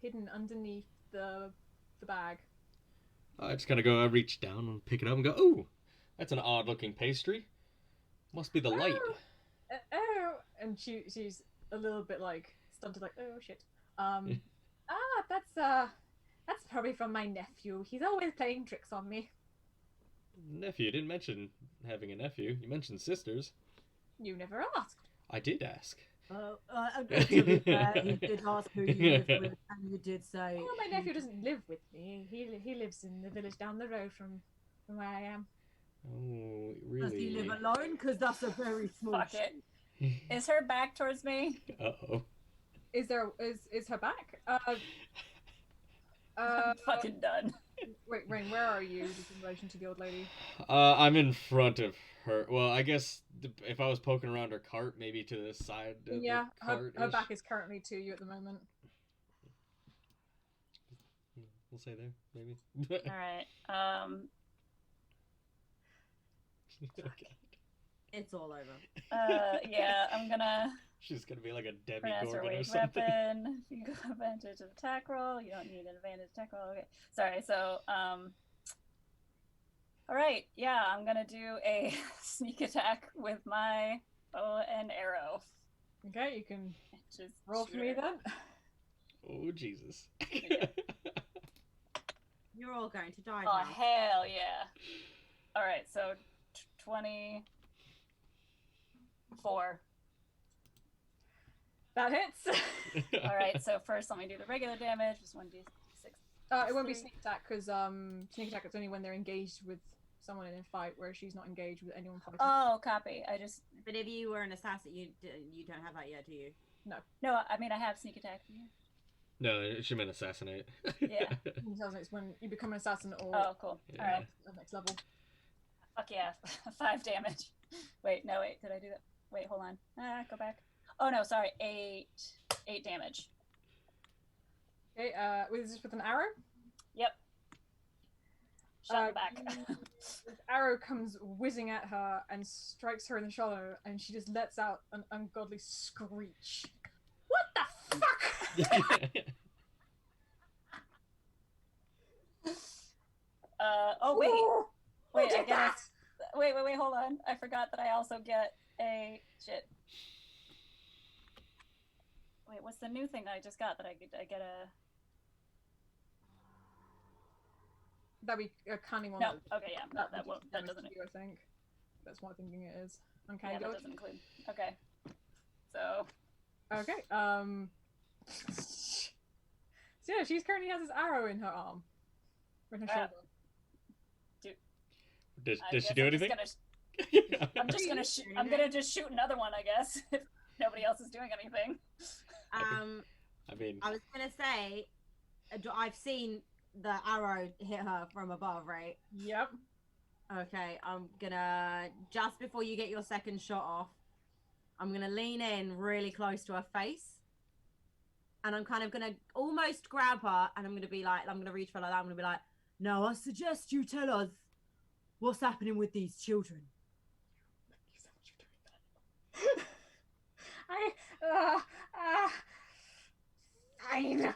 hidden underneath the bag.
I just kind of go, I reach down and pick it up and go, oh, that's an odd looking pastry. Must be the light.
And she's a little bit like stunted, like, oh shit. That's probably from my nephew. He's always playing tricks on me.
Nephew, you didn't mention having a nephew. You mentioned sisters.
You never asked.
I did ask.
To be fair, you did ask who you lived with, and you did say.
Oh, my nephew doesn't live with me. He lives in the village down the road from where I am.
Oh, really?
Does he live alone? Because that's a very small.
Fuck it. Is her back towards me?
Uh-oh.
Is her back?
I'm fucking done.
Wait, Rayne, where are you in relation to the old lady?
I'm in front of her. Well, I guess if I was poking around her cart, maybe to the side of the cart.
Her back is currently to you at the moment.
We'll say there, maybe.
All right.
It's all over.
Yeah, I'm gonna.
She's gonna be like a Debbie
Pronounce her
Gorgon or
wage
something.
weapon. You go advantage of attack roll. You don't need an advantage attack roll. Okay. Sorry. So, all right. Yeah, I'm gonna do a sneak attack with my bow and arrow.
Okay, you can
Just
roll for me then.
Oh Jesus.
You're all going to die
Oh
now.
hell yeah! All right. So, 24.
That hits.
All right, so first let me do the regular damage. Just 1d6.
It won't be
Three.
sneak attack because sneak attack is only when they're engaged with someone in a fight, whereas she's not engaged with anyone fighting.
Oh, copy. I just
But if you were an assassin, you don't have that yet, do you?
no. I mean, I have sneak attack.
No, she meant assassinate.
Yeah.
It's when you become an assassin or
Oh, cool.
Yeah.
All right.
the next level.
Fuck yeah. 5 damage. Wait, no, wait. Did I do that? Wait, hold on. Go back. Oh no, sorry. 8 damage.
Okay, is this with an arrow?
Yep. Shot in the back.
This arrow comes whizzing at her and strikes her in the shoulder, and she just lets out an ungodly screech. What the fuck?
Oh wait.
Who
Wait, I
did
get
that?
wait, hold on. I forgot that I also get a shit. Wait, what's the new thing that I just got that I get a
That'd be a cunning one.
No, okay, yeah. That
would
won't that
damage
doesn't
to you, I think. That's what I'm thinking it is. Uncanny
yeah, that
dodge.
doesn't include. Okay. So
Okay, so yeah, she's currently has this arrow in her arm. Or in her shoulder.
Does
I
she
guess
do
I'm
anything?
I'm just gonna shoot. I'm gonna just shoot another one, I guess. If nobody else is doing anything.
I mean,
I was gonna say, I've seen the arrow hit her from above, right?
Yep.
Okay, I'm gonna, just before you get your second shot off, I'm gonna lean in really close to her face. And I'm kind of gonna almost grab her, and I'm gonna be like, I'm gonna reach for her like that. I'm gonna be like, now I suggest you tell us what's happening with these children.
Fine.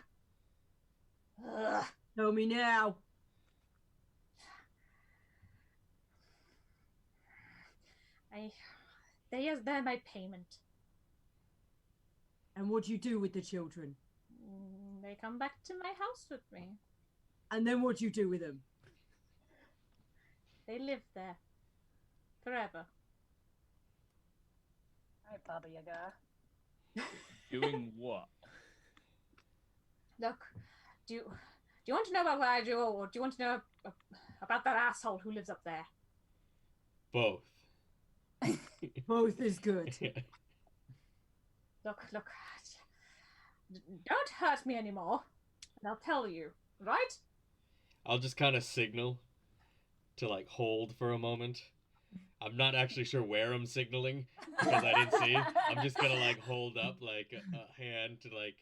Tell me now.
They're my payment.
And what do you do with the children?
They come back to my house with me.
And then what do you do with them?
They live there. Forever.
Alright, Baba Yaga.
Doing what?
Look, do you want to know about what I do, or do you want to know about that asshole who lives up there?
both.
Both is good.
Look, don't hurt me anymore, and I'll tell you, right?
I'll just kind of signal to like hold for a moment. I'm not actually sure where I'm signaling because I didn't see. I'm just gonna like hold up like a hand to like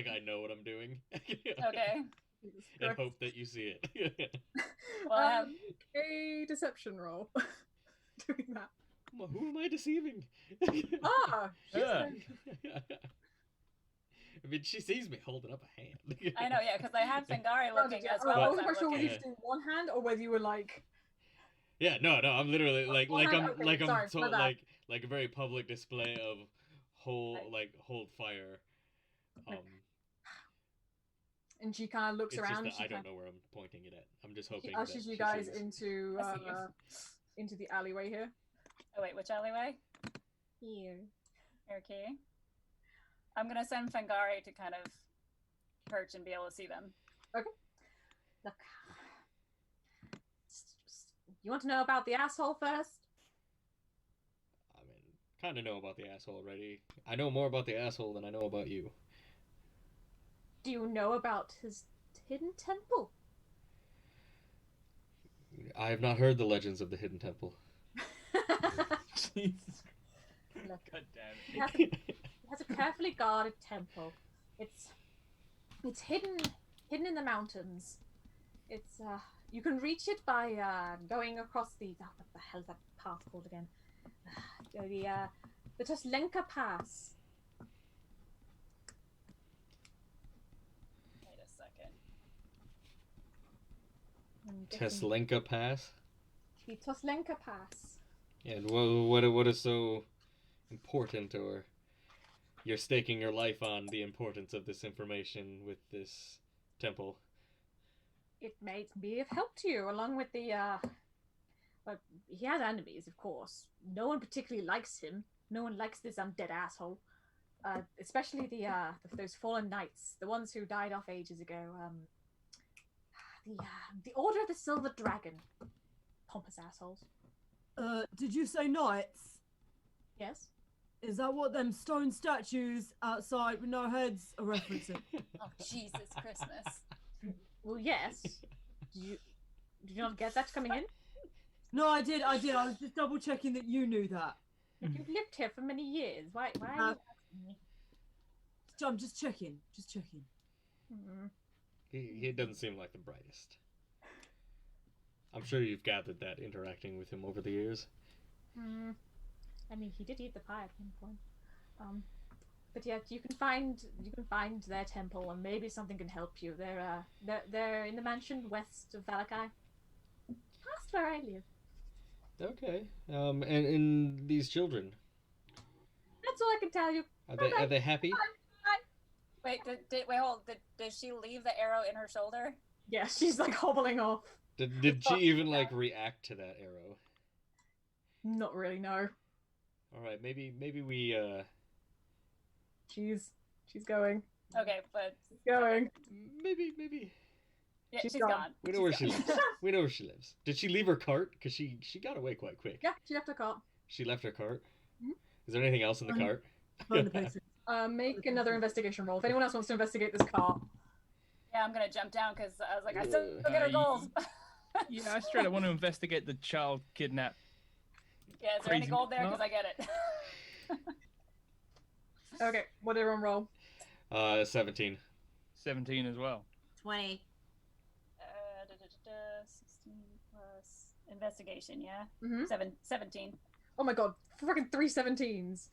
I know what I'm doing.
Okay.
And hope that you see it.
Well, I have...
a deception roll. Doing that.
Well, who am I deceiving?
Ah,
Yeah.
I mean, she sees me holding up a hand.
I know, yeah, because I have Fangari looking as well
I
as
wasn't
I'm
quite sure whether you
looking.
were doing one hand or whether you were like.
Yeah, no, I'm literally like
One hand?
I'm
Okay,
like
sorry,
I'm so
my bad.
like a very public display of hold fire.
And she kind of looks
It's
around.
just that
she
I don't know where I'm pointing it at. I'm just hoping that
ushers you
she
guys
sees.
into the alleyway here.
Oh wait, which alleyway?
Here.
Okay. I'm gonna send Fangari to kind of perch and be able to see them.
Look. You want to know about the asshole first?
I mean, kind of know about the asshole already. I know more about the asshole than I know about you.
Do you know about his hidden temple?
I have not heard the legends of the Hidden Temple.
Jesus.
Look,
God damn
he
it.
has a carefully guarded temple. It's hidden in the mountains. It's you can reach it by going across the what the hell's that path called again? The Toslenka Pass.
Wait a second.
I'm guessing-
Teslenka Pass?
The Toslenka Pass.
Yeah, and what is so important, or you're staking your life on the importance of this information with this temple?
It may be of help to you, along with the but he has enemies, of course. No one particularly likes him. No one likes this undead asshole. especially those fallen knights, the ones who died off ages ago. The Order of the Silver Dragon. Pompous assholes.
Did you say knights?
Yes.
Is that what them stone statues outside with no heads are referencing?
Oh, Jesus Christmas.
Well, yes. Did you not get that coming in?
No, I did. I was just double checking that you knew that.
You've lived here for many years. Why are you asking me?
I'm just checking. Just checking.
He doesn't seem like the brightest. I'm sure you've gathered that interacting with him over the years.
I mean, he did eat the pie at one point. But yeah, you can find their temple, and maybe something can help you. They're in the mansion west of Valakai, past where I live.
Okay. And these children,
That's all I can tell you.
are they happy?
Wait, did she leave the arrow in her shoulder?
Yeah, she's like hobbling off.
Did she even like react to that arrow?
Not really, no.
All right, maybe we
She's going.
Okay, but
She's going.
maybe
yeah,
She's
she's
gone.
gone.
we know where she lives. We know where she lives. Did she leave her cart? Because she got away quite quick.
Yeah, she left her cart.
She left her cart.
Mhm.
Is there anything else in the cart?
Find the picture.
Make another investigation roll. If anyone else wants to investigate this cart.
Yeah, I'm gonna jump down because I was like, I still get her gold.
Yeah, I straight up want to investigate the child kidnap.
Yeah, is there any
Crazy
gold there? Because
not.
I get it.
Okay, what did everyone roll?
17.
17 as well.
20.
16 plus investigation, yeah?
Mhm.
17.
Oh my god, freaking 3 17s.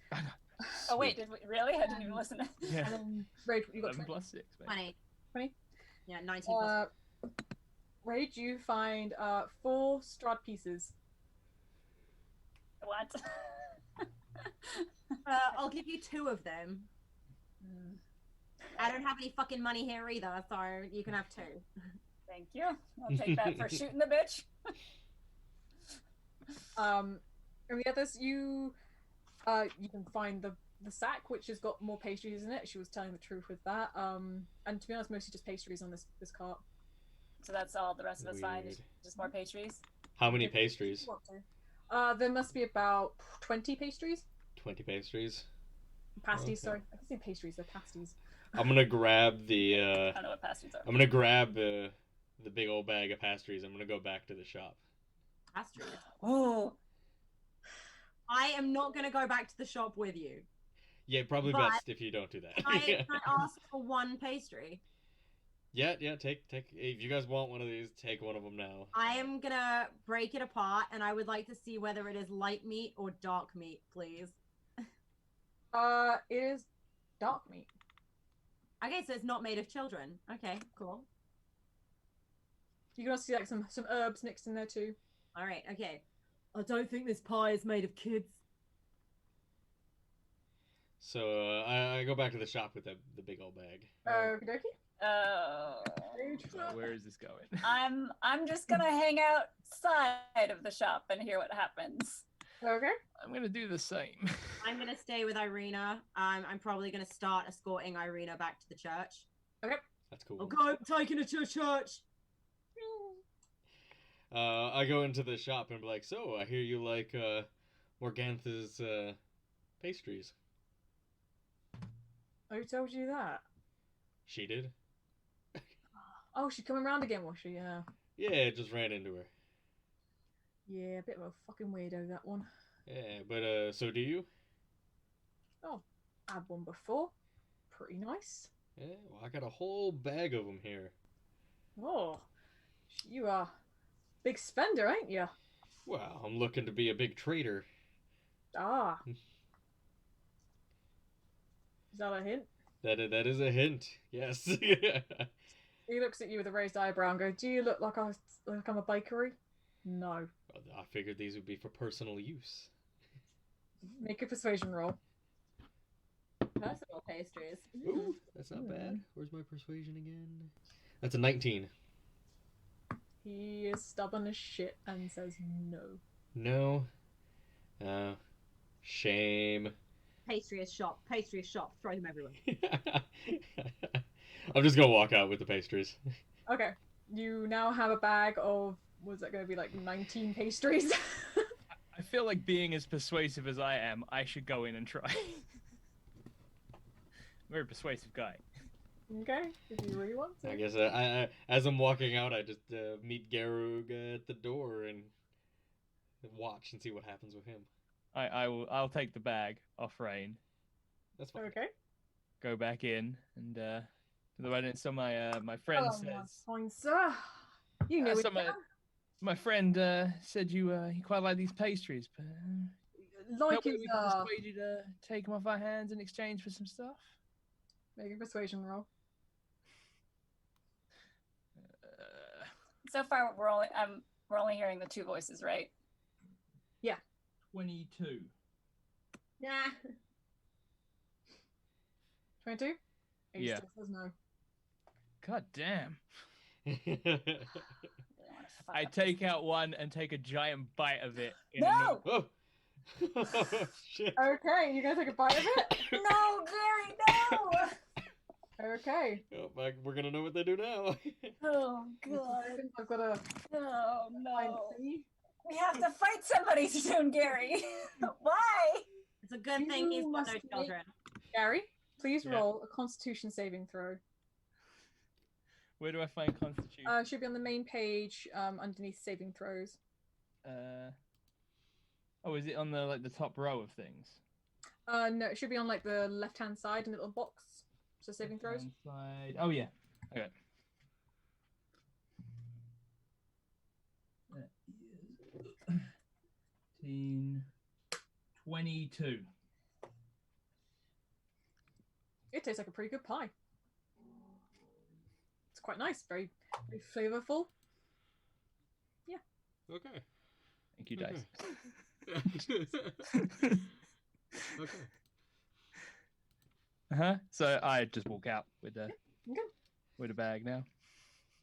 Oh, wait, did we really? I didn't even listen.
Yeah.
And then Rage, you got
11
20.
plus 6. Mate.
20.
20?
Yeah, 19 plus.
Rage, you find 4 Strahd pieces.
What?
I'll give you 2 of them. I don't have any fucking money here either, so you can have 2.
Thank you. I'll take that for shooting the bitch.
And the others, you can find the sack, which has got more pastries in it. She was telling the truth with that. And to be honest, mostly just pastries on this cart.
So that's all the rest of us find is
Weird.
just more pastries.
How many pastries?
There must be about 20 pastries.
20 pastries.
Pasties,
Okay.
sorry. I can say pastries, they're pasties.
I'm gonna grab the.
I don't know what pasties are.
I'm gonna grab the big old bag of pastries. I'm gonna go back to the shop.
That's true.
Oh,
I am not going to go back to the shop with you.
Yeah, probably
But-
best if you don't do that.
Can I ask for 1 pastry?
Yeah. Take. If you guys want one of these, take one of them now.
I am going to break it apart, and I would like to see whether it is light meat or dark meat, please.
It is dark meat.
Okay, so it's not made of children. Okay, cool.
You can also see like some herbs mixed in there too.
All right, okay.
I don't think this pie is made of kids.
So I go back to the shop with the big old bag.
Okie dokie.
So where is this going?
I'm just gonna hang outside of the shop and hear what happens.
Okay.
I'm going to do the same.
I'm going to stay with Irina. I'm probably going to start escorting Irina back to the church.
That's cool.
Okay, taking it to a church.
I go into the shop and be like, so I hear you like Morgantha's pastries.
Who told you that?
She did.
Oh, she's coming round again, was she? Yeah.
Yeah, just ran into her.
Yeah, a bit of a fucking weirdo, that one.
Yeah, but so do you?
I had one before. Pretty nice.
Yeah, well, I got a whole bag of them here.
Oh, you are big spender, ain't you?
Well, I'm looking to be a big trader.
Ah. Is that a hint?
That is a hint. Yes.
He looks at you with a raised eyebrow and goes, "Do you look like I'm a bakery?" No.
Well, I figured these would be for personal use.
Make a persuasion roll.
Personal pastries.
Ooh, that's not bad. Where's my persuasion again? That's a 19.
He is stubborn as shit and says no.
No. Shame.
pastry shop, throw them everywhere.
I'm just gonna walk out with the pastries.
Okay. You now have a bag of, what's that going to be, like 19 pastries?
I feel like being as persuasive as I am, I should go in and try. Very persuasive guy.
Okay, if you really want to.
I guess I as I'm walking out, I just meet Garuga at the door and watch and see what happens with him.
I'll take the bag off Rayne.
That's fine.
Okay.
Go back in and the wedding. So my friend
Oh, my
says.
fine sir. You knew it.
So my friend said you quite like these pastries, but
Like
no way
his,
we can persuade you to take them off our hands in exchange for some stuff.
make a persuasion roll.
So far, we're only hearing the two voices, right?
22.
Yeah. 22? He
Yeah.
still says no.
God damn.
Really wanna fuck
I
up
take
this-
out one and take a giant bite of it.
No!
Oh! Shit.
Okay, you gonna take a bite of it?
No, Gary, no!
Okay.
Oh, we're gonna know what they do now.
Oh god.
I've got a
Oh
find
no.
thingy.
We have to fight somebody soon, Gary. Why?
It's a good thing he's
You
got
must
no
make-
children.
Gary, please
Yeah.
roll a Constitution saving throw.
Where do I find Constitution?
Should be on the main page, underneath saving throws.
Oh, is it on the top row of things?
No, it should be on like the left-hand side in a little box. So saving throws.
Inside. Oh yeah. Okay. That is 22.
It tastes like a pretty good pie. It's quite nice, very, very flavorful.
Okay.
Thank you, Dice.
Okay.
So I just walk out with the
Okay.
with a bag now.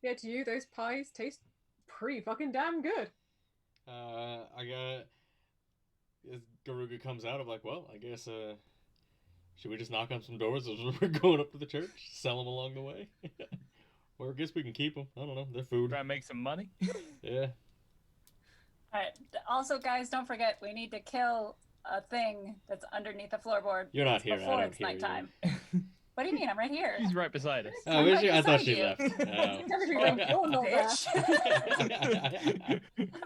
Yeah, to you, those pies taste pretty fucking damn good.
I got. As Garuga comes out, I'm like, well, I guess. Should we just knock on some doors as we're going up to the church? Sell them along the way? Or I guess we can keep them. I don't know. They're food.
Try and make some money.
Yeah.
Alright. Also, guys, don't forget, we need to kill a thing that's underneath the floorboard.
You're not here. I
Before
don't
it's
hear you.
nighttime. What do you mean? I'm right here.
She's right beside us.
Oh,
I'm
is
right
she? I thought
beside
she
you.
left.
Technically, you're not there.
Bitch.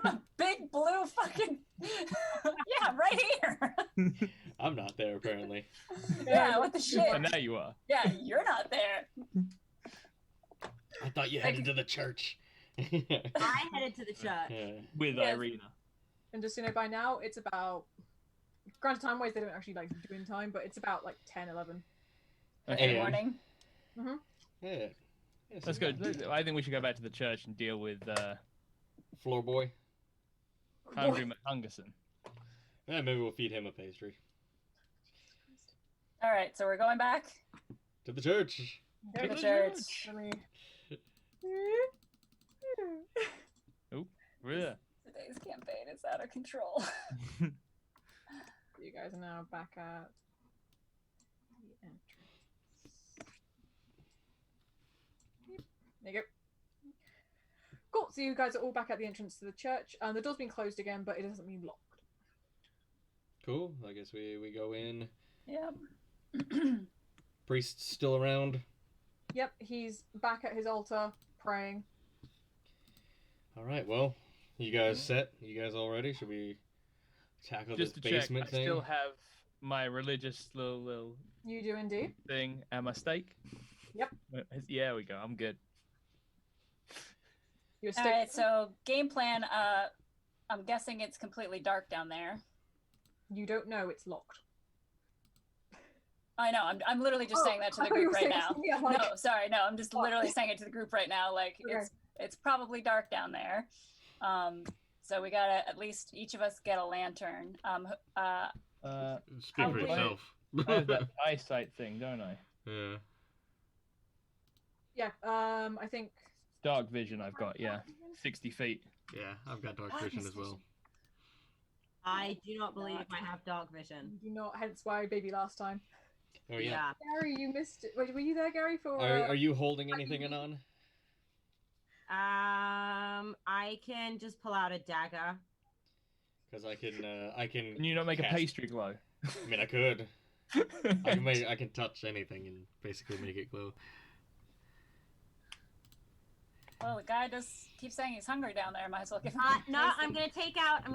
I'm a big blue fucking. Yeah, right here.
I'm not there, apparently.
Yeah, what the shit?
And now you are.
Yeah, you're not there.
I thought you headed to the church.
I headed to the church.
Yeah.
With
Yes.
Irina.
And just so you know, by now, it's about. Granted, time wise, they don't actually like do in time, but it's about like 10, 11.
In
Hey,
the morning.
Yeah. Yeah,
Let's go. I think we should go back to the church and deal with
Floor boy.
Hungry McHungerson.
Yeah, maybe we'll feed him a pastry.
Alright, so we're going back
To the church.
to the church.
Let me.
Yeah.
Today's campaign is out of control.
You guys are now back at the entrance. There you go. Cool. So you guys are all back at the entrance to the church. The door's been closed again, but it doesn't mean locked.
Cool. I guess we go in.
Yep.
Priest's still around.
Yep, he's back at his altar praying.
All right. Well, you guys set? You guys all ready? Should we tackle
Just to
this
check,
basement
I
thing?
still have my religious little
You do indeed.
thing and my steak.
Yep.
Yeah, we go. I'm good.
You're
All right, so game plan. I'm guessing it's completely dark down there.
You don't know it's locked.
I know. I'm literally just saying that to
I
the
thought you
group
were
right
saying
now.
something, I'm like-
No, sorry, no. I'm just
Oh.
literally saying it to the group right now. Like
Okay.
it's probably dark down there. So we gotta at least each of us get a lantern.
Speak for
Probably-
yourself.
I have that eyesight thing, don't I?
Yeah.
Yeah, I think.
Dark vision I've got, yeah. 60 feet.
Yeah, I've got dark
Darkness
vision as well.
I do not believe I have dark vision.
You do not, hence why baby last time.
Oh yeah.
Gary, you missed it. Wait, were you there, Gary? For
Are you holding anything, Anon?
I can just pull out a dagger.
Because I can.
Can you not make
cast...
a pastry glow?
I mean, I could. I can touch anything and basically make it glow.
Well, the guy just keeps saying he's hungry down there. Might as well give him.
No, I'm gonna take out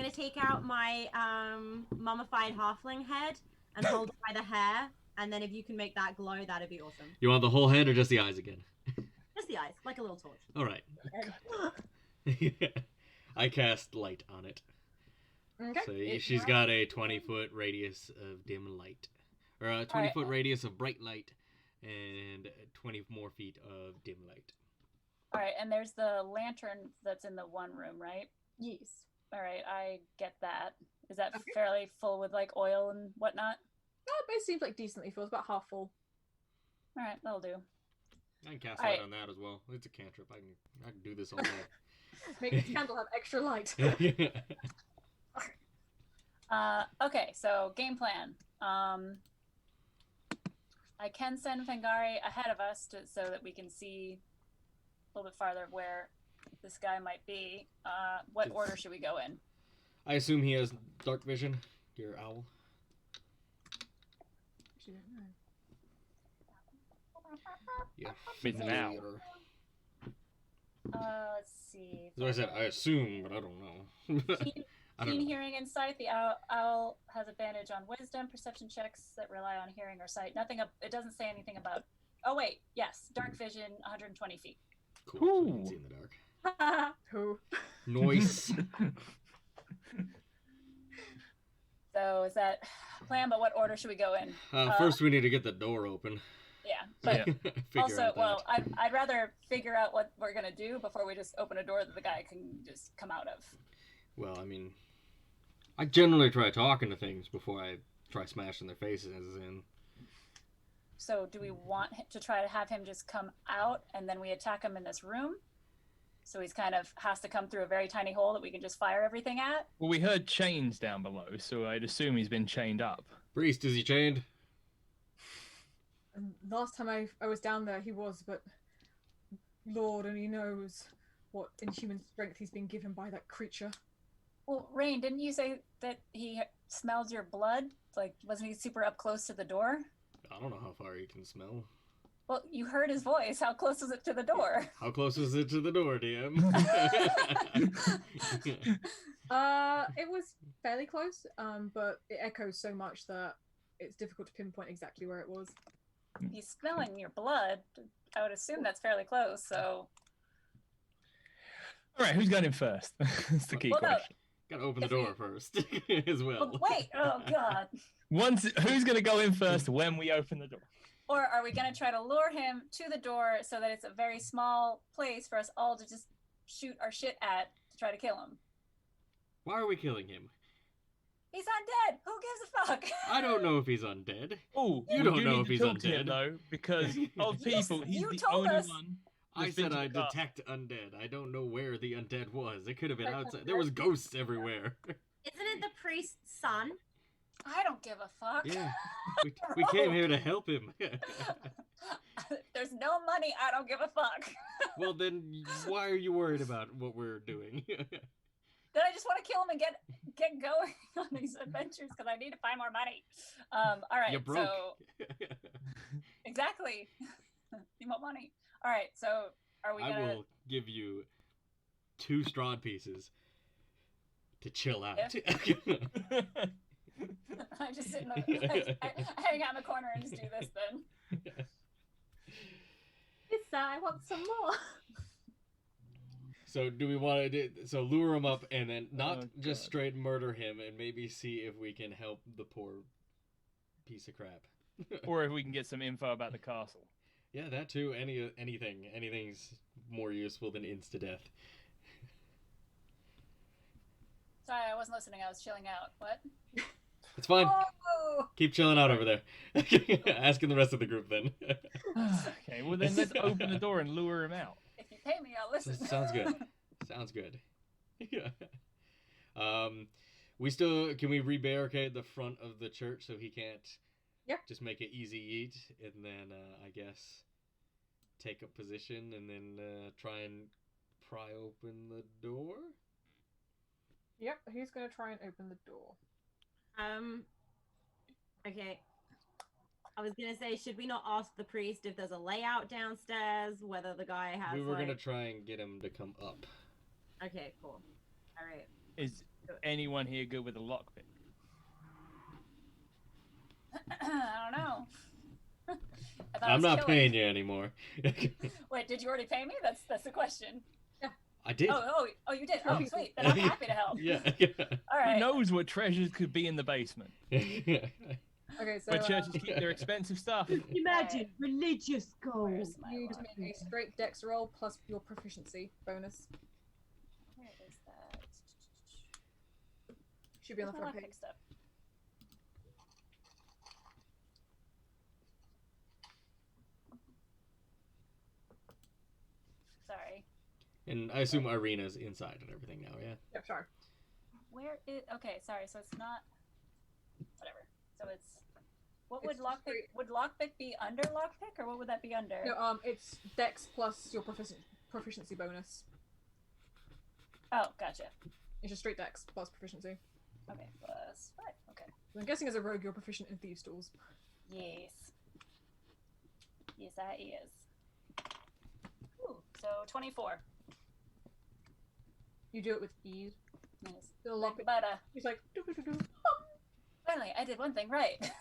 my mummified halfling head and hold it by the hair, and then if you can make that glow, that'd be awesome.
You want the whole head or just the eyes again?
Just the eyes, like a little torch.
All right. I cast light on it.
Okay.
So she's got a 20-foot radius of dim light, or a 20-foot radius of bright light, and 20 more feet of dim light.
All right, and there's the lantern that's in the one room, right?
Yes.
All right, I get that. Is that fairly full with like oil and whatnot?
It seems like decently full. It's about half full.
All right, that'll do.
I can cast light on that as well. It's a cantrip. I can do this all day.
Make this candle have extra light.
Okay, so game plan. I can send Fangari ahead of us so that we can see a little bit farther where this guy might be. What order should we go in?
I assume he has dark vision. Your owl. Yeah.
He's an owl.
Let's see.
As I said, I assume, but I don't know.
Keen hearing and sight. The owl has advantage on wisdom, perception checks that rely on hearing or sight. It doesn't say anything about. Oh wait, yes, dark vision, 120 feet.
Cool. So you can see in the dark.
Cool.
Noise.
So is that plan? But what order should we go in?
First, we need to get the door open.
Yeah, but also, well, I'd rather figure out what we're gonna do before we just open a door that the guy can just come out of.
Well, I mean, I generally try talking to things before I try smashing their faces in.
So do we want to try to have him just come out and then we attack him in this room? So he's kind of has to come through a very tiny hole that we can just fire everything at?
Well, we heard chains down below, so I'd assume he's been chained up.
Priest, is he chained?
Last time I was down there, he was, but Lord only knows what inhuman strength he's been given by that creature.
Well, Rayne, didn't you say that he smells your blood? Like, wasn't he super up close to the door?
I don't know how far he can smell.
Well, you heard his voice. How close was it to the door?
How close was it to the door, DM?
It was fairly close, but it echoes so much that it's difficult to pinpoint exactly where it was.
He's smelling your blood. I would assume that's fairly close, so...
All right, who's going in first? That's the key question.
Gotta open the door first, as well.
Wait! Oh, God.
Who's going to go in first when we open the door?
Or are we going to try to lure him to the door so that it's a very small place for us all to just shoot our shit at to try to kill him?
Why are we killing him?
He's undead! Who gives a fuck?
I don't know if he's undead.
Oh,
you don't know if he's undead.
Him, though, because of people, he's the only one.
I said I detect undead. I don't know where the undead was. It could have been outside. There was ghosts everywhere.
Isn't it the priest's son?
I don't give a fuck.
Yeah, we came here to help him.
There's no money. I don't give a fuck.
Well, then why are you worried about what we're doing?
Then I just want to kill him and get going on these adventures because I need to find more money. All right,
You're broke.
So exactly. Need more money. All right, so are we gonna...
I will give you 2 Strahd pieces to chill out.
Yeah. I just sit in the... I hang out in the corner and just do this then.
I want some more.
So do we want to lure him up and then not just straight murder him and maybe see if we can help the poor piece of crap?
Or if we can get some info about the castle.
Yeah, that too. Anything's more useful than insta-death.
Sorry, I wasn't listening. I was chilling out. What?
It's fine.
Oh!
Keep chilling out over there. Asking the rest of the group then.
Okay, well then let's open the door and lure him out.
If you pay me, I'll listen.
Sounds good. Sounds good. Can we re-barricade the front of the church so he can't just make it easy eat, and then I guess take up position and then try and pry open the door?
Yep, he's gonna try and open the door.
Okay. I was gonna say, should we not ask the priest if there's a layout downstairs, whether the guy has
We were gonna try and get him to come up.
Okay, cool. Alright.
Is anyone here good with a lockpick?
I don't know.
I'm not paying you anymore.
Wait, did you already pay me? That's the question.
I did.
Oh, you did. Oh, sweet. Then I'm happy to help.
Yeah.
All right.
Who knows what treasures could be in the basement?
Okay, so
Where churches keep their expensive stuff.
Imagine religious gold.
Where's my
you just make a straight dex roll plus your proficiency bonus.
Where is that?
Should be on the
Where's my
front page.
lockpick stuff? Sorry.
And I assume Irina's inside and everything now, yeah?
Yep, sure.
Where is? Okay, sorry. So it's not. Whatever. So it's. What would
It's
lockpick be under lockpick, or what would that be under?
No, it's dex plus your proficiency bonus.
Oh, gotcha.
It's just straight dex plus proficiency.
Okay, plus 5. Okay.
I'm guessing as a rogue you're proficient in thieves' tools.
Yes. Yes, I is. Ooh, so 24.
You do it with ease.
Yes.
It'll lock it.
But
He's like, doo-doo-doo-doo.
finally, I did one thing right.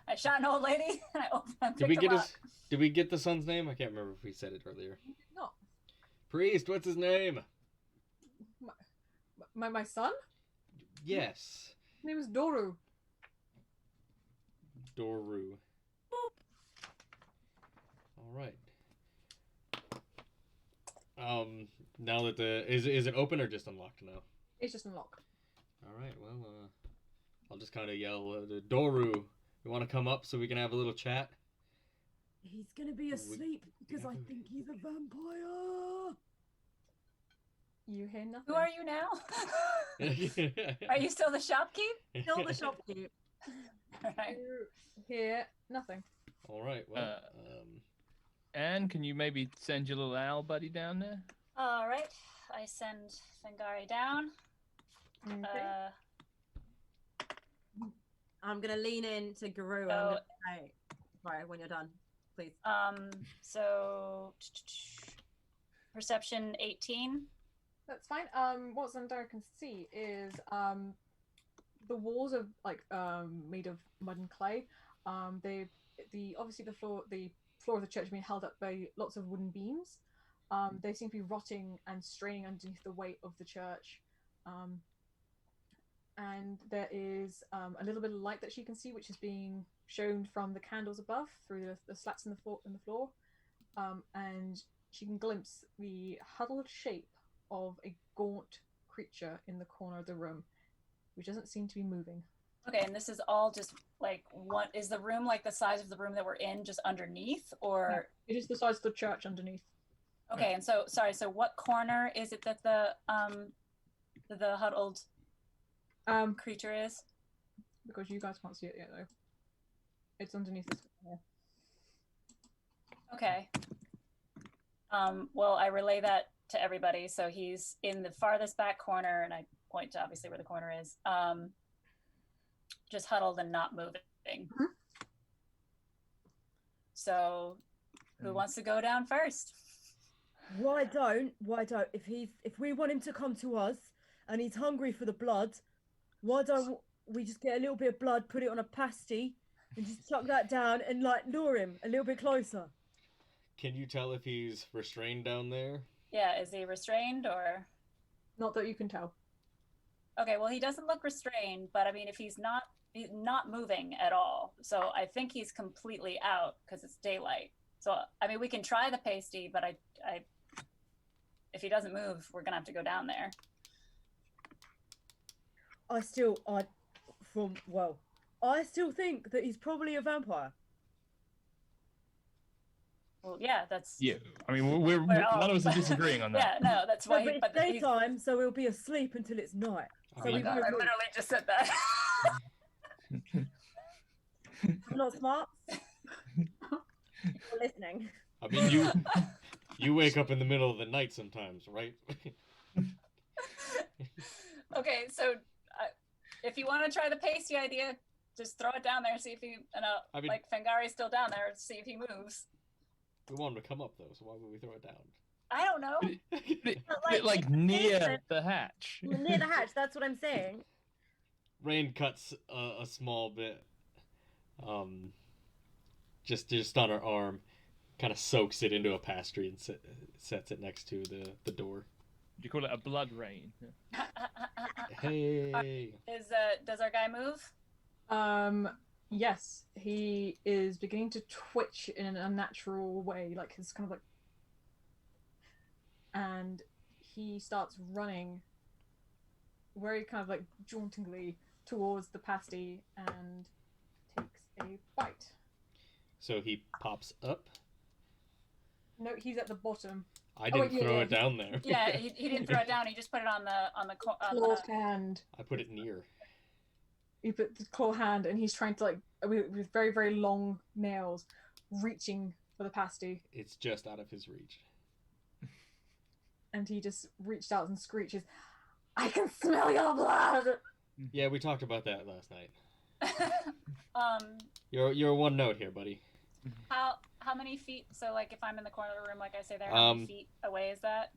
I shot an old lady, and I
Did we
picked
get
him up.
Did we get the son's name? I can't remember if we said it earlier.
No.
Priest, what's his name?
My son?
Yes.
His name is Doru.
Doru. All right. Now that is it open or just unlocked now?
It's just unlocked.
All right. Well, I'll just kind of yell, Doru, you want to come up so we can have a little chat?
He's gonna be asleep because I think he's a vampire.
You hear nothing.
Who are you now? Are you still the shopkeep?
Still the shopkeep.
Alright.
You hear nothing.
All right. Well,
Anne, can you maybe send your little owl buddy down there?
Alright. I send Fengari down.
Okay.
I'm gonna lean in to Garuga.
So-
Hey, right, when you're done, please.
So perception 18.
That's fine. What Zandara can see is the walls are like made of mud and clay. Obviously the floor of the church is being held up by lots of wooden beams. They seem to be rotting and straining underneath the weight of the church. And there is a little bit of light that she can see, which is being shown from the candles above through the slats in the floor. And she can glimpse the huddled shape of a gaunt creature in the corner of the room, which doesn't seem to be moving.
Okay, and this is all just like what is the room like the size of the room that we're in, just underneath, or
It is the size of the church underneath.
okay? And so sorry. So what corner is it that the huddled creature is?
Because you guys can't see it yet, though. It's underneath this corner.
Okay. Well, I relay that to everybody. So he's in the farthest back corner, and I point to obviously where the corner is. Just huddled and not moving.
Mhm.
So, who wants to go down first?
Why don't if we want him to come to us and he's hungry for the blood, why don't we just get a little bit of blood, put it on a pasty, and just chuck that down and like lure him a little bit closer?
Can you tell if he's restrained down there?
Yeah, is he restrained or?
Not that you can tell.
Okay, well, he doesn't look restrained, but I mean, if he's not moving at all, so I think he's completely out because it's daylight. So I mean, we can try the pasty, but I if he doesn't move, we're gonna have to go down there.
I still think that he's probably a vampire.
Well, yeah, that's
Yeah, I mean, we're
We're all-
none of us are disagreeing on that.
yeah, no, that's why.
No, but it's
but he's-
daytime, so he'll be asleep until it's night.
I
Oh
So
my
mean,
god,
we've
I
moved.
literally just said that.
I'm not smart. You're listening.
I mean, you wake up in the middle of the night sometimes, right?
Okay, so if you want to try the pasty idea, just throw it down there and see if he.
I mean-
like Fangari's still down there. See if he moves.
We want him to come up though, so why would we throw it down?
I don't know.
Put it like near the hatch.
Near the hatch, that's what I'm saying.
Rayne cuts a small bit, just on her arm, kind of soaks it into a pastry and sets it next to the door.
Do you call it a blood rain?
Hey.
Does our guy move?
Yes, he is beginning to twitch in an unnatural way, like his kind of like, and he starts running very kind of like jauntingly towards the pasty and takes a bite.
So he pops up.
No, he's at the bottom.
I didn't
wait,
throw
yeah,
it down there.
Yeah, he didn't throw it down. He just put it on the
Clawed hand.
I put it near.
He put the claw hand, and he's trying to like with very very long nails, reaching for the pasty,
It's just out of his reach.
and he just reached out and screeches, "I can smell your blood!"
Yeah, we talked about that last night.
um,
You're one note here, buddy.
how many feet? So like, if I'm in the corner of the room, like I say there, how many feet away is that?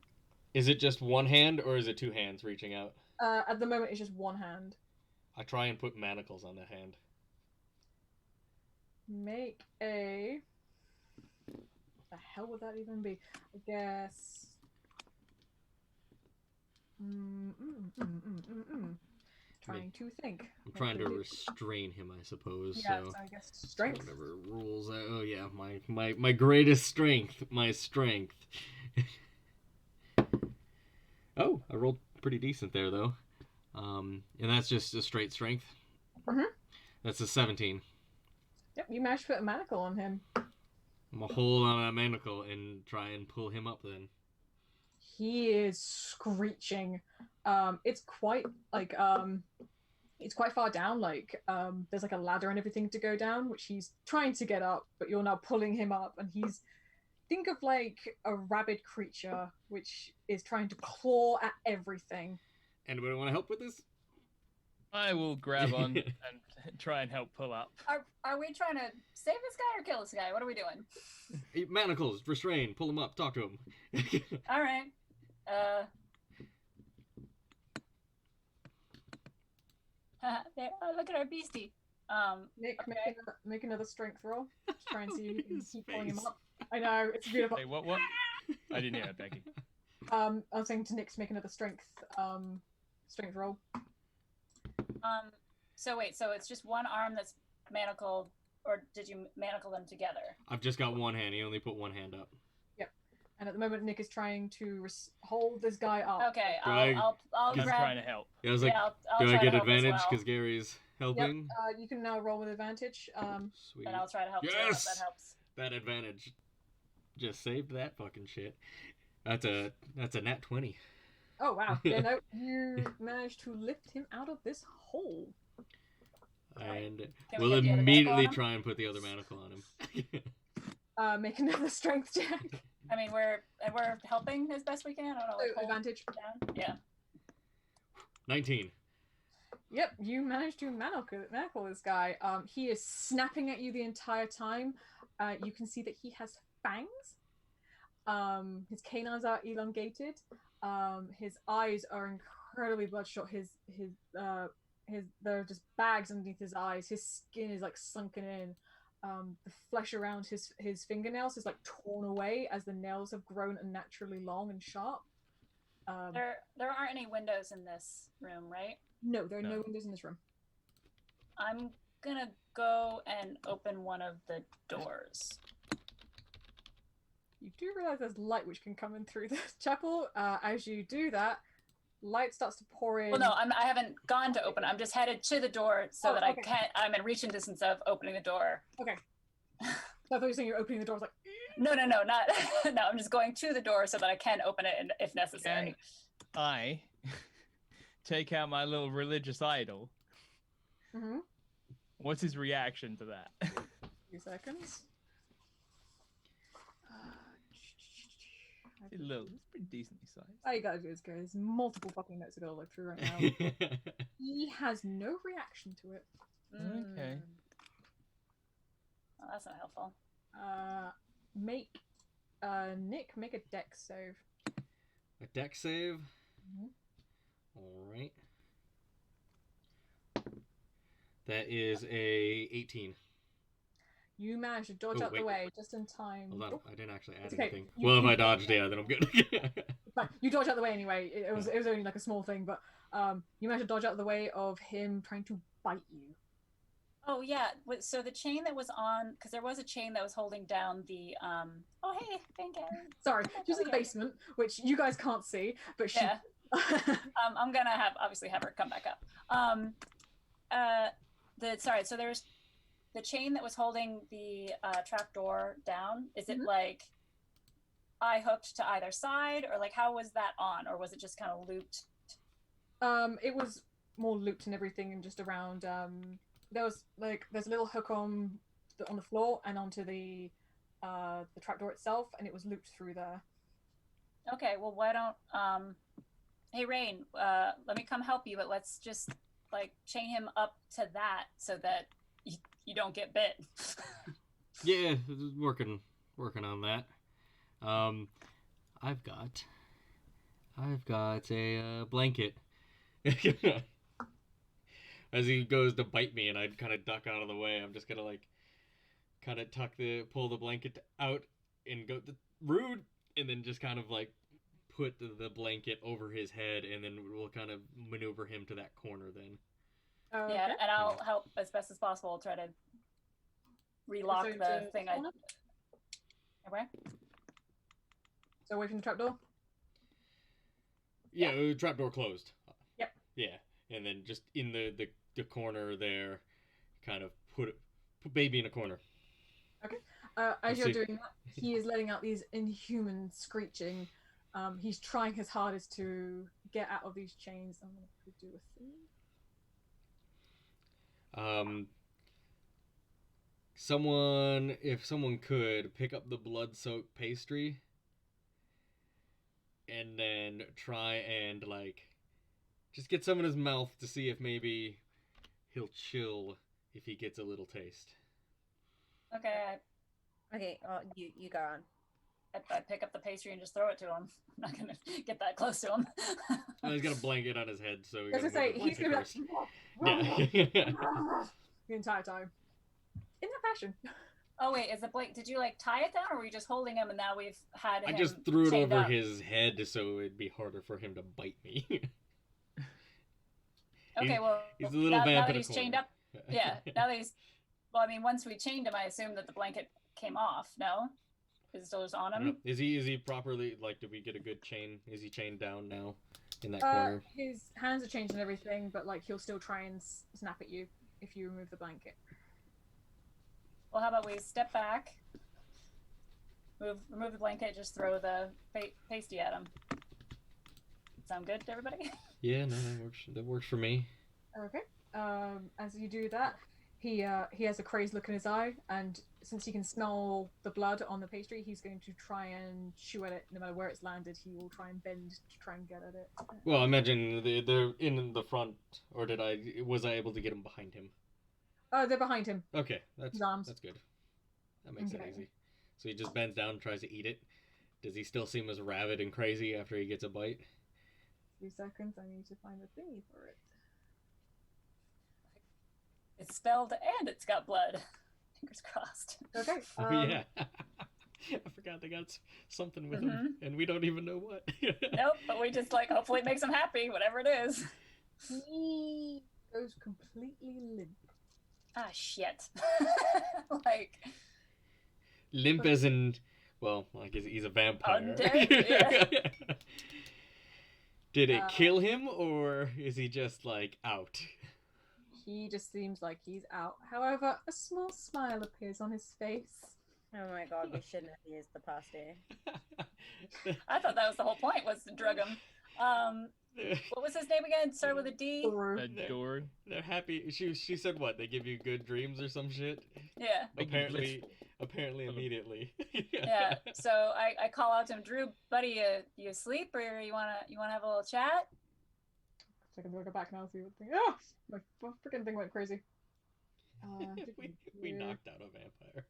Is it just one hand or is it two hands reaching out?
At the moment, it's just one hand.
I try and put manacles on that hand.
Make a. What the hell would that even be? I guess. Trying to think.
I'm trying to restrain him, I suppose.
Yeah,
so
so I guess strength.
whatever rules. Oh yeah, my greatest strength, my strength. Oh, I rolled pretty decent there though. And that's just a straight strength.
Mhm.
That's a 17.
Yep, you managed to put a manacle on him.
I'm gonna hold on that manacle and try and pull him up then.
He is screeching. It's quite like it's quite far down. Like there's like a ladder and everything to go down, which he's trying to get up, but you're now pulling him up, and he's think of like a rabid creature which is trying to claw at everything.
Anybody want to help with this?
I will grab on and try and help pull up.
Are we trying to save this guy or kill this guy? What are we doing?
Manacles, restrain, pull him up, talk to him.
All right. There, look at our beastie.
Nick,
Okay.
make another strength roll. Just try and see if you can
His
keep pulling him
face.
up. I know, it's beautiful.
Hey, what? I didn't hear it, Becky.
I was saying to Nick to make another strength roll.
So wait, so it's just one arm that's manacled, or did you manacle them together?
I've just got one hand. He only put one hand up.
And at the moment, Nick is trying to hold this guy up.
Okay,
Do
I'll
I'm
grab.
trying to help.
Yeah, I was like,
I'll
do I
try to
get
help as
advantage
well.
because Gary's helping?
You can now roll with advantage.
Sweet.
And I'll try to help too, if
Yes!
that helps.
That advantage just saved that fucking shit. That's a nat 20.
Oh wow! Yeah, no, you managed to lift him out of this hole.
And
Can we
we'll
get the other
immediately
manacle on him?
try and put the other manacle on him.
Make another strength check.
I mean, we're helping as best we can. I don't know. Like,
So,
hold
advantage.
down. Yeah.
19.
Yep, you managed to manacle this guy. He is snapping at you the entire time. You can see that he has fangs. His canines are elongated. His eyes are incredibly bloodshot. There are just bags underneath his eyes. His skin is like sunken in. The flesh around his fingernails is like torn away as the nails have grown unnaturally long and sharp.
There aren't any windows in this room, right?
No, there are no
No.
windows in this room.
I'm gonna go and open one of the doors.
You do realize there's light which can come in through the chapel. As you do that, light starts to pour in.
Well, no, I haven't gone to open it. I'm just headed to the door so
Oh,
that
okay.
I'm in reaching distance of opening the door.
Okay. So I thought you were saying you're opening the door. I was like,
No, not no. I'm just going to the door so that I can open it if necessary.
I take out my little religious idol.
Mm-hmm.
What's his reaction to that?
2 seconds.
It's pretty decently sized.
All you gotta do is go. There's multiple fucking notes I gotta look through right now. He has no reaction to it.
Okay.
Oh, that's not helpful.
Nick, make a dex save.
A dex save?
Mhm.
Alright. That is a 18.
You managed to dodge
Oh,
out the
wait.
way just in time.
Hold on,
Oh,
I didn't actually add
It's okay.
anything.
You-
Well, if
you-
I dodged, yeah, then I'm good.
but you dodge out the way anyway. It was only like a small thing, but you managed to dodge out the way of him trying to bite you.
Oh yeah. So the chain that was on, because there was a chain that was holding down the. Oh hey, thank you.
Sorry,
Oh,
she's in the
yeah.
basement, which you guys can't see, but she.
Yeah. I'm gonna obviously have her come back up. So there's the chain that was holding the trapdoor down. Is it like eye hooked to either side, or like how was that on, or was it just kind of looped?
It was more looped and everything, and just around. There's a little hook on the floor and onto the trapdoor itself, and it was looped through there.
Okay, well why don't hey Rayne, let me come help you, but let's just like chain him up to that so that you don't get bit.
Yeah, working on that. I've got a blanket. As he goes to bite me and I kind of duck out of the way, I'm just gonna like kind of pull the blanket out and go rude, and then just kind of like put the blanket over his head, and then we'll kind of maneuver him to that corner then.
Yeah, and I'll help as best as possible try to relock the thing. Where?
So away from the trapdoor?
Yeah, trapdoor closed.
Yep.
Yeah, and then just in the corner there, kind of put baby in a corner.
Okay. As you're doing that, he is letting out these inhuman screeching. He's trying his hardest to get out of these chains. I'm going to do a thing.
If someone could pick up the blood-soaked pastry and then try and like just get some in his mouth to see if maybe he'll chill if he gets a little taste.
Okay.
Okay, you go on.
I pick up the pastry and just throw it to him. I'm not gonna get that close to him.
Well, he's got a blanket on his head, so
I was going to say, he's going to be
yeah.
the entire time. In that fashion.
Oh wait, is the blanket? Did you like tie it down, or were you just holding him and now we've had him?
I just threw it
chained
over
up?
his head so it'd be harder for him to bite me.
Okay, well,
he's a little
now
vamp
that
in a
he's chained
corner.
up, yeah. Now that he's, well, I mean, once we chained him, I assume that the blanket came off. No, is it still just on
I don't know.
him?
Is he properly, like, did we get a good chain? Is he chained down now in that corner?
His hands are changed and everything, but like he'll still try and snap at you if you remove the blanket.
Well, how about we step back, remove the blanket, just throw the pasty at him. Sound good to everybody?
Yeah, no, that works for me.
Okay. As you do that, he has a crazed look in his eye, and since he can smell the blood on the pastry, he's going to try and chew at it. No matter where it's landed, he will try and bend to try and get at it.
Well, I imagine they're in the front, or was I able to get him behind him?
They're behind him.
Okay, that's good. That makes it
Okay.
easy. So he just bends down and tries to eat it. Does he still seem as rabid and crazy after he gets a bite?
3 seconds, I need to find the thingy for it.
It's spelled and it's got blood. Fingers crossed.
Okay.
Oh yeah. I forgot they got something with him, and we don't even know what.
Nope, but we just like hopefully it makes him happy, whatever it is.
He goes completely limp.
Ah shit. Like
Limp as in, well, like he's a vampire.
Undead, yeah.
Did it kill him, or is he just like out?
He just seems like he's out. However, a small smile appears on his face.
Oh my god, we shouldn't have used the pasty.
I thought that was the whole point, was to drug him. What was his name again? Start with a D.
Dory.
They're happy. She said what? They give you good dreams or some shit.
Yeah.
Apparently immediately.
Yeah. So I call out to him, Drew, buddy, you asleep or you wanna have a little chat?
So I can go back now. See what thing. Oh, my freaking thing went crazy.
We knocked out a vampire.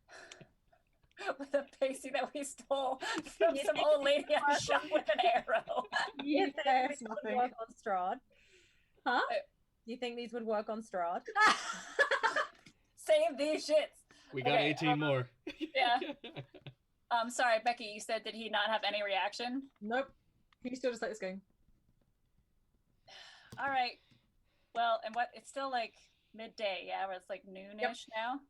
With a pasty that we stole from some old lady I shot with an arrow.
You think
Yes,
these would
nothing.
work on Strahd?
Huh?
You think these would work on Strahd?
Save these shits.
We got
Okay,
18 more.
Yeah. Sorry, Becky, you said did he not have any reaction?
Nope. He still just let this go.
All right. Well, and what? It's still like midday, yeah, where it's like noonish now.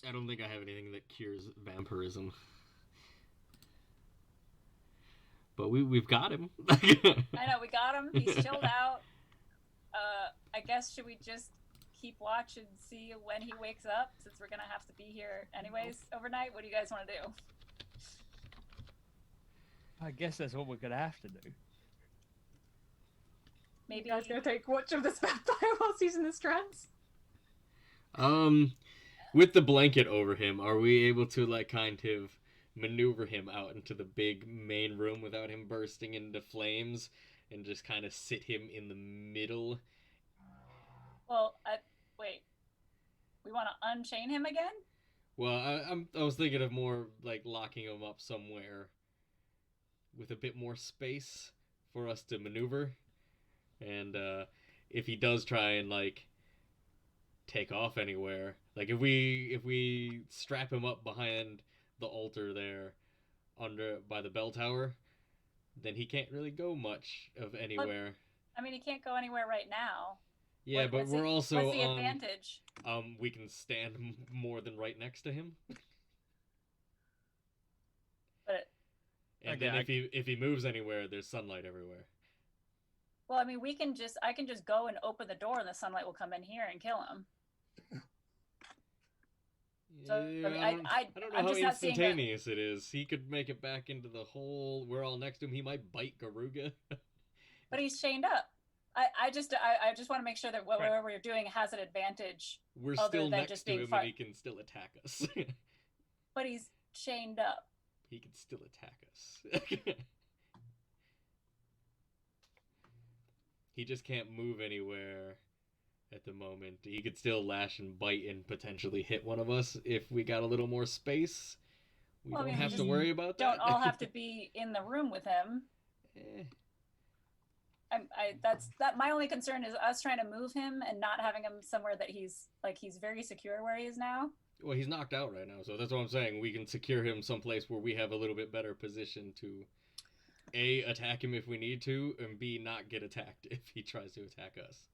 I don't think I have anything that cures vampirism. But we've got him.
I know, we got him. He's chilled out. I guess should we just keep watch and see when he wakes up, since we're gonna have to be here anyways overnight? What do you guys want to do?
I guess that's what we're gonna have to do.
Maybe
You guys gonna take watch of this vampire whilst he's in this trance?
With the blanket over him, are we able to like kind of maneuver him out into the big main room without him bursting into flames, and just kind of sit him in the middle?
Well, wait. We want to unchain him again?
Well, I was thinking of more like locking him up somewhere with a bit more space for us to maneuver, and if he does try and like take off anywhere, like if we strap him up behind the altar there under by the bell tower, then he can't really go much of anywhere.
I mean, he can't go anywhere right now.
Yeah, but we're also
what's the advantage?
We can stand more than right next to him.
But
and then if he moves anywhere, there's sunlight everywhere.
Well, I mean, I can just go and open the door, and the sunlight will come in here and kill him. So, I mean, I don't know
how
just not seeing
instantaneous it is. He could make it back into the hole. We're all next to him. He might bite Garuga.
But he's chained up. I just want to make sure that whatever we're doing has an advantage.
We're still next to him, and he can still attack us.
But he's chained up.
He can still attack us. He just can't move anywhere at the moment. He could still lash and bite and potentially hit one of us if we got a little more space. We don't have to worry about that.
Don't all have to be in the room with him. My only concern is us trying to move him and not having him somewhere that he's very secure where he is now.
Well, he's knocked out right now, so that's what I'm saying. We can secure him someplace where we have a little bit better position to A, attack him if we need to, and B, not get attacked if he tries to attack us.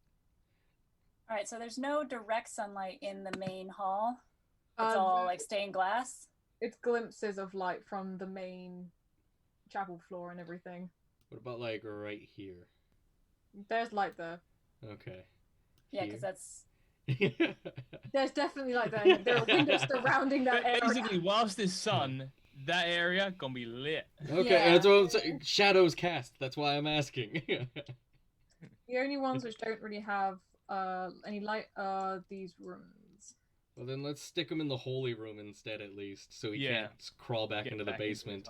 All right, so there's no direct sunlight in the main hall. It's all like stained glass.
It's glimpses of light from the main chapel floor and everything.
What about like right here?
There's light there.
Okay.
Yeah, because that's...
There's definitely light there. There are windows surrounding that area.
Basically, whilst there's sun, that area gonna be lit.
Okay,
Yeah.
that's what I'm saying. Shadows cast. That's why I'm asking.
The only ones which don't really have any light are these rooms.
Well, then let's stick him in the holy room instead, at least, so he can't crawl back into the basement.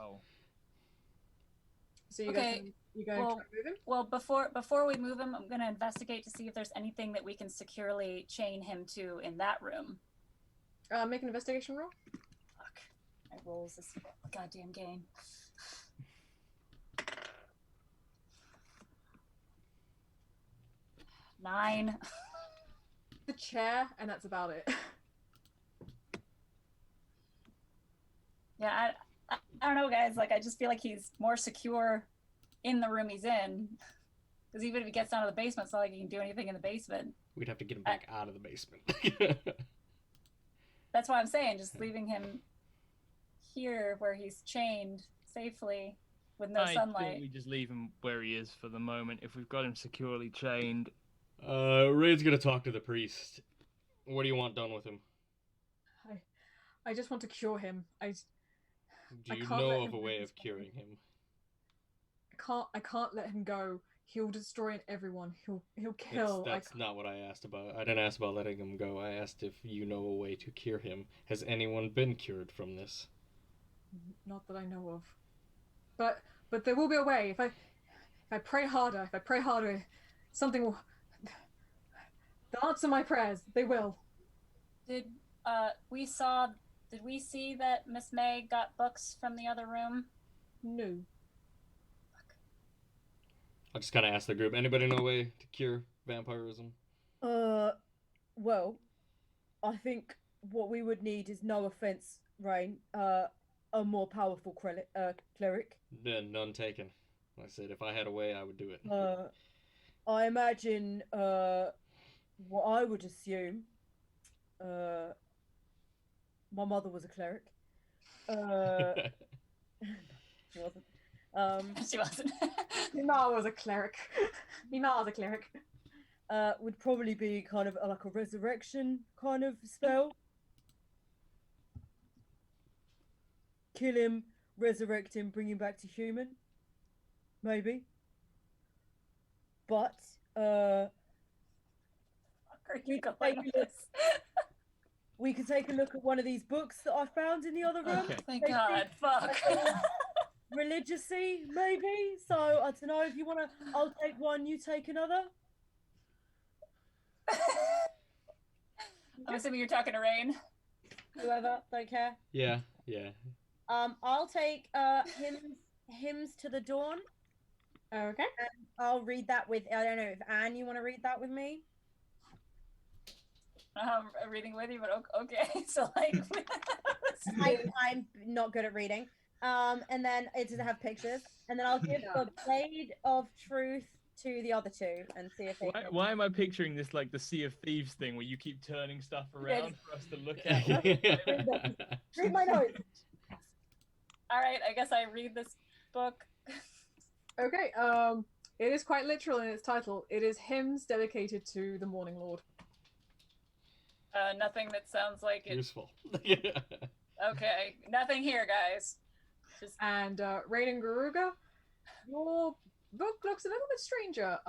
So you guys, you going to move him?
Well, before we move him, I'm going to investigate to see if there's anything that we can securely chain him to in that room.
Make an investigation roll.
Fuck. My rolls this goddamn game. 9.
The chair, and that's about it.
Yeah, I don't know, guys. Like, I just feel like he's more secure in the room he's in. Because even if he gets down to the basement, it's not like he can do anything in the basement.
We'd have to get him back out of the basement.
That's why I'm saying, just leaving him here where he's chained safely with no sunlight.
I think we just leave him where he is for the moment. If we've got him securely chained.
Rayne's gonna talk to the priest. What do you want done with him?
I just want to cure him.
Do you know of a way of curing him?
I can't let him go. He'll destroy everyone. He'll kill.
That's not what I asked about. I didn't ask about letting him go. I asked if you know a way to cure him. Has anyone been cured from this?
Not that I know of. But there will be a way. If I pray harder, something will. They'll answer my prayers. They will.
Did we see that Miss May got books from the other room?
No.
I just kind of asked the group, anybody know a way to cure vampirism?
Well, I think what we would need is, no offense, Rayne, a more powerful cleric.
None taken. Like I said, if I had a way, I would do it.
I imagine what I would assume. My mother was a cleric. She wasn't.
She wasn't.
Mima was a cleric.
Would probably be kind of like a resurrection kind of spell. Kill him, resurrect him, bring him back to human. Maybe. But we could take a look at one of these books that I found in the other room.
Okay.
Thank God. Fuck.
Religiously, maybe. So I don't know if you want to. I'll take one. You take another.
I'm assuming you're talking to Rayne.
Whoever, don't care.
Yeah.
I'll take hymns to the dawn.
Okay.
And I'll read that with. I don't know if Anne, you want to read that with me.
Reading with you, but okay. So like,
I'm not good at reading. And then it doesn't have pictures. And then I'll give the Blade of Truth to the other two and see if they.
Why am I picturing this like the Sea of Thieves thing where you keep turning stuff around for us to look at?
Read my notes.
all right, I guess I read this book.
Okay. It is quite literal in its title. It is hymns dedicated to the Morning Lord.
Nothing that sounds like it.
Useful.
Okay, nothing here, guys. Just...
And Rayne and Garuga, your book looks a little bit stranger.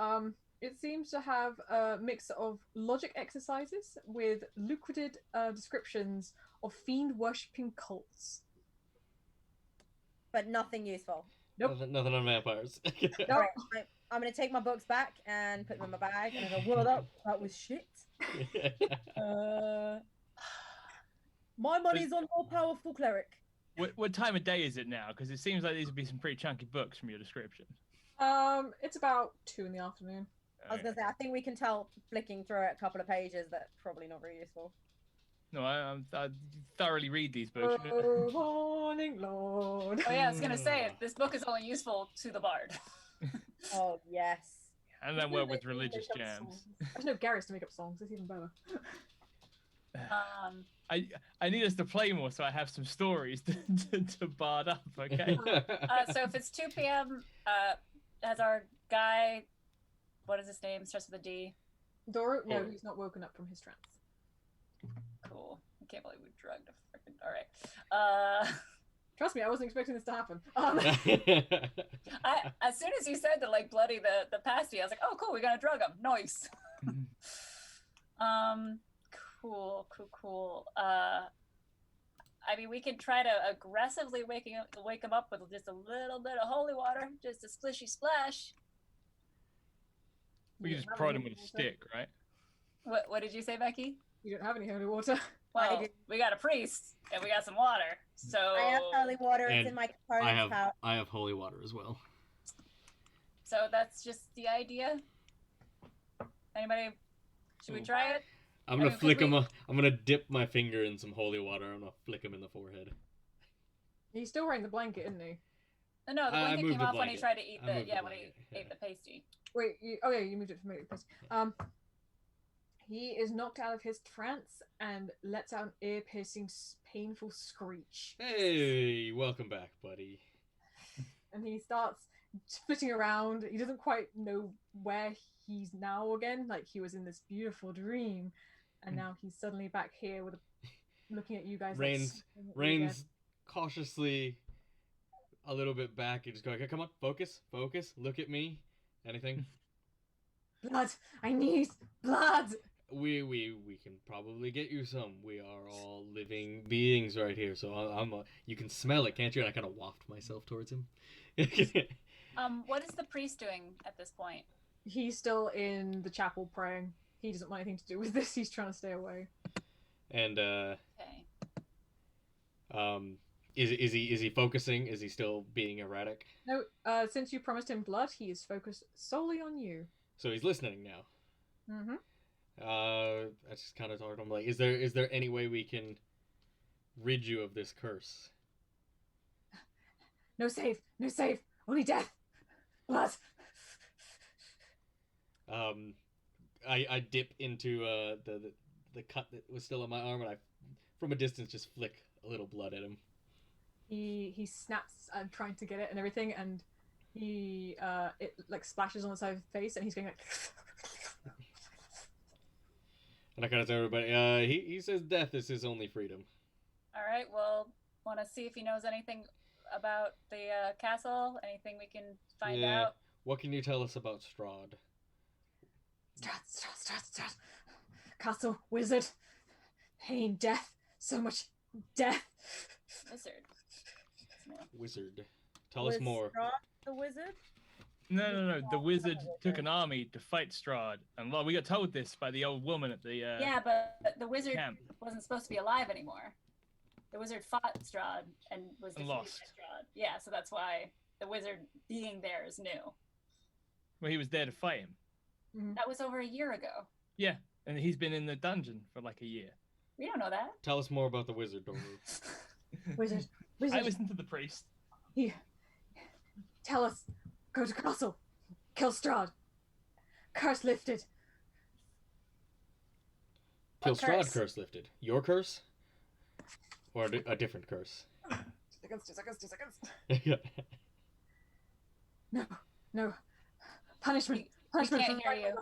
It seems to have a mix of logic exercises with lucrative descriptions of fiend-worshipping cults.
But nothing useful.
Nope.
Nothing on vampires.
No.
Right, I'm going to take my books back and put them in my bag and I go, well, that was shit. My money's on more powerful cleric.
What time of day is it now? Because it seems like these would be some pretty chunky books from your description.
It's about 2 PM.
I was going to say, I think we can tell flicking through a couple of pages that probably not very useful.
No, I thoroughly read these books.
Oh, Morning Lord.
Oh yeah, I was gonna say this book is only useful to the bard.
Oh, yes.
And then work with religious jams.
I know Garrus to make up songs. It's even better.
I need us to play more so I have some stories to bard up, okay?
So if it's 2 PM, has our guy, what is his name? Starts with a D.
Doru? No, he's not woken up from his trance.
Cool. I can't believe we drugged a freaking. All right.
Trust me, I wasn't expecting this to happen.
As soon as you said to like bloody the pasty, I was like, oh cool, we gotta drug him. Nice. Cool. I mean, we can try to aggressively wake him up with just a little bit of holy water, just a splishy splash.
We can just prod him with a stick, right?
What did you say, Becky?
You don't have any holy water.
Well, we got a priest and we got some water. So
I have holy water.
And
It's in my component's pouch.
I have holy water as well.
So that's just the idea. Anybody? Should we try it?
I'm gonna flick him. I'm gonna dip my finger in some holy water. I'm gonna flick him in the forehead.
He's still wearing the blanket, isn't he?
No, the blanket came off when he tried to eat
when he
ate the pasty.
Wait, you moved it from me. He is knocked out of his trance and lets out an ear-piercing, painful screech.
Hey, welcome back, buddy.
And he starts splitting around. He doesn't quite know where he's now again. Like, he was in this beautiful dream, and now he's suddenly back here with looking at you guys.
Rayne's cautiously a little bit back and just go, okay, come on, focus, look at me. Anything?
Blood! I need blood!
We can probably get you some. We are all living beings right here, so you can smell it, can't you? And I kind of waft myself towards him.
What is the priest doing at this point?
He's still in the chapel praying. He doesn't want anything to do with this. He's trying to stay away.
And
Okay.
is he focusing? Is he still being erratic?
No, since you promised him blood, he is focused solely on you.
So he's listening now.
Mm-hmm.
I just kind of told him, like, is there any way we can rid you of this curse?
No save, only death. Blood.
I dip into the cut that was still on my arm, and I, from a distance, just flick a little blood at him.
He snaps and trying to get it and everything, and he it like splashes on the side of his face, and he's going like.
And I kind of tell everybody, he says death is his only freedom.
All right. Well, want to see if he knows anything about the castle? Anything we can find out?
What can you tell us about Strahd?
Strahd. Castle, wizard, pain, death, so much death.
Wizard. Tell us more.
Strahd the wizard?
No. The wizard took an army to fight Strahd, and well, we got told this by the old woman at the
Yeah, but the wizard
camp.
wasn't supposed to be alive anymore. The wizard fought Strahd and was defeated
lost.
by Strahd. Yeah, so that's why the wizard being there is new.
Well, he was there to fight him.
That was over a year ago.
Yeah, and he's been in the dungeon for like a year.
We don't know that.
Tell us more about the wizard, Doru.
Wizard.
I listened to the priest.
Here. Tell us. Go to castle. Kill Strahd. Curse lifted.
Kill
What
Strahd curse lifted. Your curse? Or a different curse?
2 seconds. No. Punishment. Punishment
can't
from
hear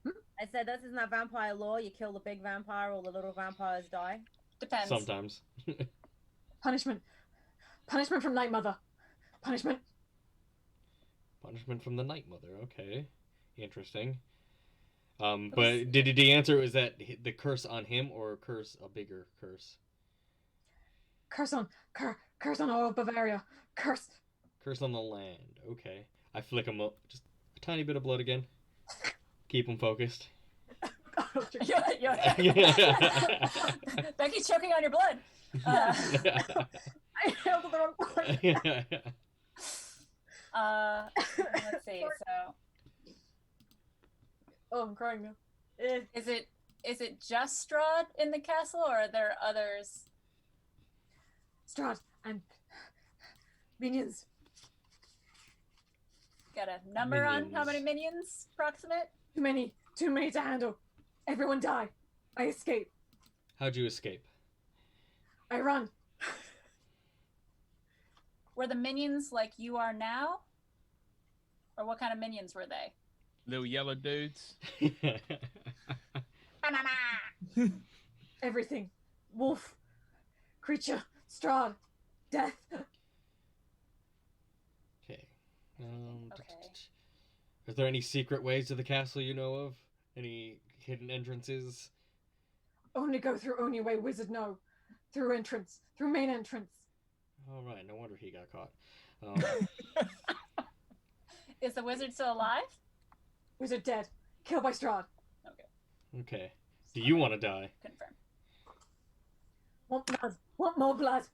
you.
I said this isn't that vampire law. You kill the big vampire, all the little vampires die.
Depends.
Sometimes.
Punishment. Punishment from Night Mother. Punishment.
Punishment from the Night Mother. Okay. Interesting. But did he answer, was that the curse on him or a bigger curse?
Curse on all of Bavaria. Curse.
Curse on the land. Okay. I flick him up. Just a tiny bit of blood again. Keep him focused.
Becky's choking on your blood.
I held the wrong one.
Let's see. So,
Oh, I'm crying now.
is it just Strahd in the castle, or are there others?
Strahd and minions.
Got a number on how many minions? Approximate?
Too many to handle. Everyone die. I escape.
How'd you escape?
I run.
Were the minions like you are now? Or what kind of minions were they?
Little yellow dudes.
Everything. Wolf. Creature. Strahd. Death.
Okay.
Okay.
Is there any secret ways to the castle you know of? Any hidden entrances?
Only go through only way wizard know. Through entrance. Through main entrance.
All right. No wonder he got caught.
Is the wizard still alive?
Wizard dead. Killed by Strahd.
Okay. Do you want to die?
Confirm.
Want blood. Want more blood.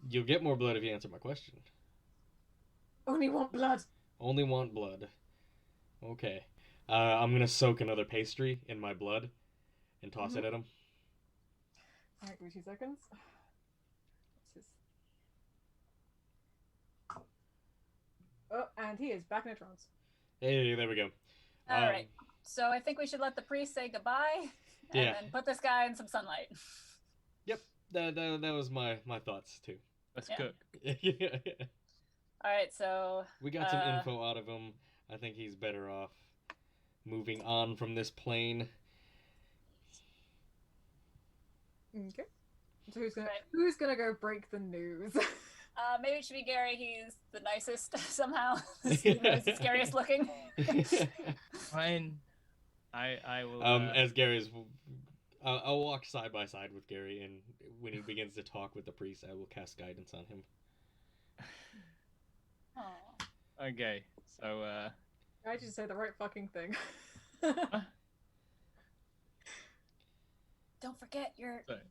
You'll get more blood if you answer my question.
Only want blood.
Only want blood. Okay. I'm gonna soak another pastry in my blood and toss it at him.
Alright, give me 2 seconds. Oh, and he is back in a trance.
Hey, there we go.
All right. So I think we should let the priest say goodbye and then put this guy in some sunlight.
Yep. That was my thoughts too.
Let's
Yeah.
cook.
All right. So
We got some info out of him. I think he's better off moving on from this plane.
Okay. So who's gonna go break the news?
Maybe it should be Gary. He's the nicest somehow. He's the scariest looking.
Fine. I will.
As Gary's, I'll walk side by side with Gary, and when he begins to talk with the priest, I will cast guidance on him.
Aw.
Okay, so
I just say the right fucking thing.
Don't forget,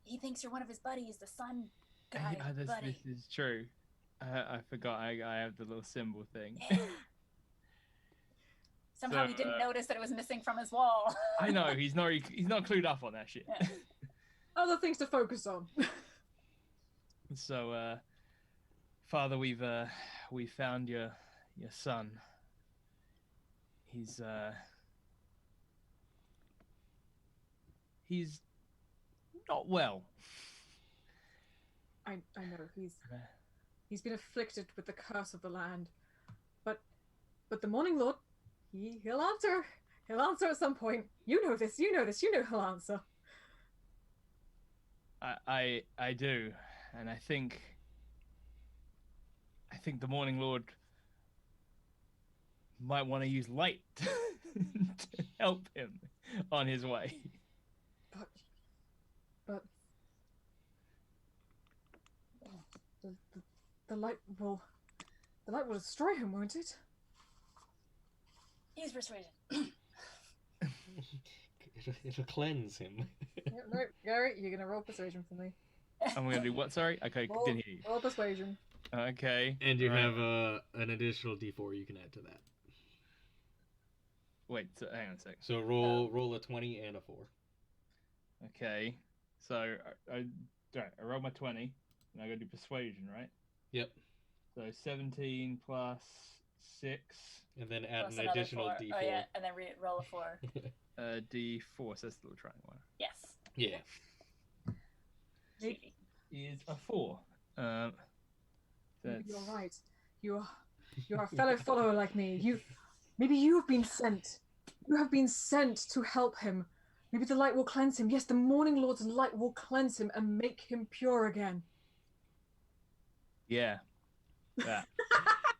he thinks you're one of his buddies, the sun guy buddy.
this is true. I forgot. I have the little symbol thing.
Yeah. Somehow
So,
he didn't notice that it was missing from his wall.
I know he's not clued up on that shit.
Yeah.
Other things to focus on.
So, Father, we found your son. He's not well.
I know he's been afflicted with the curse of the land, but the Morning Lord, he'll answer. He'll answer at some point. You know this. You know he'll answer.
I do, and I think the Morning Lord might want to use light to help him on his way.
But the light will destroy him, won't it?
He's persuaded.
It'll cleanse him.
No, Gary, you're gonna roll persuasion for me.
I'm gonna do what? Sorry, okay, didn't hear you.
Roll persuasion.
Okay.
And you
right.
have an additional D4 you can add to that.
Wait, so, hang on a sec.
So roll a 20 and a 4.
Okay, so I rolled my 20, and I gotta do persuasion, right?
Yep.
So 17 plus 6.
And then add
Plus
an
another
additional
4.
D4.
Oh yeah, and then roll a 4.
D4, so that's the little triangle one.
Yes.
Yeah.
Sweetie.
Is a 4. That's...
You're right. You're a fellow follower like me. Maybe you have been sent. You have been sent to help him. Maybe the light will cleanse him. Yes, the Morning Lord's light will cleanse him and make him pure again.
Yeah. Yeah.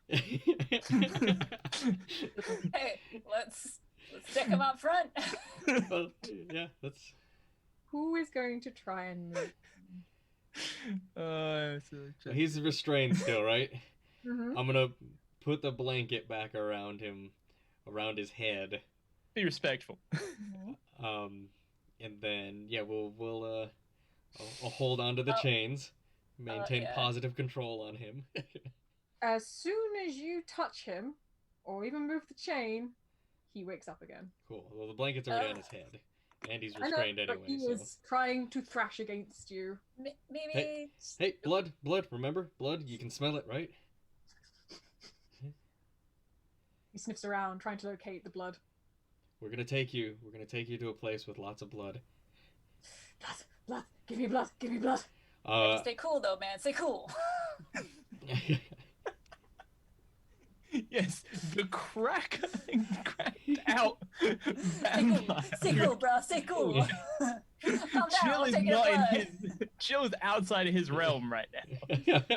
Hey, let's stick him up front.
Well, yeah, that's...
Who is going to try and move?
He's restrained still, right?
Mm-hmm.
I'm gonna put the blanket back around him, around his head.
Be respectful.
And then I'll hold on to the chains, maintain positive control on him.
As soon as you touch him, or even move the chain, he wakes up again.
Cool. Well, the blanket's already on his head, and he's restrained
I know,
anyway.
but he is trying to thrash against you.
Maybe.
Hey, blood! Remember, blood. You can smell it, right?
He sniffs around, trying to locate the blood.
We're gonna take you to a place with lots of blood.
Blood! Give me blood! Give me blood!
Stay cool though, man. Stay cool.
Yes, the cracked out vampire.
Stay cool, bro. Stay cool.
Yeah.
Calm down.
Chill
I'll
is
take your
not in
blood.
Chill's outside of his realm right now.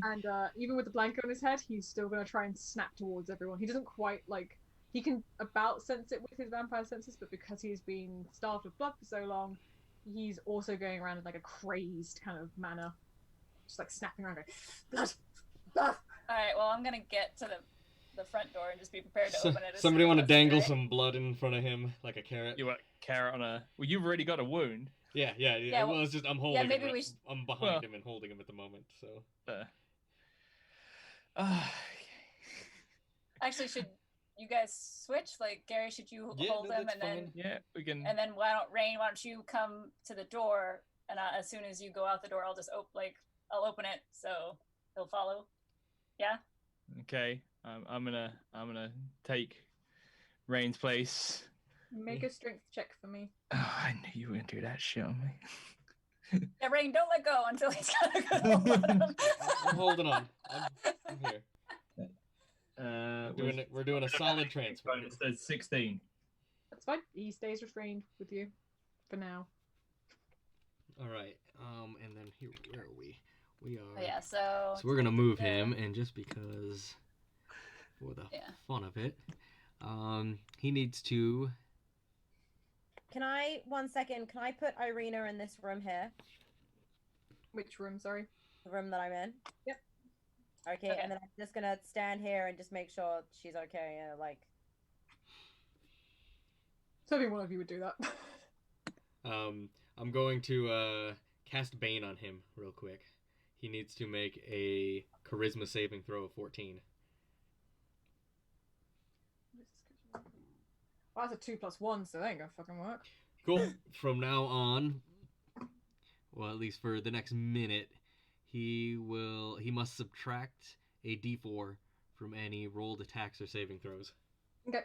And even with the blanket on his head, he's still going to try and snap towards everyone. He doesn't quite, he can about sense it with his vampire senses, but because he's been starved of blood for so long, he's also going around in, a crazed kind of manner. Just, snapping around going, blood! Blood!
Alright, well, I'm gonna get to the front door and just be prepared to open it. As
Somebody want to dangle
right?
some blood in front of him, like a carrot?
You want carrot on a... Well, you've already got a wound.
Yeah. Well, it's just I'm holding him. I'm behind him and holding him at the moment, so...
Actually, should you guys switch? Gary, should you hold him and then...
fine.
Yeah, we can...
And then Rayne, why don't you come to the door, and as soon as you go out the door, I'll just I'll open it, so he'll follow. Yeah?
Okay, I'm gonna take Rayne's place.
Make a strength check for me.
Oh, I knew you were gonna do that shit on me.
Yeah, Rayne, don't let go until he's got a good hold on him.
I'm holding on. I'm here. We're doing a solid transfer.
It says 16.
That's fine. He stays restrained with you for now.
All right. And then here, where are we? we are.
Oh, yeah, so
So we're gonna move him, and just because, for the
Yeah.
fun of it, he needs to.
Can I, 1 second, can I put Irina in this room here?
Which room? Sorry.
The room that I'm in?
Yep.
Okay,
Okay.
and then I'm just gonna stand here and just make sure she's okay. Like,
So maybe one of you would do that.
I'm going to cast Bane on him real quick. He needs to make a Charisma saving throw of 14.
Well, that's a 2+1, so that ain't gonna fucking work.
Cool. From now on, well, at least for the next minute, he must subtract a d4 from any rolled attacks or saving throws.
Okay.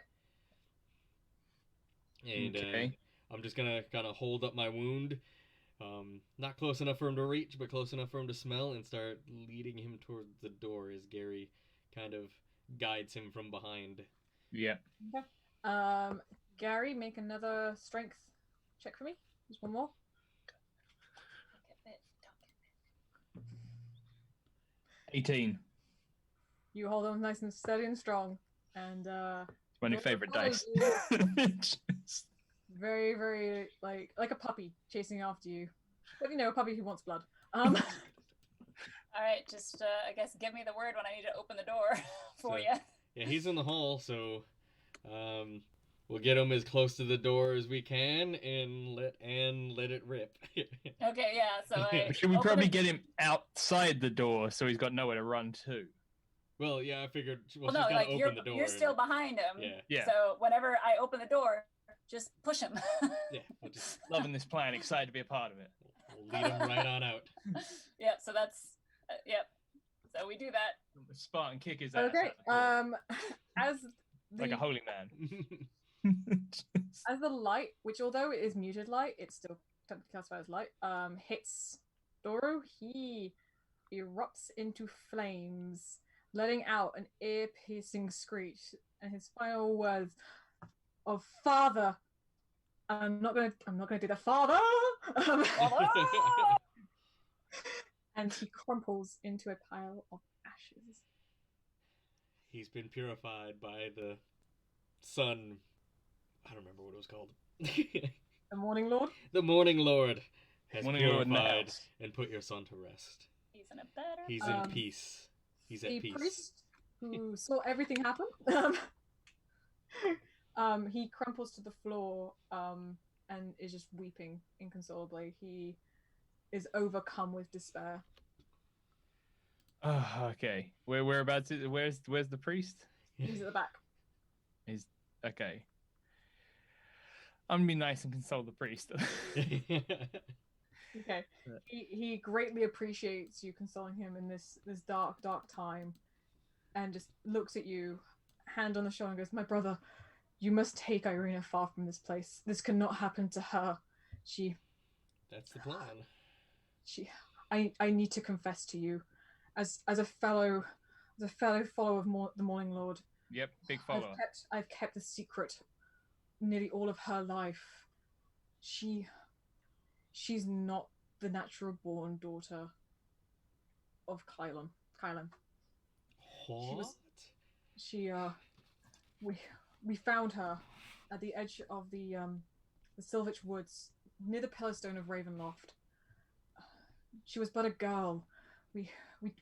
And
Okay.
I'm just gonna kind of hold up my wound, not close enough for him to reach, but close enough for him to smell, and start leading him towards the door as Gary kind of guides him from behind.
Yeah.
Gary, make another strength check for me. Just one more.
Don't get bit.
18.
You hold on nice and steady and strong, and
It's my new
Your
favorite
follows
dice.
very, very like a puppy chasing after you. But a puppy who wants blood.
All right, just I guess give me the word when I need to open the door for
So-
you.
Yeah, he's in the hall, so we'll get him as close to the door as we can, and let it rip.
Okay, yeah. So I
Should we
open
probably
it-
get him outside the door so he's got nowhere to run to?
Well, yeah, I figured. Well,
Well, no,
she's gotta
like
open the door.
you're still
and-
behind him.
Yeah,
Yeah.
So whenever I open the door, just push him.
yeah. We'll just
Loving this plan, excited to be a part of it.
we'll lead him right on out.
Yep. So that's yep. So we do that.
Spartan kick his ass.
Okay.
out the door,
As
like a
the
holy man.
as the light, which although it is muted light, it's still technically classified as light, hits Doru, he erupts into flames, letting out an ear-piercing screech, and his final words of "Father." I'm not gonna do the father. And he crumples into a pile of ashes.
He's been purified by the sun. I don't remember what it was called.
The Morning Lord.
The Morning Lord has
Morning Lord in the
purified
house.
and put your son to rest.
He's in a better.
He's
Um,
in peace. He's at
The
peace.
priest who saw everything happen. He crumples to the floor and is just weeping inconsolably. He is overcome with despair.
Oh, okay. Whereabouts is where's the priest?
He's at the back.
He's okay. I'm gonna be nice and console the priest.
Okay. He greatly appreciates you consoling him in this dark, dark time, and just looks at you, hand on the shoulder, and goes, "My brother, you must take Irina far from this place. This cannot happen to her.
That's the plan.
I need to confess to you, as a fellow follower of the Morning Lord.
Yep, big follower.
I've kept the secret nearly all of her life. She's not the natural born daughter of Kylan.
What?
We found her at the edge of the Silvich Woods, near the Pillarstone of Ravenloft. She was but a girl. We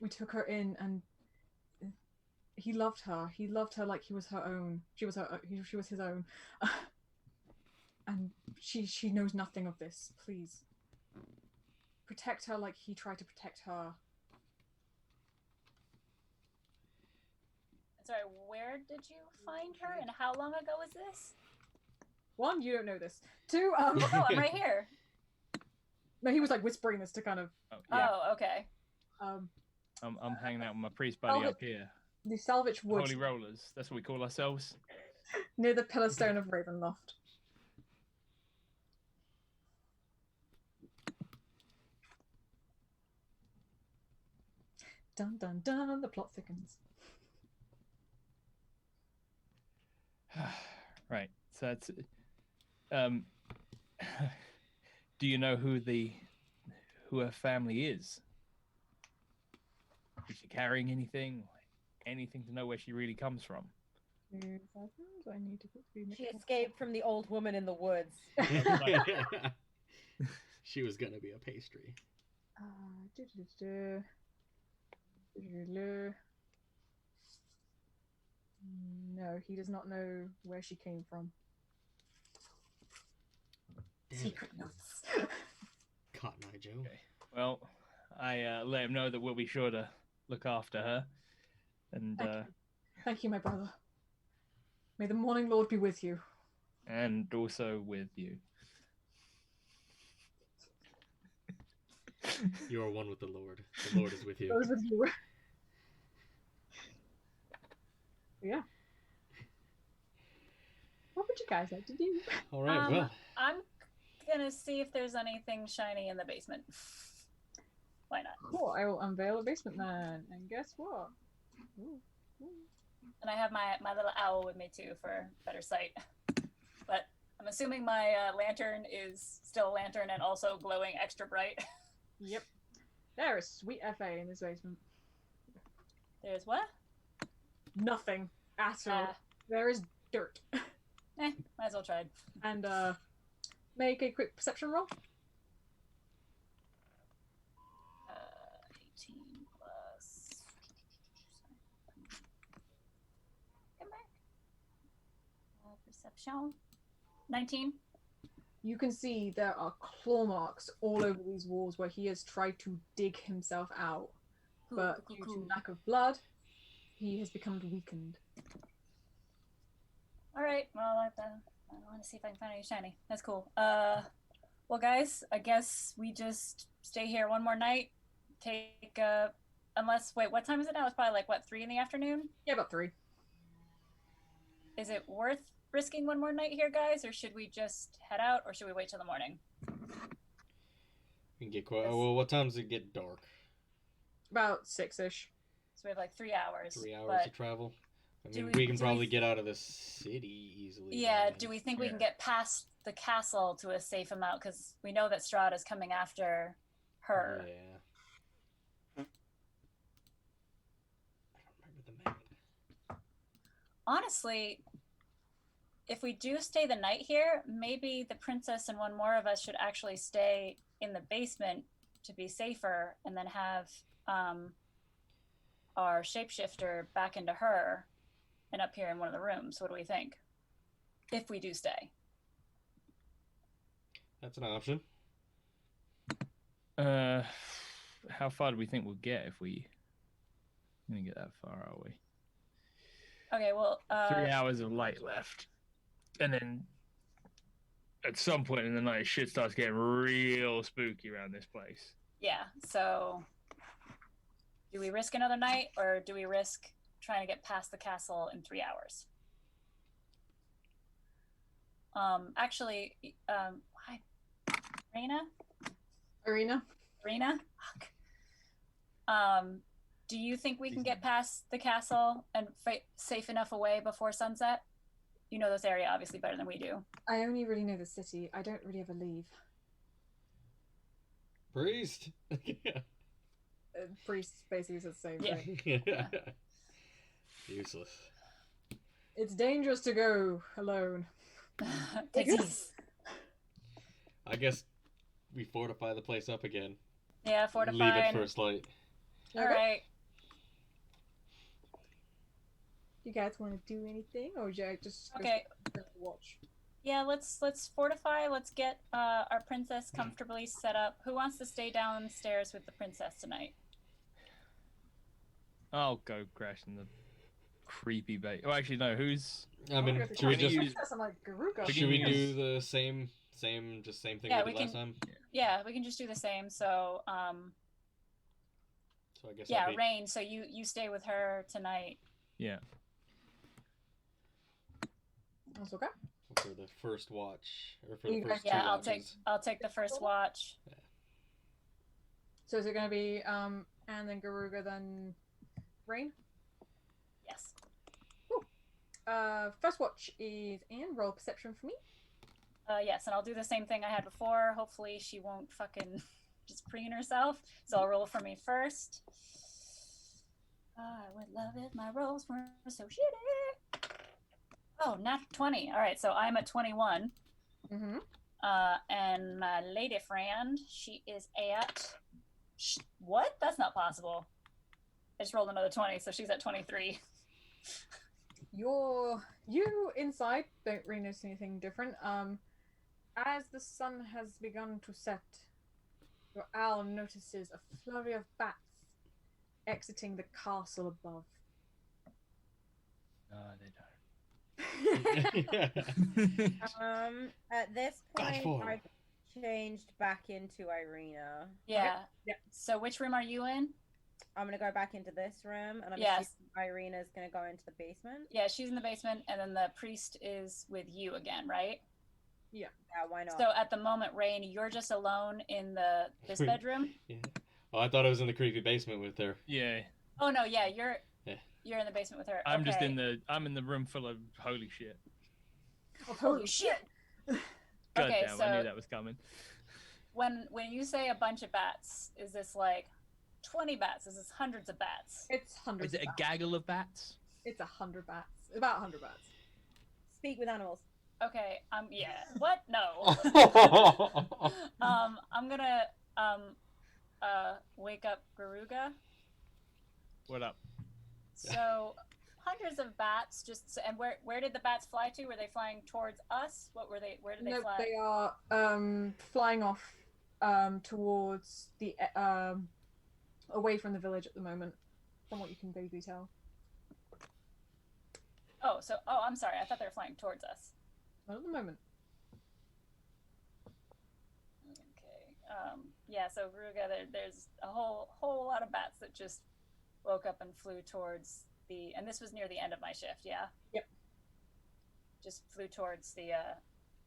took her in, and he loved her. He loved her like he was her own. She was his own. And she knows nothing of this. Please protect her like he tried to protect her.
Sorry, where did you find her, and how long ago was this?
One, you don't know this. Two,
Oh, I'm right here.
no, he was like whispering this to kind of
Oh, yeah.
Oh, okay.
I'm hanging out with my priest buddy up here.
the Salvage Woods
Holy rollers. That's what we call ourselves.
near the Pillarstone of Ravenloft. Dun dun dun, the plot thickens.
Right. So that's do you know who her family is? Is she carrying anything? Anything to know where she really comes from?
2 seconds. I need to quickly make
She
sure.
escaped from the old woman in the woods.
She was gonna be a pastry.
Du-du-du-du. Du-du-du-du. No, he does not know where she came from.
Damn it.
Secret notes.
Cotton Eye Joe.
Okay. Well, I let him know that we'll be sure to look after her. And
Thank you, my brother. May the Morning Lord be with you.
and also with you.
You are one with the Lord. The Lord is with you.
Those with you. Yeah. What would you guys like to do?
All right. Well,
I'm gonna see if there's anything shiny in the basement. Why not?
Cool. I will unveil a basement man, and guess what? Ooh.
And I have my little owl with me too for better sight. But I'm assuming my lantern is still a lantern and also glowing extra bright.
Yep. There is sweet FA in this basement.
There's what?
Nothing at all. There is dirt.
Might as well try.
And make a quick perception roll.
18 plus. Come back. Perception. 19.
You can see there are claw marks all over these walls where he has tried to dig himself out. But due to lack of blood, he has become weakened.
Alright, well, I want to see if I can find any shiny. That's cool. Well, guys, I guess we just stay here one more night. Take, wait, what time is it now? It's probably like, what, 3 in the afternoon?
Yeah, about 3.
Is it worth risking one more night here, guys? Or should we just head out? Or should we wait till the morning?
we can get quite. Well, what time does it get dark?
About 6-ish.
So we have like 3 hours.
3 hours
but
to travel. I
do
mean,
we-
we can
do we-
probably get out of the city easily.
Yeah,
by
do we
then.
think we can get past the castle to a safe amount? Because we know that Strahd is coming after her.
Yeah. I don't remember the map.
Honestly, if we do stay the night here, maybe the princess and one more of us should actually stay in the basement to be safer, and then have our shapeshifter back into her and up here in one of the rooms. What do we think? If we do stay.
That's an option.
How far do we think we'll get if we gonna get that far, are we?
Okay, well,
3 hours of light left. And then at some point in the night, shit starts getting real spooky around this place.
yeah, so do we risk another night, or do we risk trying to get past the castle in 3 hours? Actually, hi,
Arena?
Rayne? Fuck. Do you think we can get past the castle and safe enough away before sunset? You know this area obviously better than we do.
I only really know the city. I don't really ever leave.
Priest.
Priest basically says the same
Yeah.
thing.
Useless.
It's dangerous to go alone.
Takes ease.
I guess we fortify the place up again.
Yeah, fortify.
Leave it
and-
first light.
All right.
You guys want to do anything, or would you just go
Okay.
watch?
Yeah, let's fortify. Let's get our princess comfortably set up. Who wants to stay downstairs with the princess tonight?
I'll go crash in the creepy bait. Oh, actually, no. Who's?
I mean,
Okay,
should we
can
just
use-
I'm like Garuga.
should we
can
do
use-
the same thing
Yeah,
we did
we
last time?
Yeah, we can just do the same. So,
So I guess
yeah,
I'll be...
Rayne. So you stay with her tonight.
Yeah.
That's okay.
for the first watch or for the
You guys-
first two
Yeah,
watches.
I'll take the first watch.
So is it going to be and then Garuga, then Rayne?
Yes.
First watch is Anne. Roll perception for me.
Yes, and I'll do the same thing I had before. Hopefully she won't fucking just preen herself. So I'll roll for me first. I would love if my rolls were so shitty. Oh, nat 20. All right, so I'm at 21.
Mm-hmm.
And my lady friend, she is at. What? That's not possible. I just rolled another 20, so she's at 23.
You inside don't really notice anything different. As the sun has begun to set, your owl notices a flurry of bats exiting the castle above.
No, they don't.
At this
God,
point,
four.
I've changed back into Irina.
Yeah.
Yeah.
So which room are you in?
I'm gonna go back into this room, and I'm
Yes.
assuming Irina's gonna go into the basement.
Yeah, she's in the basement, and then the priest is with you again, right?
Yeah, why not?
So at the moment, Rayne, you're just alone in this bedroom.
Yeah. Oh, I thought I was in the creepy basement with her.
Yeah,
Oh no, yeah, you're
Yeah.
you're in the basement with her.
I'm just
Okay.
I'm in the room full of holy shit.
Holy shit!
God
Okay,
damn, I
so-
knew that was coming.
When you say a bunch of bats, is this like 20 bats? Is this hundreds of bats?
It's hundreds.
Is it a
of bats.
gaggle of bats?
It's 100 bats. About 100 bats.
Speak with animals.
Okay, yeah. What? No. I'm gonna wake up Garuga.
What up?
So hundreds of bats and where did the bats fly to? Were they flying towards us? Where did they
No,
fly?
they are flying off towards the away from the village at the moment, from what you can vaguely tell.
Oh, I'm sorry. I thought they were flying towards us.
Not at the moment.
Okay. Yeah, so Garuga, there's a whole lot of bats that just woke up and flew towards and this was near the end of my shift, yeah?
Yep.
Just flew towards the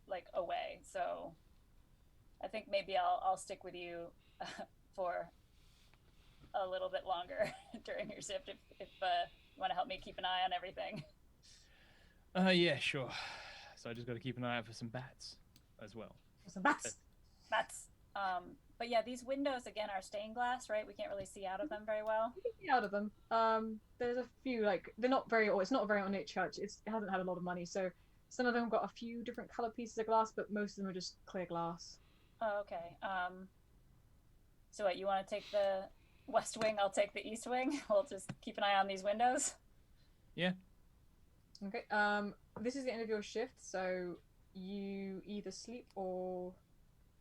like away. So I think maybe I'll stick with you for a little bit longer during your shift if you want to help me keep an eye on everything.
Yeah, sure. So I just got to keep an eye out for some bats as well.
Some bats.
Bats. But yeah, these windows again are stained glass, right? We can't really see out of them very well.
You can see out of them. There's a few they're not very. Or it's not a very ornate church. It hasn't had a lot of money, so some of them have got a few different color pieces of glass, but most of them are just clear glass.
Oh, okay. So what, you want to take the west wing? I'll take the east wing. We'll just keep an eye on these windows.
Yeah.
Okay. This is the end of your shift, so you either sleep or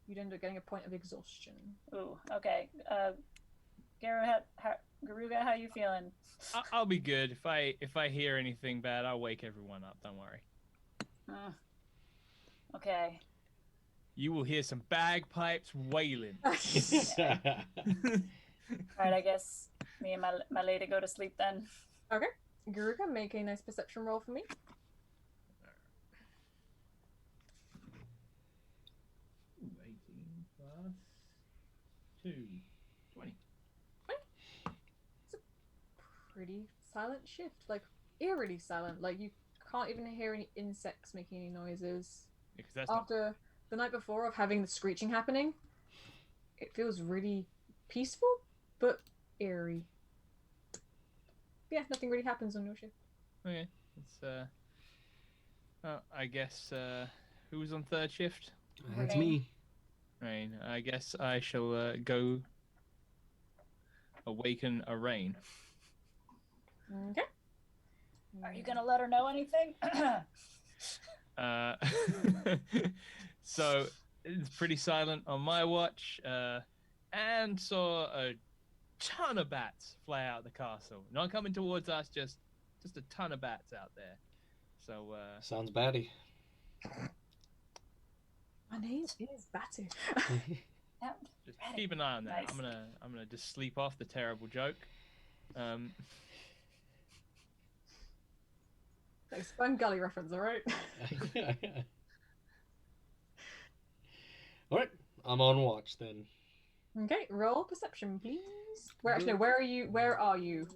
you'd end up getting a point of exhaustion.
Ooh, okay. Garuga, how you feeling?
I'll be good. If I hear anything bad, I'll wake everyone up. Don't worry.
Okay.
You will hear some bagpipes wailing.
All right, I guess me and my lady go to sleep then.
Okay. Garuga, make a nice perception roll for me.
Ooh, 18 plus 2. 20.
Pretty silent shift, eerily silent. You can't even hear any insects making any noises.
Because that's not...
After the night before of having the screeching happening, it feels really peaceful, but eerie. Yeah, nothing really happens on your shift.
Okay. It's I guess who's on third shift?
That's me.
Rayne. I guess I shall go awaken a Rayne.
Okay.
Are you gonna let her know anything?
So it's pretty silent on my watch, and saw a ton of bats fly out of the castle. Not coming towards us, just a ton of bats out there. So
Sounds batty.
My name is Batty.
just keep an eye on that.
Nice.
I'm gonna just sleep off the terrible joke.
Like Spun Gully reference, alright?
Alright, I'm on watch then.
Okay, roll perception, please. Where are you? Where are you?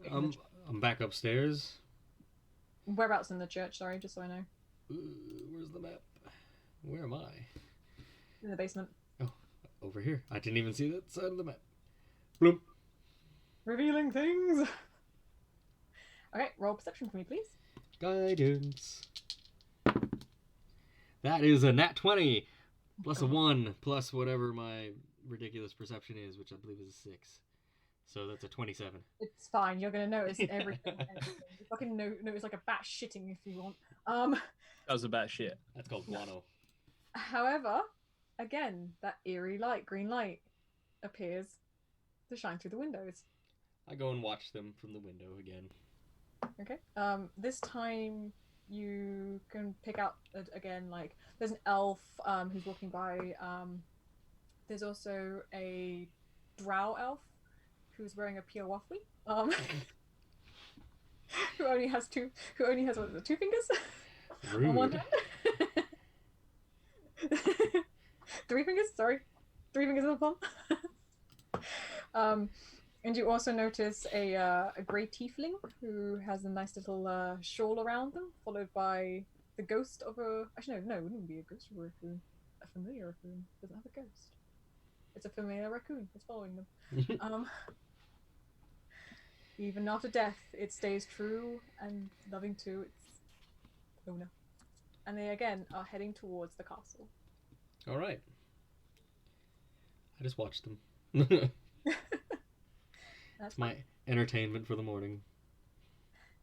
I'm back upstairs.
Whereabouts in the church? Sorry, just so I know.
Where's the map? Where am I?
In the basement.
Oh, over here. I didn't even see that side of the map. Bloop.
Revealing things. Okay, roll perception for me, please.
Guidance. That is a nat 20 plus a 1 plus whatever my ridiculous perception is, which I believe is a 6. So that's a 27.
It's fine. You're gonna notice everything. You fucking notice like a bat shitting if you want.
That was about shit.
That's called guano.
However, again, that eerie light, green light, appears to shine through the windows.
I go and watch them from the window again.
Okay. This time you can pick out again. Like, there's an elf who's walking by. There's also a drow elf who's wearing a piawafli. Who only has two fingers on one
Rude.
hand. 3 fingers. Sorry, 3 fingers on the palm. And you also notice a grey tiefling who has a nice little shawl around them, followed by the ghost of a... Actually, no, it wouldn't be a ghost of a raccoon. A familiar raccoon. Doesn't have a ghost. It's a familiar raccoon that's following them. Even after death, it stays true and loving to its owner. And they again are heading towards the castle.
All right. I just watched them.
That's
My entertainment for the morning.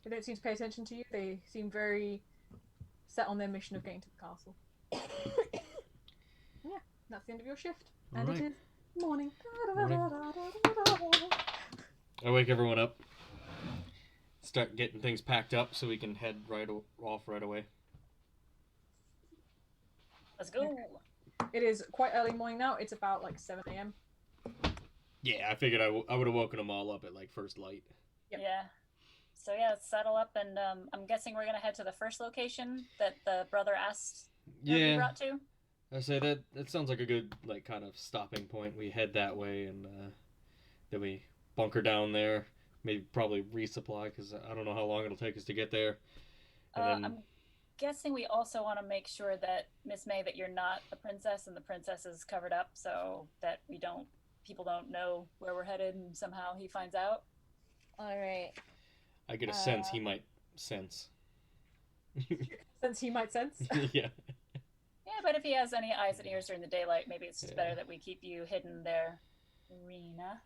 They don't seem to pay attention to you. They seem very set on their mission of getting to the castle. Yeah, that's the end of your shift. And
Alright.
it is morning.
I wake everyone up. Start getting things packed up so we can head off right away.
Let's go.
It is quite early morning now. It's about like 7 a.m.
Yeah, I figured I would have woken them all up at like first light.
Yep.
Yeah. So yeah, let's saddle up, and I'm guessing we're gonna head to the first location that the brother asked to be
Yeah,
brought to.
I say that sounds like a good like kind of stopping point. We head that way, and then we bunker down there. Maybe probably resupply because I don't know how long it'll take us to get there. And then
I'm guessing we also want to make sure that Miss May, that you're not the princess, and the princess is covered up, so that people don't know where we're headed, and somehow he finds out.
All right.
I get a sense he might sense.
Since he might sense.
Yeah.
Yeah, but if he has any eyes and ears during the daylight, maybe it's just better that we keep you hidden there. Irina.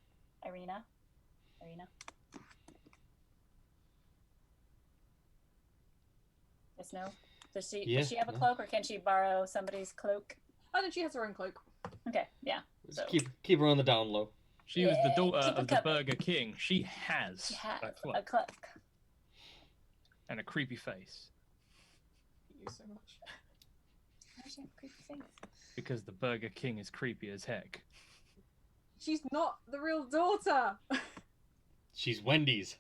Yes, no? Does she have a cloak, or can she borrow somebody's cloak?
Oh, then she has her own cloak.
Okay, yeah.
Just keep her on the down low.
She was the daughter
keep it
of the
covered.
Burger King. She has
She has
a cloak
a cloak.
and a creepy face
Thank you so much.
Why does she have a creepy face?
because the Burger King is creepy as heck.
She's not the real daughter.
She's Wendy's.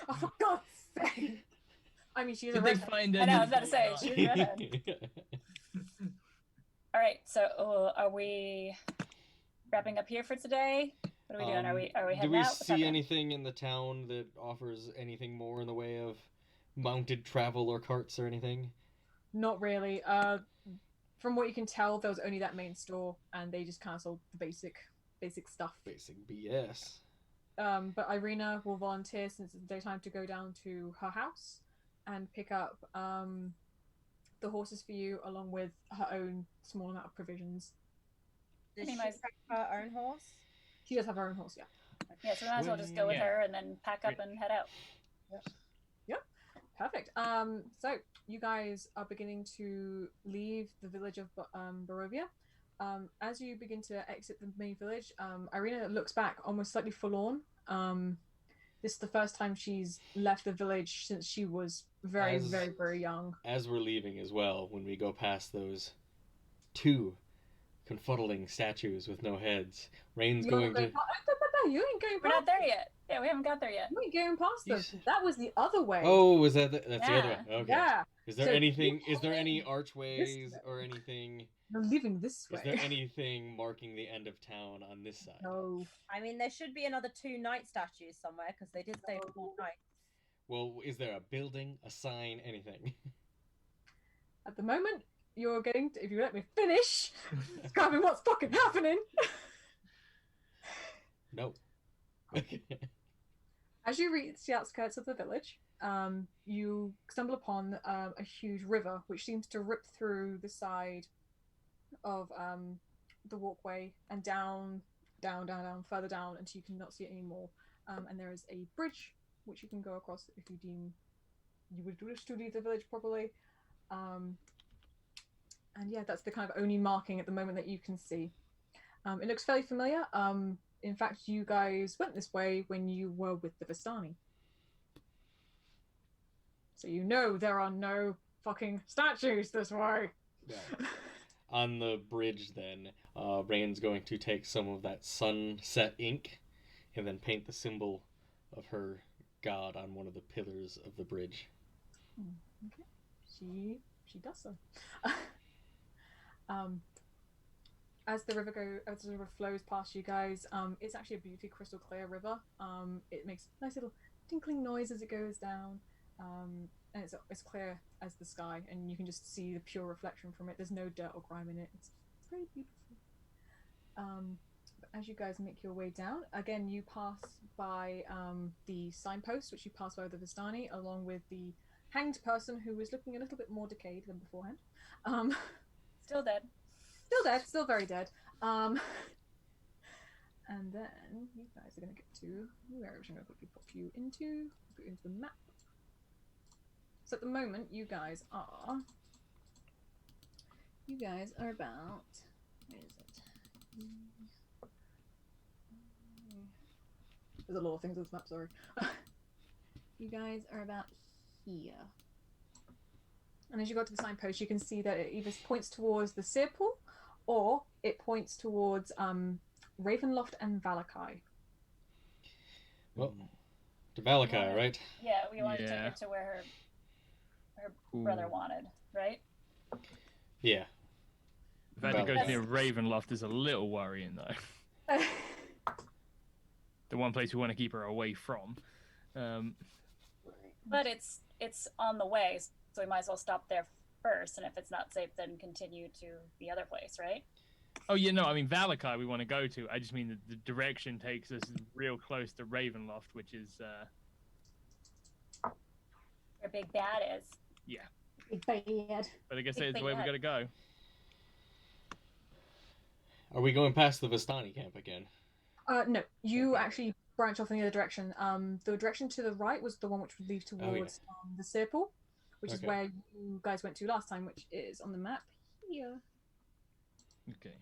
Oh, for God's sake. I mean, she's a
Did they
redhead.
find
I
any?
know, I was about to say, she was redhead. All right, so are we wrapping up here for today? What are we doing? Are we
do
heading
we
out? What's
see
happening?
anything in the town that offers anything more in the way of mounted travel or carts or anything?
Not really. From what you can tell, there was only that main store, and they just kind of sold the basic stuff.
Basic BS.
But Irina will volunteer, since it's daytime, to go down to her house and pick up the horses for you, along with her own small amount of provisions.
Does
I mean,
she
my-
have her own horse?
She does have her own horse, yeah.
Yeah, so we might as well just go with
Yeah.
her and then pack up and head out.
Perfect. So you guys are beginning to leave the village of Barovia. As you begin to exit the main village, Irina looks back, almost slightly forlorn. This is the first time she's left the village since she was very,
As-
very, very young.
As we're leaving as well, when we go past those two confuddling statues with no heads, Rayne's
You're
going to...
you ain't going
We're
past.
not there yet. Yeah, we haven't got there yet.
You ain't going past them.
Yes.
That was the other way.
Oh, was that that's the other
Yeah.
way? Okay.
Yeah.
Is there
So
anything?
you
Is there any
heading
archways
way.
or anything?
You're leaving this way.
Is there anything marking the end of town on this side?
No.
I mean, there should be another 2 knight statues somewhere because they did say 4 knights.
Well, is there a building, a sign, anything?
At the moment, you're getting to, if you let me finish, describing what's fucking happening.
No.
As you reach the outskirts of the village, you stumble upon a huge river which seems to rip through the side of the walkway and down, further down until you cannot see it anymore. And there is a bridge which you can go across if you deem you would wish to leave the village properly. And yeah, that's the kind of only marking at the moment that you can see. It looks fairly familiar. In fact, you guys went this way when you were with the Vistani. So you know there are no fucking statues this way.
Yeah. On the bridge, then, Rayne's going to take some of that sunset ink and then paint the symbol of her god on one of the pillars of the bridge.
Okay. She does so. As the river flows past you guys, it's actually a beautifully crystal clear river. It makes a nice little tinkling noise as it goes down, and it's clear as the sky, and you can just see the pure reflection from it. There's no dirt or grime in it. It's very beautiful. But as you guys make your way down, again you pass by the signpost, which you pass by with the Vistani, along with the hanged person who was looking a little bit more decayed than beforehand.
Still dead.
Still dead, still very dead. And then you guys are going to get to where I'm going to quickly put you into the map. So at the moment, you guys are about, where is it? There's a lot of things on this map, sorry. You guys are about here. And as you go to the signpost, you can see that it either points towards the Seerpool or it points towards Ravenloft and Valakai.
Well, to Valakai, right?
Yeah, we wanted to take
Yeah.
her to where her brother wanted, right?
Yeah.
The fact it goes
Valakai.
near Ravenloft is a little worrying, though. The one place we want to keep her away from.
But it's on the way, so we might as well stop there first, and if it's not safe, then continue to the other place, right?
Oh, yeah, no, I mean, Valakai we want to go to. I just mean that the direction takes us real close to Ravenloft, which is,
Where Big Bad is.
yeah.
Big bad.
But I guess
Big
that's the way we
bad.
got to go.
Are we going past the Vistani camp again?
No, you actually branch off in the other direction. The direction to the right was the one which would lead towards the Seerpool, which is
Okay.
where you guys went to last time, which is on the map here.
Okay.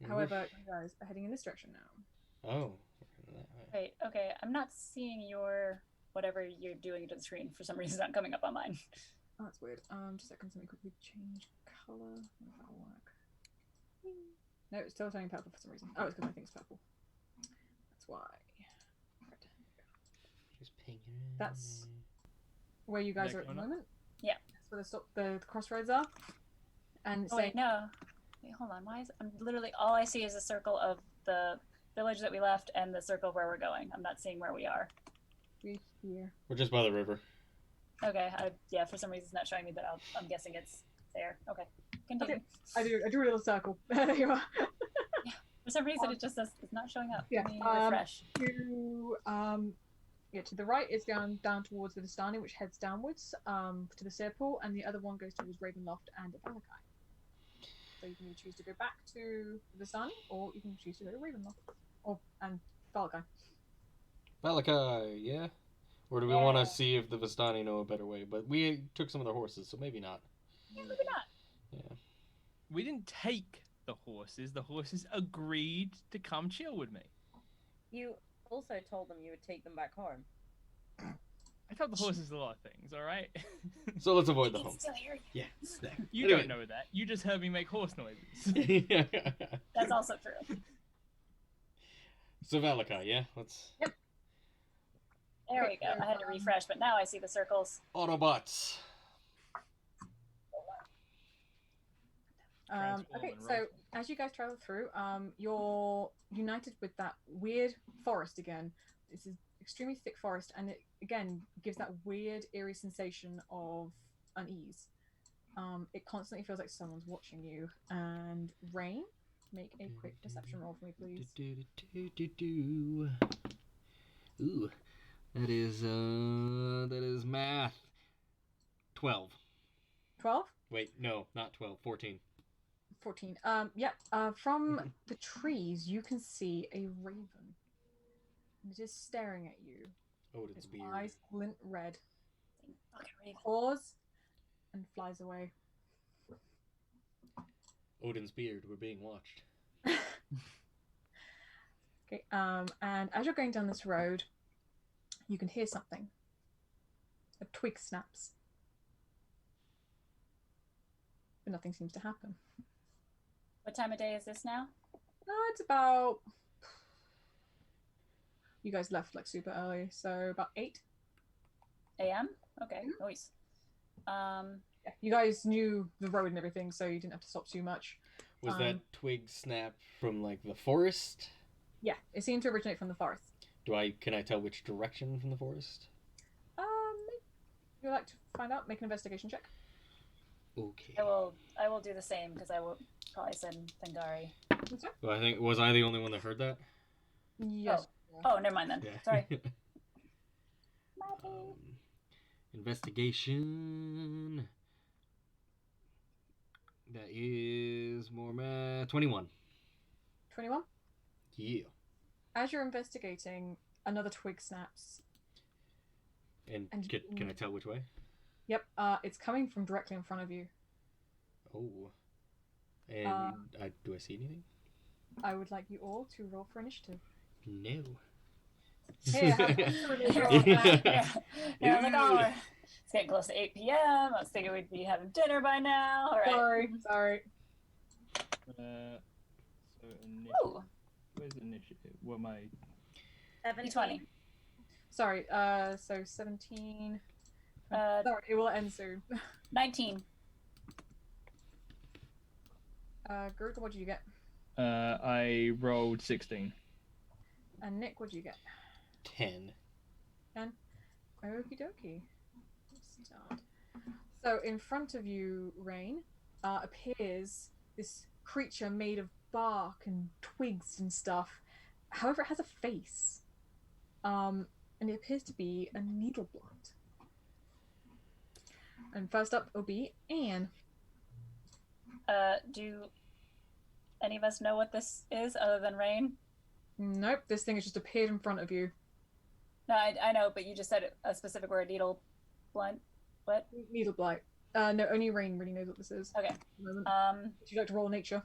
However, you guys are heading in this direction now.
Oh.
Wait, okay, I'm not seeing your whatever you're doing to the screen. For some reason, it's not coming up on mine.
Oh, that's weird. Just a second, let me quickly change colour. If that'll work. No, it's still turning purple for some reason. Oh, it's because I think it's purple. That's why. Right.
Just ping
That's where you guys
Yeah,
are at the
going up?
moment.
Yeah.
That's where the crossroads are. And it's
Oh wait, no. Wait, hold on. Why is I'm literally all I see is a circle of the village that we left and the circle where we're going. I'm not seeing where we are.
here.
We're just by the river.
Okay, yeah, for some reason it's not showing me, but I'm guessing it's there. Okay, continue.
Okay. I drew a little circle. There you are.
For some reason it just says it's not showing up.
Yeah,
Let me refresh.
To the right is down towards the Vistani, which heads downwards to the Seerpool, and the other one goes towards Ravenloft and Valakai. So you can choose to go back to the Vistani, or you can choose to go to Ravenloft and Valakai.
Valakai, yeah? Or do we want to see if the Vistani know a better way? But we took some of their horses, so maybe not.
Yeah, maybe not.
Yeah.
We didn't take the horses. The horses agreed to come chill with me.
You also told them you would take them back home.
I told the horses a lot of things, alright?
So let's avoid the
I can
home.
still hear you.
Yeah.
You
Anyway.
don't know that. You just heard me make horse noises.
That's also true.
So Valakai, yeah? Let's...
There we go. I had to refresh, but now I see the circles.
Autobots.
Okay,
Transform and
so
rifle.
as you guys travel through, you're united with that weird forest again. This is extremely thick forest, and it again gives that weird, eerie sensation of unease. It constantly feels like someone's watching you. And Rayne, make a quick deception roll for me, please.
Ooh. That is math. 12.
12?
Wait, no, not 12. 14.
14. Yep. From the trees, you can see a raven. And it is staring at you.
Odin's
Its
beard.
eyes glint red.
Fucking raven.
Paws and flies away.
Odin's beard. We're being watched.
Okay. And as you're going down this road, you can hear something. A twig snaps. But nothing seems to happen.
What time of day is this now?
It's about... You guys left like super early, so about 8.
A.M. Okay, nice.
Yeah, you guys knew the road and everything, so you didn't have to stop too much.
Was that twig snap from like the forest?
Yeah, it seemed to originate from the forest.
Can I tell which direction from the forest?
You'd like to find out? Make an investigation check.
Okay.
I will do the same because I will probably send Thangari.
Well, was I the only one that heard that?
Yes.
Oh, never mind then.
Yeah.
Sorry.
Investigation. That is more math. 21.
21?
Yeah.
As you're investigating, another twig snaps.
And can I tell which way?
Yep, it's coming from directly in front of you.
Oh. And do I see anything?
I would like you all to roll for initiative.
No.
Hey,
Yeah, I was like, oh, it's getting close to 8 p.m. I was thinking we'd be having dinner by now. All right.
Sorry.
So initiative.
Ooh.
Where's initiative? What am I?
20.
Sorry, so 17.
Uh,
Sorry, it will end soon.
19.
Garuga, what did you get?
I rolled 16.
And Nick, what did you get?
10.
Okie dokie. Start. So in front of you, Rayne, appears this creature made of bark and twigs and stuff. However, it has a face. And it appears to be a needle blight. And first up will be Anne.
Do any of us know what this is other than Rayne?
Nope, this thing has just appeared in front of you.
No, I know, but you just said a specific word, needle blunt. What?
Needle blight. No, only Rayne really knows what this is.
Okay.
At the moment. Would you like to roll nature?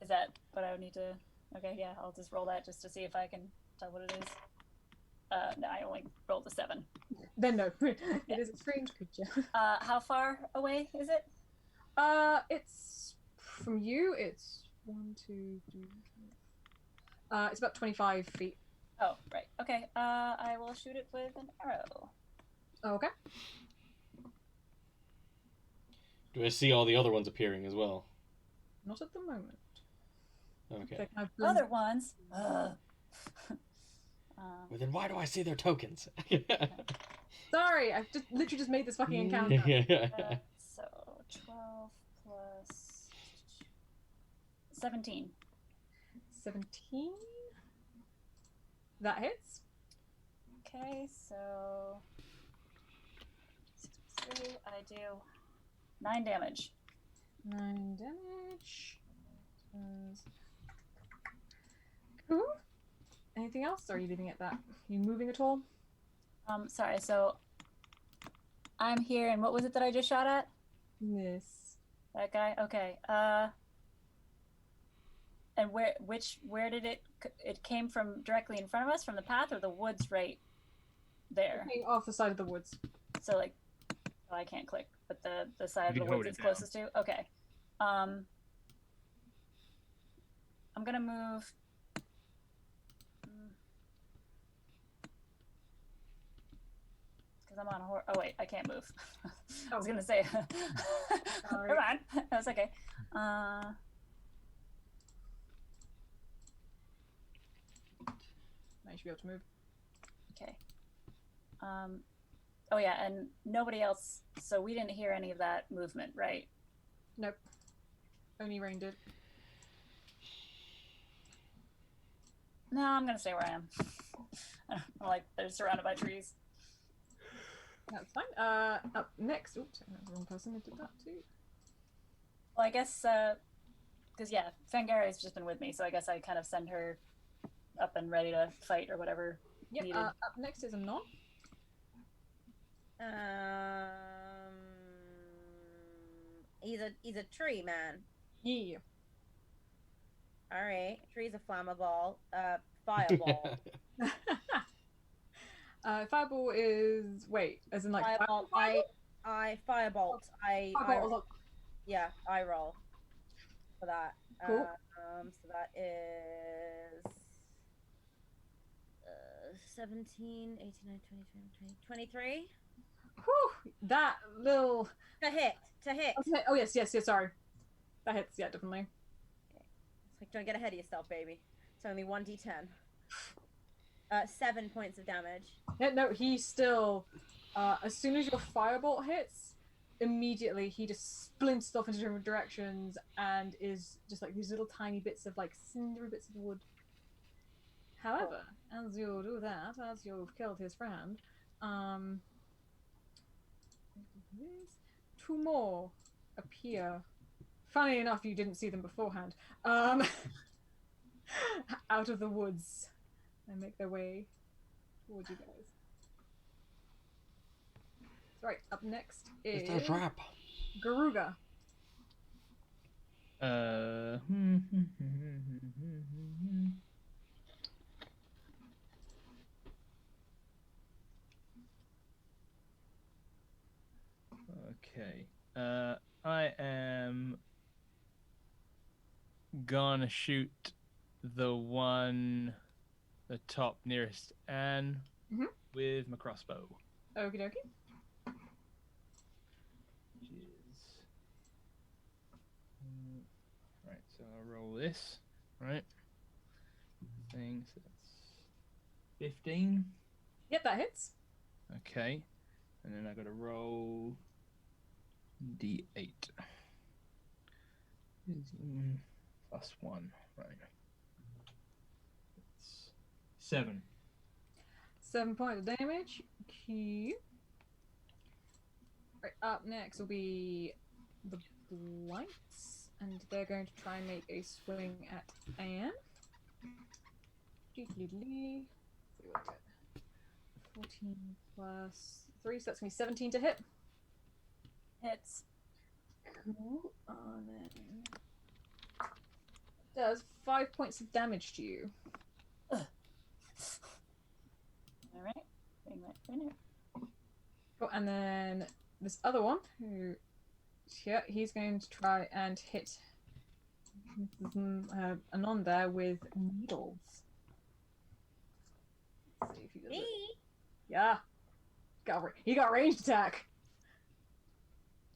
Is that what I would need to... Okay, yeah, I'll just roll that just to see if I can tell what it is. No, I only rolled a 7.
Then no. It is a strange creature.
How far away is it?
It's from you. It's 1, 2, 3. It's about 25 feet.
Oh, right. Okay. I will shoot it with an arrow.
Okay.
Do I see all the other ones appearing as well?
Not at the moment.
Okay.
Other ones.
Well, then why do I see their tokens?
Sorry, I've just literally just made this fucking encounter.
So 12 plus 17.
17. That hits.
Okay, so 6 plus 3, I do 9 damage.
9 damage. Cool. Anything else? Or are you leaving it at that? You moving at all?
Sorry, so I'm here, and what was it that I just shot at?
Yes.
That guy? Okay. And where did it came from directly in front of us, from the path, or the woods right there?
Okay, off the side of the woods.
So like, oh, I can't click, but the side
You
of the
can
woods
hold
it's
it down.
closest to? Okay. I'm gonna move. Because I'm on a horse. Oh wait, I can't move. I was gonna say.
Sorry.
Never mind. That's okay.
Now you should be able to move.
Okay. Oh yeah, and nobody else. So we didn't hear any of that movement, right?
Nope. Only Rayne did.
No, I'm gonna stay where I am. Like they're surrounded by trees.
That's fine. Up next. Oops, sorry, that's the wrong person who did that too.
Well, I guess because yeah, Fangari's just been with me, so I guess I kind of send her up and ready to fight or whatever.
Yep.
Needed.
Up next is Anon.
He's a tree man.
Yeah.
All right, tree's a flammable. Fireball.
Fireball is as in like
Fireball. I firebolt.
Fireball.
Yeah, I roll for that.
Cool.
So that is 17, 18, 19, 20, 23.
Whew, that little
To hit.
Okay. Oh yes. Sorry, that hits. Yeah, definitely.
It's like, don't get ahead of yourself, baby. It's only 1d10. 7 points of damage.
Yeah, no, he still. As soon as your firebolt hits, immediately he just splints off into different directions and is just like these little tiny bits of like cindery bits of wood. However, as you do that, as you've killed his friend, two more appear. Funny enough, you didn't see them beforehand. Out of the woods and make their way towards you guys. Right, up next is
It's a trap.
Garuga.
Okay. I am gonna shoot the top nearest Anne with my crossbow.
Okie dokie.
Which is... Right, so I'll roll this. Right. Thing, so that's 15.
Yep, that hits.
Okay. And then I gotta roll D8. Plus 1. Right. It's 7.
7 points of damage. Cute. Right, up next will be the Blights, and they're going to try and make a swing at Anne. See what I get. 14 plus 3, so that's going to be 17 to hit.
Hits.
Cool. Then does 5 points of damage to you.
All right. Bring that in here.
Cool. And then this other one, who here, he's going to try and hit Anon there with needles. Let's see if he does it. Yeah. He got ranged attack.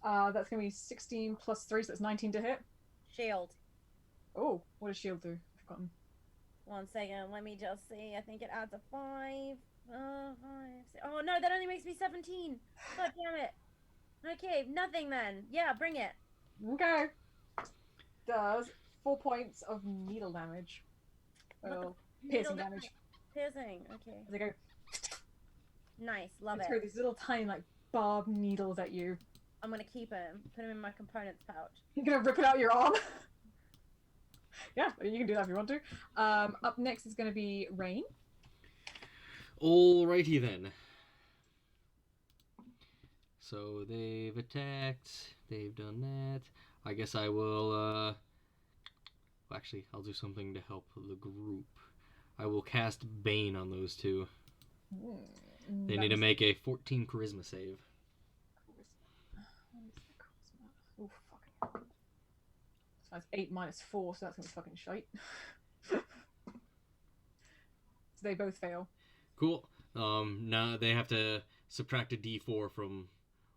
That's going to be 16 plus 3, so that's 19 to hit.
Shield.
Oh, what does shield do? I've forgotten.
1 second, let me just see. I think it adds a 5. 5, 6. Oh no, that only makes me 17. God damn it. Okay, nothing then. Yeah, bring it.
Okay. Does 4 points of needle damage. Well, piercing damage.
Piercing, okay.
As they go,
Nice, love
they throw
it.
these little tiny like barbed needles at you.
I'm gonna keep him, put him in my components pouch.
You're gonna rip it out your arm. Yeah, you can do that if you want to. Up next is gonna be Rayne.
Alrighty then. So they've attacked. They've done that. I guess I will. Actually, I'll do something to help the group. I will cast Bane on those two. They need to make a 14 charisma save.
Oh, fucking. So that's 8 minus 4, so that's gonna be fucking shite. So they both fail.
Cool. Now they have to subtract a d4 from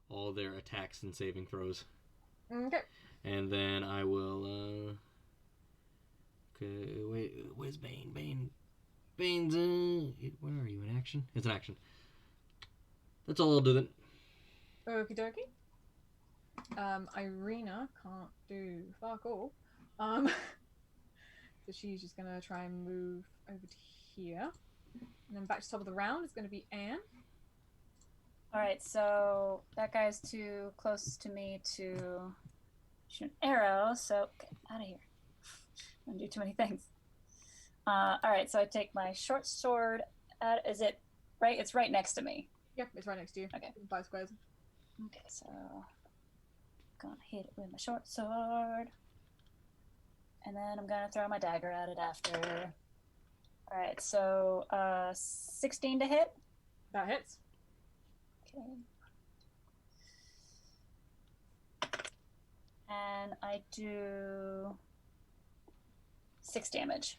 all their attacks and saving throws.
Okay.
And then I will. Okay, wait. Where's Bane? Bane's where are you in action? It's an action. That's all I'll do then.
Okie dokie. Irina can't do fuck all. So she's just gonna try and move over to here. And then back to the top of the round is going to be Anne.
All right, so that guy's too close to me to shoot an arrow, so get out of here. I don't do too many things. All right, so I take my short sword. Is it right? It's right next to me.
Yep, it's right next to you.
Okay.
5 squares.
Okay, so gonna hit it with my short sword, and then I'm gonna throw my dagger at it after. All right, so 16 to hit.
That hits.
Okay. And I do 6 damage.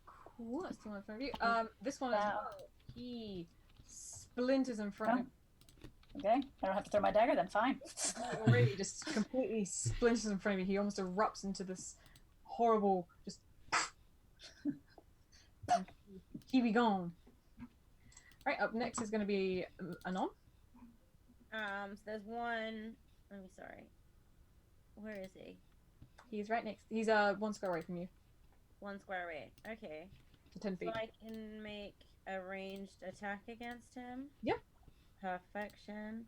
Cool. That's the one in front of you. This one as
Wow.
well. He splinters in front of
Okay, I don't have to throw my dagger then. Fine.
you. Already just completely splinters in front of you. He almost erupts into this horrible, just. He be gone. Right, up next is going to be Anon.
So there's one. Let me sorry. Where is he?
He's right next. He's 1 square away from you.
1 square away. Okay.
So 10 feet.
So I can make a ranged attack against him.
Yep.
Perfection.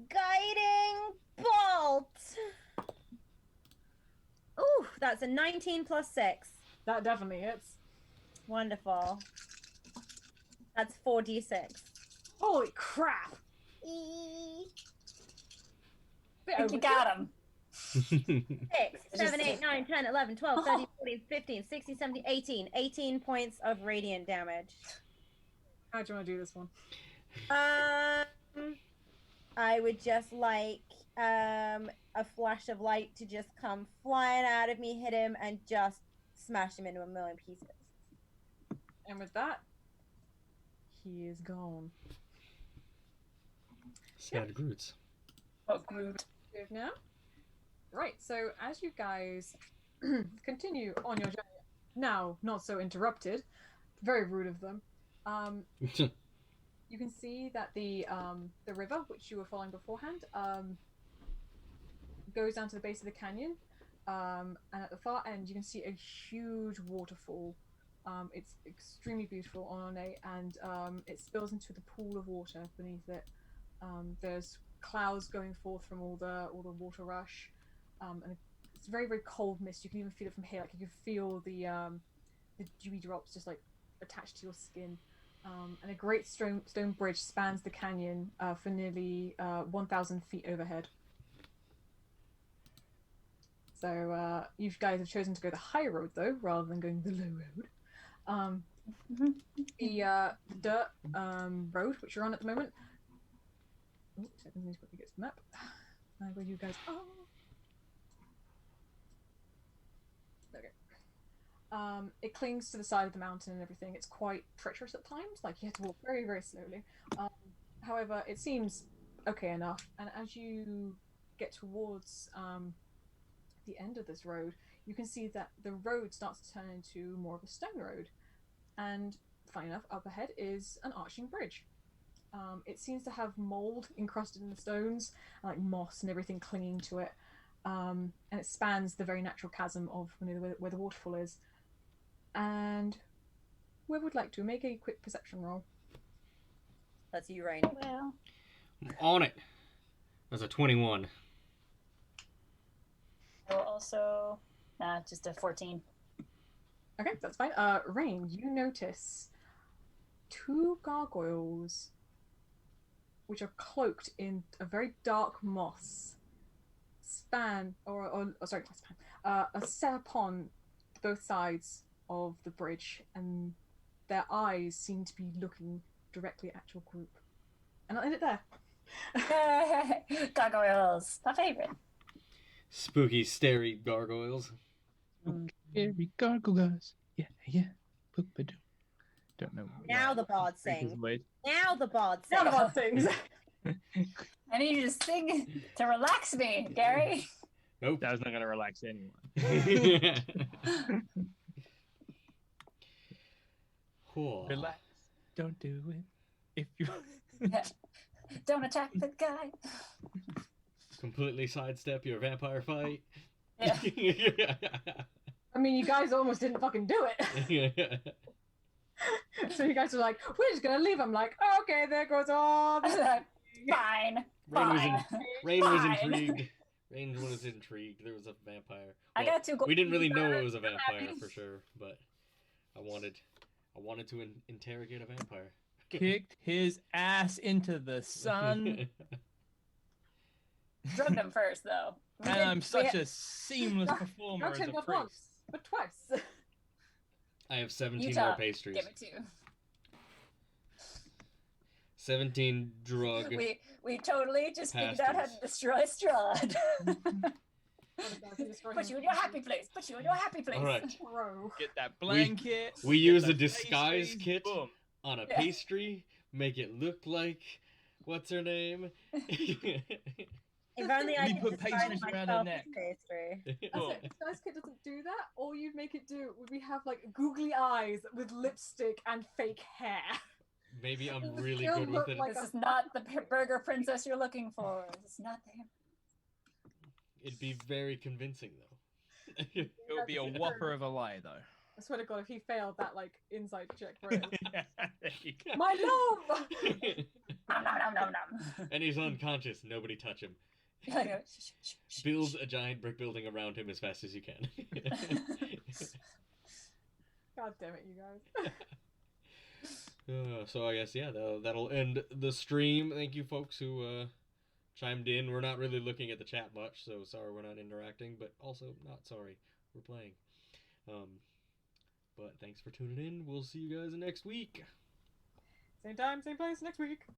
Guiding bolt. Ooh, that's a 19 plus 6.
That definitely hits.
Wonderful. That's 4d6.
Holy crap! Bit
I think you
overkill.
got him.
6,
Just
7, 8,
say-
9, 10, 11, 12, 13, 14, 15, 16, 17, 18. 18 points of radiant damage.
How do you want to do this one?
I would just like a flash of light to just come flying out of me, hit him, and just smash him into a million pieces.
And with that, he is gone.
Sad Groots.
Oh, Groot.
Good now. Right, so as you guys continue on your journey, now not so interrupted, very rude of them, you can see that the river, which you were following beforehand, goes down to the base of the canyon, and at the far end you can see a huge waterfall. It's extremely beautiful on ornate, and it spills into the pool of water beneath it. There's clouds going forth from all the water rush, and it's very, very cold mist. You can even feel it from here. Like you can feel the dewy drops just like attached to your skin. And a great stone bridge spans the canyon for nearly 1,000 feet overhead. So you guys have chosen to go the high road though, rather than going the low road. The dirt road, which you're on at the moment. Oh, seconds, need to quickly get to the map. Where you guys are. Okay. It clings to the side of the mountain and everything. It's quite treacherous at times. Like you have to walk very, very slowly. However, it seems okay enough. And as you get towards the end of this road, you can see that the road starts to turn into more of a stone road. And funny enough, up ahead is an arching bridge. It seems to have mold encrusted in the stones, like moss and everything clinging to it. And it spans the very natural chasm of where the waterfall is. And whoever would like to make a quick perception roll.
That's you, Rayne.
Well,
I'm on it. That's a 21.
I will also. Just a 14.
Okay, that's fine. Rayne, you notice 2 gargoyles which are cloaked in a very dark moss are set upon both sides of the bridge, and their eyes seem to be looking directly at your group. And I'll end it there.
Gargoyles, my favorite.
Spooky, starey gargoyles.
Scary gargoyles. Yeah, yeah. Boop-a-doo. Don't know.
Now the bard
Creatures
sings.
wait.
Now the bard
None
sings.
of our things.
I need you to sing to relax me, Gary.
Nope.
That was not going to relax anyone.
Cool.
Relax. Don't do it. If you.
Don't attack the guy.
Completely sidestep your vampire fight.
Yeah.
I mean, you guys almost didn't fucking do it. So you guys are like, we're just gonna leave. I'm like, okay, there goes all the
Fine.
Rayne was,
Fine.
Rayne was
Fine.
intrigued. Rayne was intrigued. There was a vampire.
I got two
We didn't really know
gold-
it was a vampire for sure, but I wanted to interrogate a vampire.
Kicked his ass into the sun.
Drugged him first, though.
And I'm such a seamless performer
Not
as a
him not
priest.
once, but twice.
I have 17
Utah,
more pastries.
give it to.
17 drug.
We totally just figured out how to
pasties.
destroy Strahd. Put you in your happy place. Put you in your happy place.
All right.
Bro.
Get that blanket.
We
get
use
the
a disguise
pastries,
kit
Boom.
on a
Yeah.
pastry, make it look like what's her name?
If only I
We
could
put
describe
pastries around her
myself
neck.
as pastry.
That's
Boom.
it. Disguise Kit doesn't do that. All you make it do, we have like googly eyes with lipstick and fake hair.
Maybe I'm
It would
really
still
good with
look
it.
like
This is not the burger princess you're looking for. This is not the.
It'd be very convincing though.
It would be a whopper of a lie, though.
I swear to God, if he failed that like insight check, right?
There you go.
My love.
Nom, nom, nom, nom, nom.
And he's unconscious. Nobody touch him.
Shh, shh, shh, shh.
Build a giant brick building around him as fast as you can.
God damn it, you guys.
So I guess yeah, that'll end the stream. Thank you folks who chimed in. We're not really looking at the chat much, so sorry we're not interacting, but also not sorry we're playing. But thanks for tuning in. We'll see you guys next week.
Same time, same place next week.